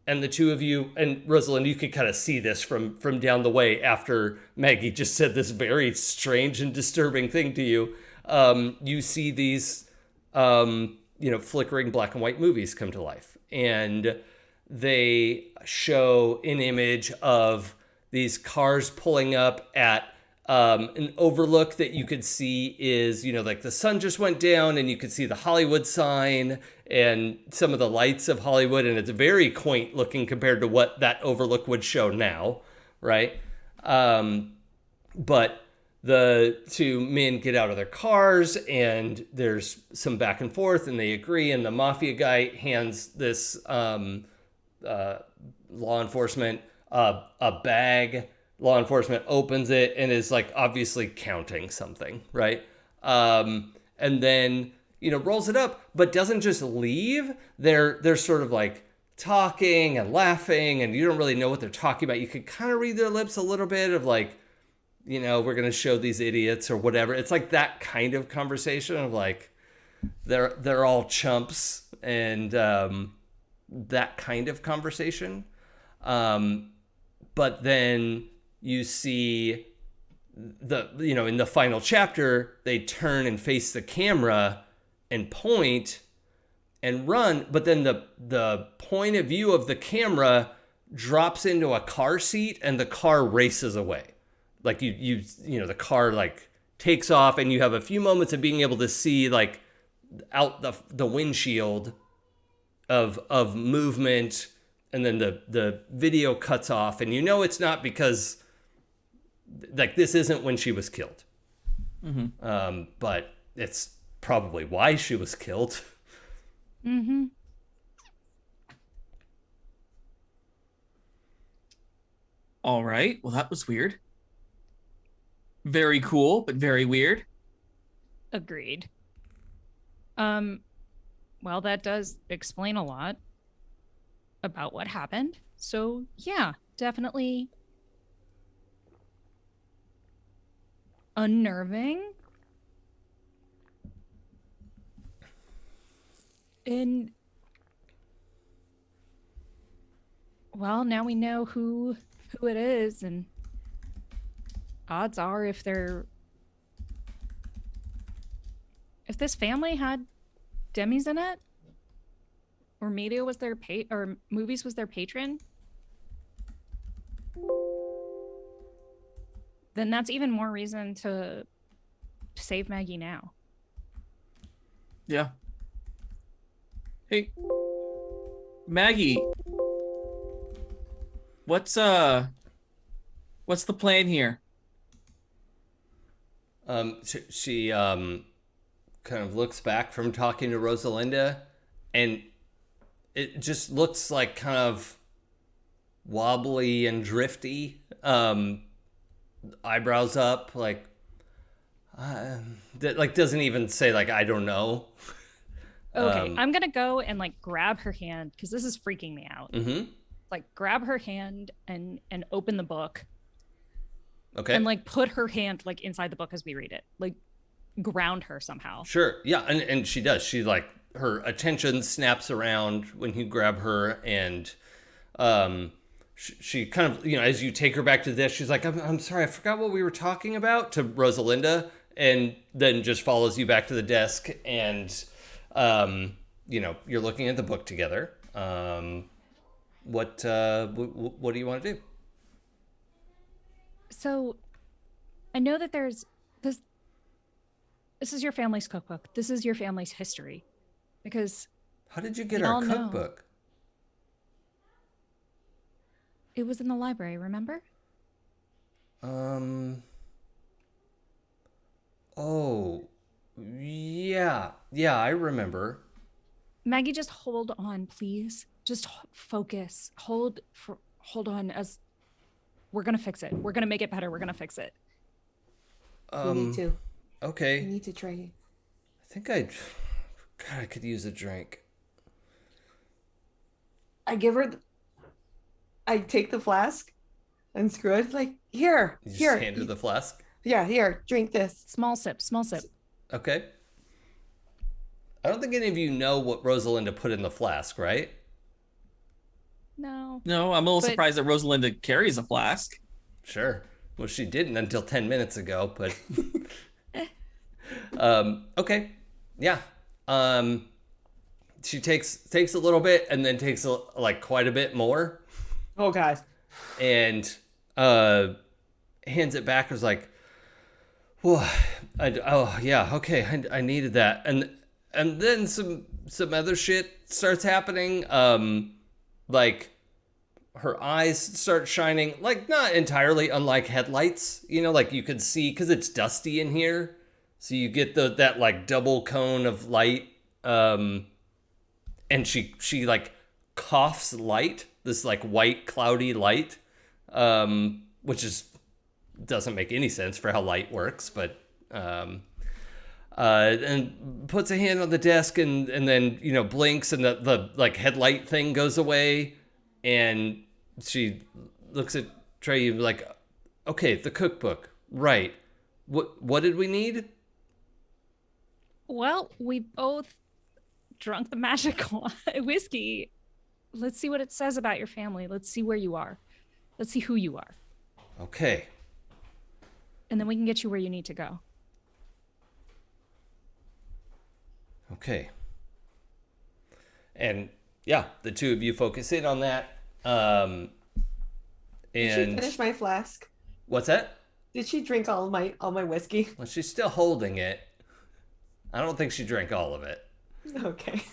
A: And the two of you, and Rosalind, you could kind of see this from down the way after Maggie just said this very strange and disturbing thing to you. You see these, flickering black and white movies come to life. And they show an image of these cars pulling up at an overlook that you could see is, like the sun just went down and you could see the Hollywood sign and some of the lights of Hollywood. And it's very quaint looking compared to what that overlook would show now, right? But the two men get out of their cars and there's some back and forth and they agree. And the mafia guy hands this law enforcement a bag. Law enforcement opens it and is like obviously counting something, right? And then, rolls it up, but doesn't just leave. They're sort of like talking and laughing and you don't really know what they're talking about. You could kind of read their lips a little bit of like, we're going to show these idiots or whatever. It's like that kind of conversation of like, they're all chumps and that kind of conversation. But then you see in the final chapter, they turn and face the camera and point and run. But then the point of view of the camera drops into a car seat and the car races away. Like the car like takes off and you have a few moments of being able to see like out the windshield of movement. And then the video cuts off and it's not because like this isn't when she was killed. But it's probably why she was killed.
B: All right. Well, that was weird. Very cool, but very weird.
D: Agreed. Well, that does explain a lot about what happened. So yeah, definitely unnerving. And well, now we know who it is, and odds are if this family had Demis in it, or media was their or movies was their patron, then that's even more reason to save Maggie now.
B: Yeah. Hey, Maggie, what's the plan here?
A: She kind of looks back from talking to Rosalinda, and it just looks like kind of wobbly and drifty. Eyebrows up, like that, like doesn't even say like I don't know.
D: Okay, I'm gonna go and like grab her hand because this is freaking me out. Like grab her hand and open the book.
A: Okay.
D: And like put her hand like inside the book as we read it, like ground her somehow.
A: Sure. Yeah, and she does. She like her attention snaps around when you grab her, and she kind of, as you take her back to the desk, she's like, I'm sorry, I forgot what we were talking about, to Rosalinda, and then just follows you back to the desk, and you're looking at the book together. What do you want to do?
D: So I know that there's this. This is your family's cookbook. This is your family's history. Because
A: how did you get our cookbook?
D: It was in the library, remember?
A: Oh, yeah. Yeah, I remember.
D: Maggie, just hold on, please. Just focus. Hold on. As we're gonna fix it. We're gonna make it better. We're gonna fix it.
C: We need to.
A: Okay.
C: We need to try.
A: I think I could use a drink.
C: I give her. I take the flask and screw it. Like, here.
A: You just hand her the flask?
C: Yeah, here. Drink this.
D: Small sip. Small sip.
A: Okay. I don't think any of you know what Rosalinda put in the flask, right?
D: No.
B: No, I'm a little surprised that Rosalinda carries a flask.
A: Sure. Well, she didn't until 10 minutes ago, but... okay. Yeah. She takes a little bit and then takes quite a bit more.
C: Oh, God.
A: And hands it back. Was like, well, yeah, okay, I needed that. And then some other shit starts happening. Like her eyes start shining, like not entirely unlike headlights, like you could see because it's dusty in here. So you get that like double cone of light. And she like coughs light, this like white cloudy light, which doesn't make any sense for how light works, but and puts a hand on the desk and then blinks and the like headlight thing goes away, and she looks at Trey like, okay, the cookbook, right? What did we need?
D: Well, we both drunk the magic whiskey. Let's see what it says about your family. Let's see where you are. Let's see who you are.
A: Okay.
D: And then we can get you where you need to go.
A: Okay. And yeah, the two of you focus in on that. And
C: did she finish my flask?
A: What's that?
C: Did she drink all my whiskey?
A: Well, she's still holding it. I don't think she drank all of it.
C: Okay.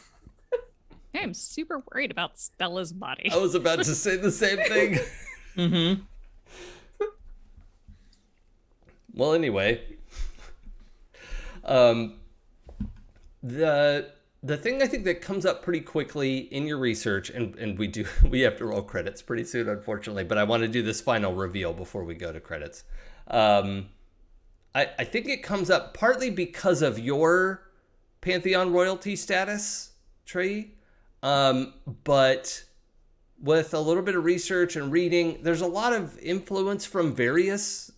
D: I'm super worried about Stella's body.
A: I was about to say the same thing.
B: Mm-hmm.
A: Well, anyway, the thing I think that comes up pretty quickly in your research, and we have to roll credits pretty soon, unfortunately, but I want to do this final reveal before we go to credits. I think it comes up partly because of your Pantheon royalty status, Trey, but with a little bit of research and reading, there's a lot of influence from various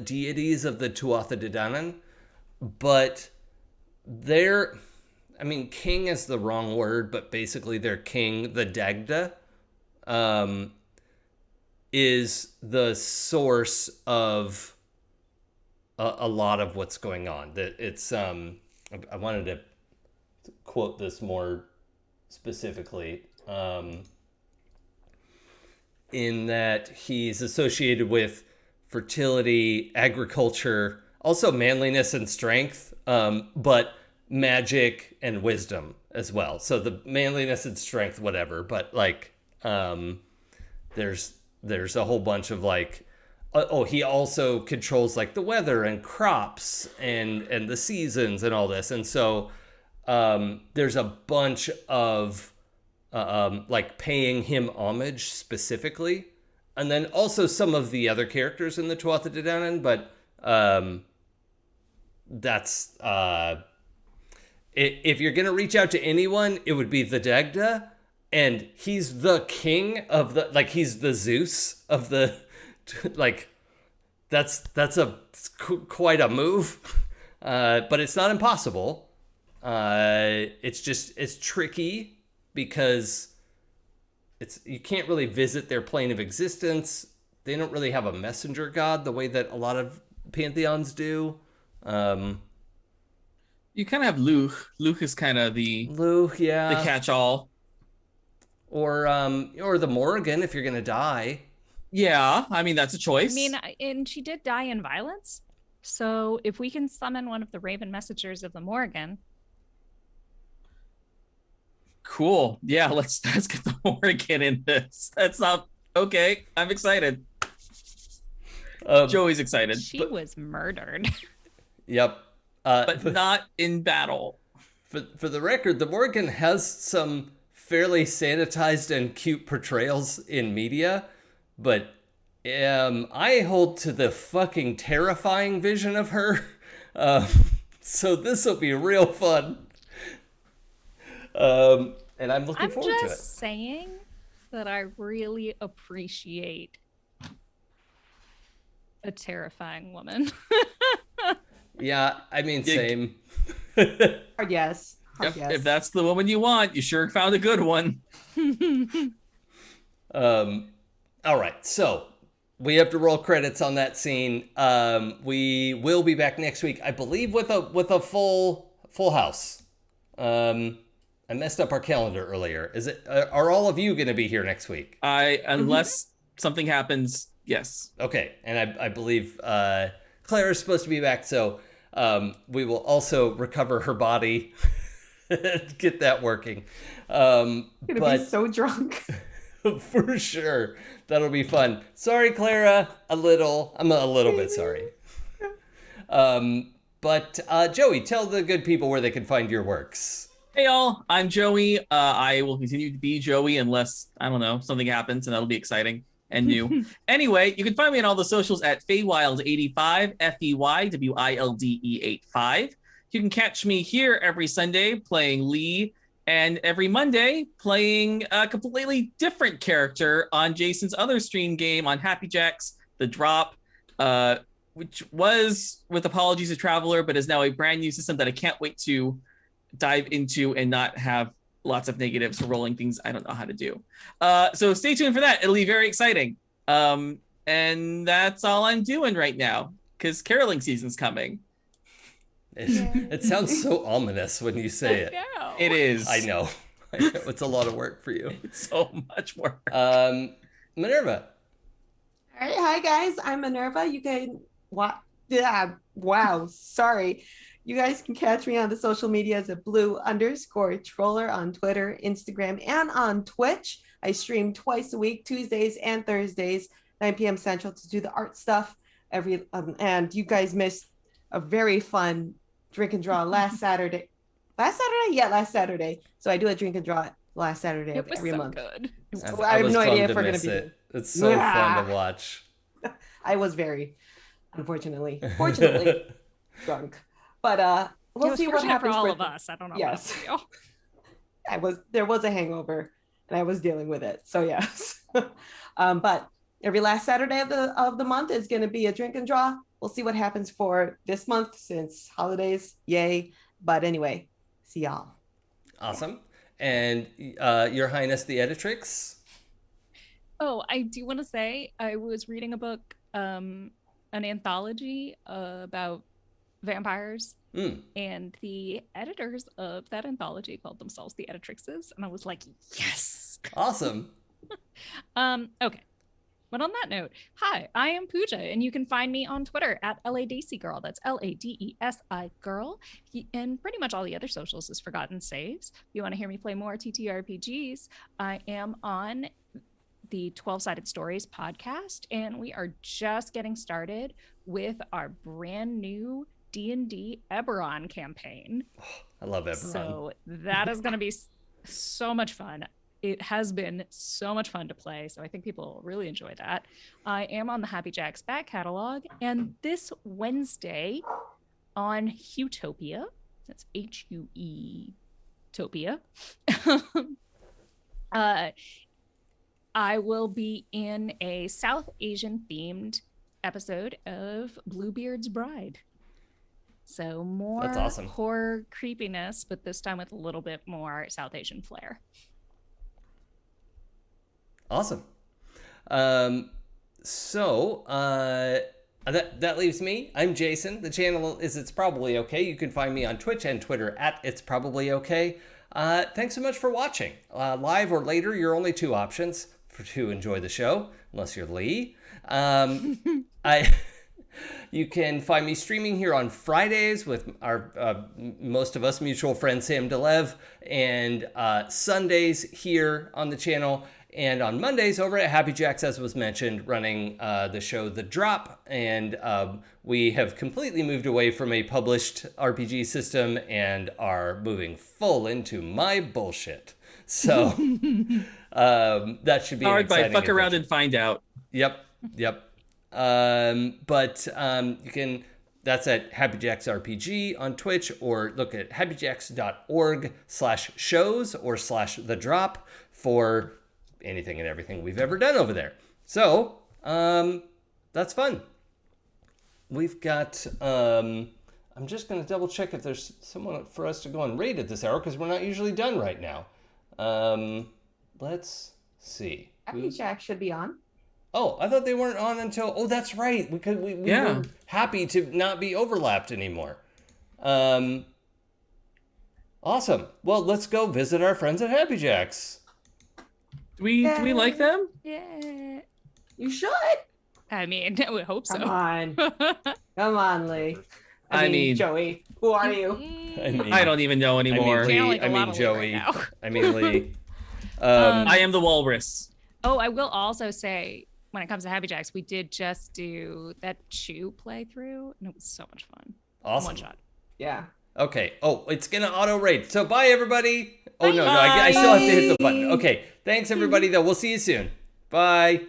A: deities of the Tuatha De Danann, but king is the wrong word, but basically their king, the Dagda, is the source of a lot of what's going on. That it's I wanted to quote this more specifically, in that he's associated with fertility, agriculture, also manliness and strength, but magic and wisdom as well. So the manliness and strength, whatever, but like there's a whole bunch of like, he also controls like the weather and crops and the seasons and all this. And so there's a bunch of like paying him homage specifically, and then also some of the other characters in the Tuatha De Danann, but that's if you're gonna reach out to anyone, it would be the Dagda, and he's the king of the, like, he's the Zeus of the, like, that's quite a move, but it's not impossible. It's tricky because you can't really visit their plane of existence. They don't really have a messenger god the way that a lot of pantheons do.
B: You kind of have Luch. Luch is kind of the catch-all.
A: Or the Morrigan if you're gonna die.
B: Yeah, I mean that's a choice.
D: I mean, and she did die in violence, So if we can summon one of the Raven Messengers of the Morrigan.
B: Cool. Yeah, let's get the Morrigan in this. That's not okay. I'm excited. Joey's excited.
D: She was murdered.
A: Yep.
B: But not in battle.
A: For the record, the Morrigan has some fairly sanitized and cute portrayals in media, but I hold to the fucking terrifying vision of her. So this will be real fun. And I'm looking forward to it.
D: I'm just saying that I really appreciate a terrifying woman.
A: Yeah, I mean, same.
C: Hard yes.
B: Yep. If that's the woman you want, you sure found a good one.
A: All right, so we have to roll credits on that scene. We will be back next week, I believe, with a full house. I messed up our calendar earlier. Are all of you going to be here next week?
B: Unless something happens, yes.
A: Okay, and I believe Claire is supposed to be back, so we will also recover her body, get that working.
C: Gonna be so drunk.
A: For sure, that'll be fun. Sorry, Clara, I'm a little bit sorry. But Joey, tell the good people where they can find your works.
B: Hey y'all, I'm Joey. I will continue to be Joey unless, I don't know, something happens, and that'll be exciting and new. Anyway, you can find me on all the socials at Feywild85, FEYWILDE85. You can catch me here every Sunday playing Lee, and every Monday playing a completely different character on Jason's other stream game on Happy Jacks, The Drop, which was, with apologies to Traveler, but is now a brand new system that I can't wait to dive into and not have lots of negatives for rolling things I don't know how to do. So stay tuned for that. It'll be very exciting. And that's all I'm doing right now because caroling season's coming.
A: It sounds so ominous when you say it.
B: It is.
A: I know. It's a lot of work for you.
B: It's so much work.
A: Minerva.
C: All right, hi guys. I'm Minerva. You can wow. Sorry. You guys can catch me on the social medias at blue_troller on Twitter, Instagram, and on Twitch. I stream twice a week, Tuesdays and Thursdays, 9 p.m. Central, to do the art stuff. And you guys missed a very fun drink and draw last Saturday. Last Saturday. So I do a drink and draw last Saturday of every month.
D: Good.
C: I have no idea if we're going to be.
A: It's so fun to watch.
C: I was fortunately drunk. But we'll see what happens
D: for all of us. I don't know.
C: Yes. There was a hangover and I was dealing with it. So yes. But every last Saturday of the month is going to be a drink and draw. We'll see what happens for this month since holidays. Yay. But anyway, see y'all.
A: Awesome. And Your Highness the Editrix.
D: Oh, I do want to say I was reading a book, an anthology about vampires, and the editors of that anthology called themselves the Editrixes, and I was like, yes.
A: Awesome.
D: Okay. But on that note, hi, I am Pooja, and you can find me on Twitter at LADESI Girl. That's LADESI Girl. And pretty much all the other socials is Forgotten Saves. If you want to hear me play more TTRPGs, I am on the 12-Sided Stories podcast, and we are just getting started with our brand new D&D Eberron campaign.
A: Oh, I love Eberron.
D: So that is going to be so much fun. It has been so much fun to play, so I think people will really enjoy that. I am on the Happy Jacks back catalog, and this Wednesday on Hutopia, that's H-U-E Topia, I will be in a South Asian themed episode of Bluebeard's Bride. So more
A: That's awesome.
D: Horror creepiness, but this time with a little bit more South Asian flair.
A: Awesome. So that leaves me. I'm Jason. The channel is It's Probably Okay. You can find me on Twitch and Twitter at It's Probably Okay. Thanks so much for watching. Live or later, your only two options to enjoy the show, unless you're Lee. You can find me streaming here on Fridays with our most of us mutual friend Sam Delev, and Sundays here on the channel, and on Mondays over at Happy Jacks, as was mentioned, running the show The Drop. And we have completely moved away from a published RPG system and are moving full into my bullshit. So that should be
B: powered by
A: exciting
B: Fuck Around
A: adventure.
B: and Find Out.
A: Yep. But you can, that's at Happy Jacks RPG on Twitch, or look at happyjacks.org/shows or /The Drop for anything and everything we've ever done over there. So that's fun. We've got I'm just going to double check if there's someone for us to go and raid at this hour, because we're not usually done right now. Let's see.
C: Happy Jack should be on.
A: Oh, I thought they weren't on until... Oh, that's right. We were happy to not be overlapped anymore. Awesome. Well, let's go visit our friends at Happy Jacks.
B: Do we like them?
D: Yeah.
C: You should.
D: I mean, I would hope so.
C: Come on. Come on, Lee. I mean, Joey, who are you?
B: I don't even know anymore.
A: I mean Joey. I mean Lee.
B: I am the walrus.
D: Oh, I will also say, when it comes to Happy Jacks, we did just do that Chew playthrough, and it was so much fun.
A: Awesome.
D: One shot.
C: Yeah.
A: Okay. Oh, it's going to auto raid. So bye, everybody. Oh, no, I still have to hit the button. Okay. Thanks, everybody, though. We'll see you soon. Bye.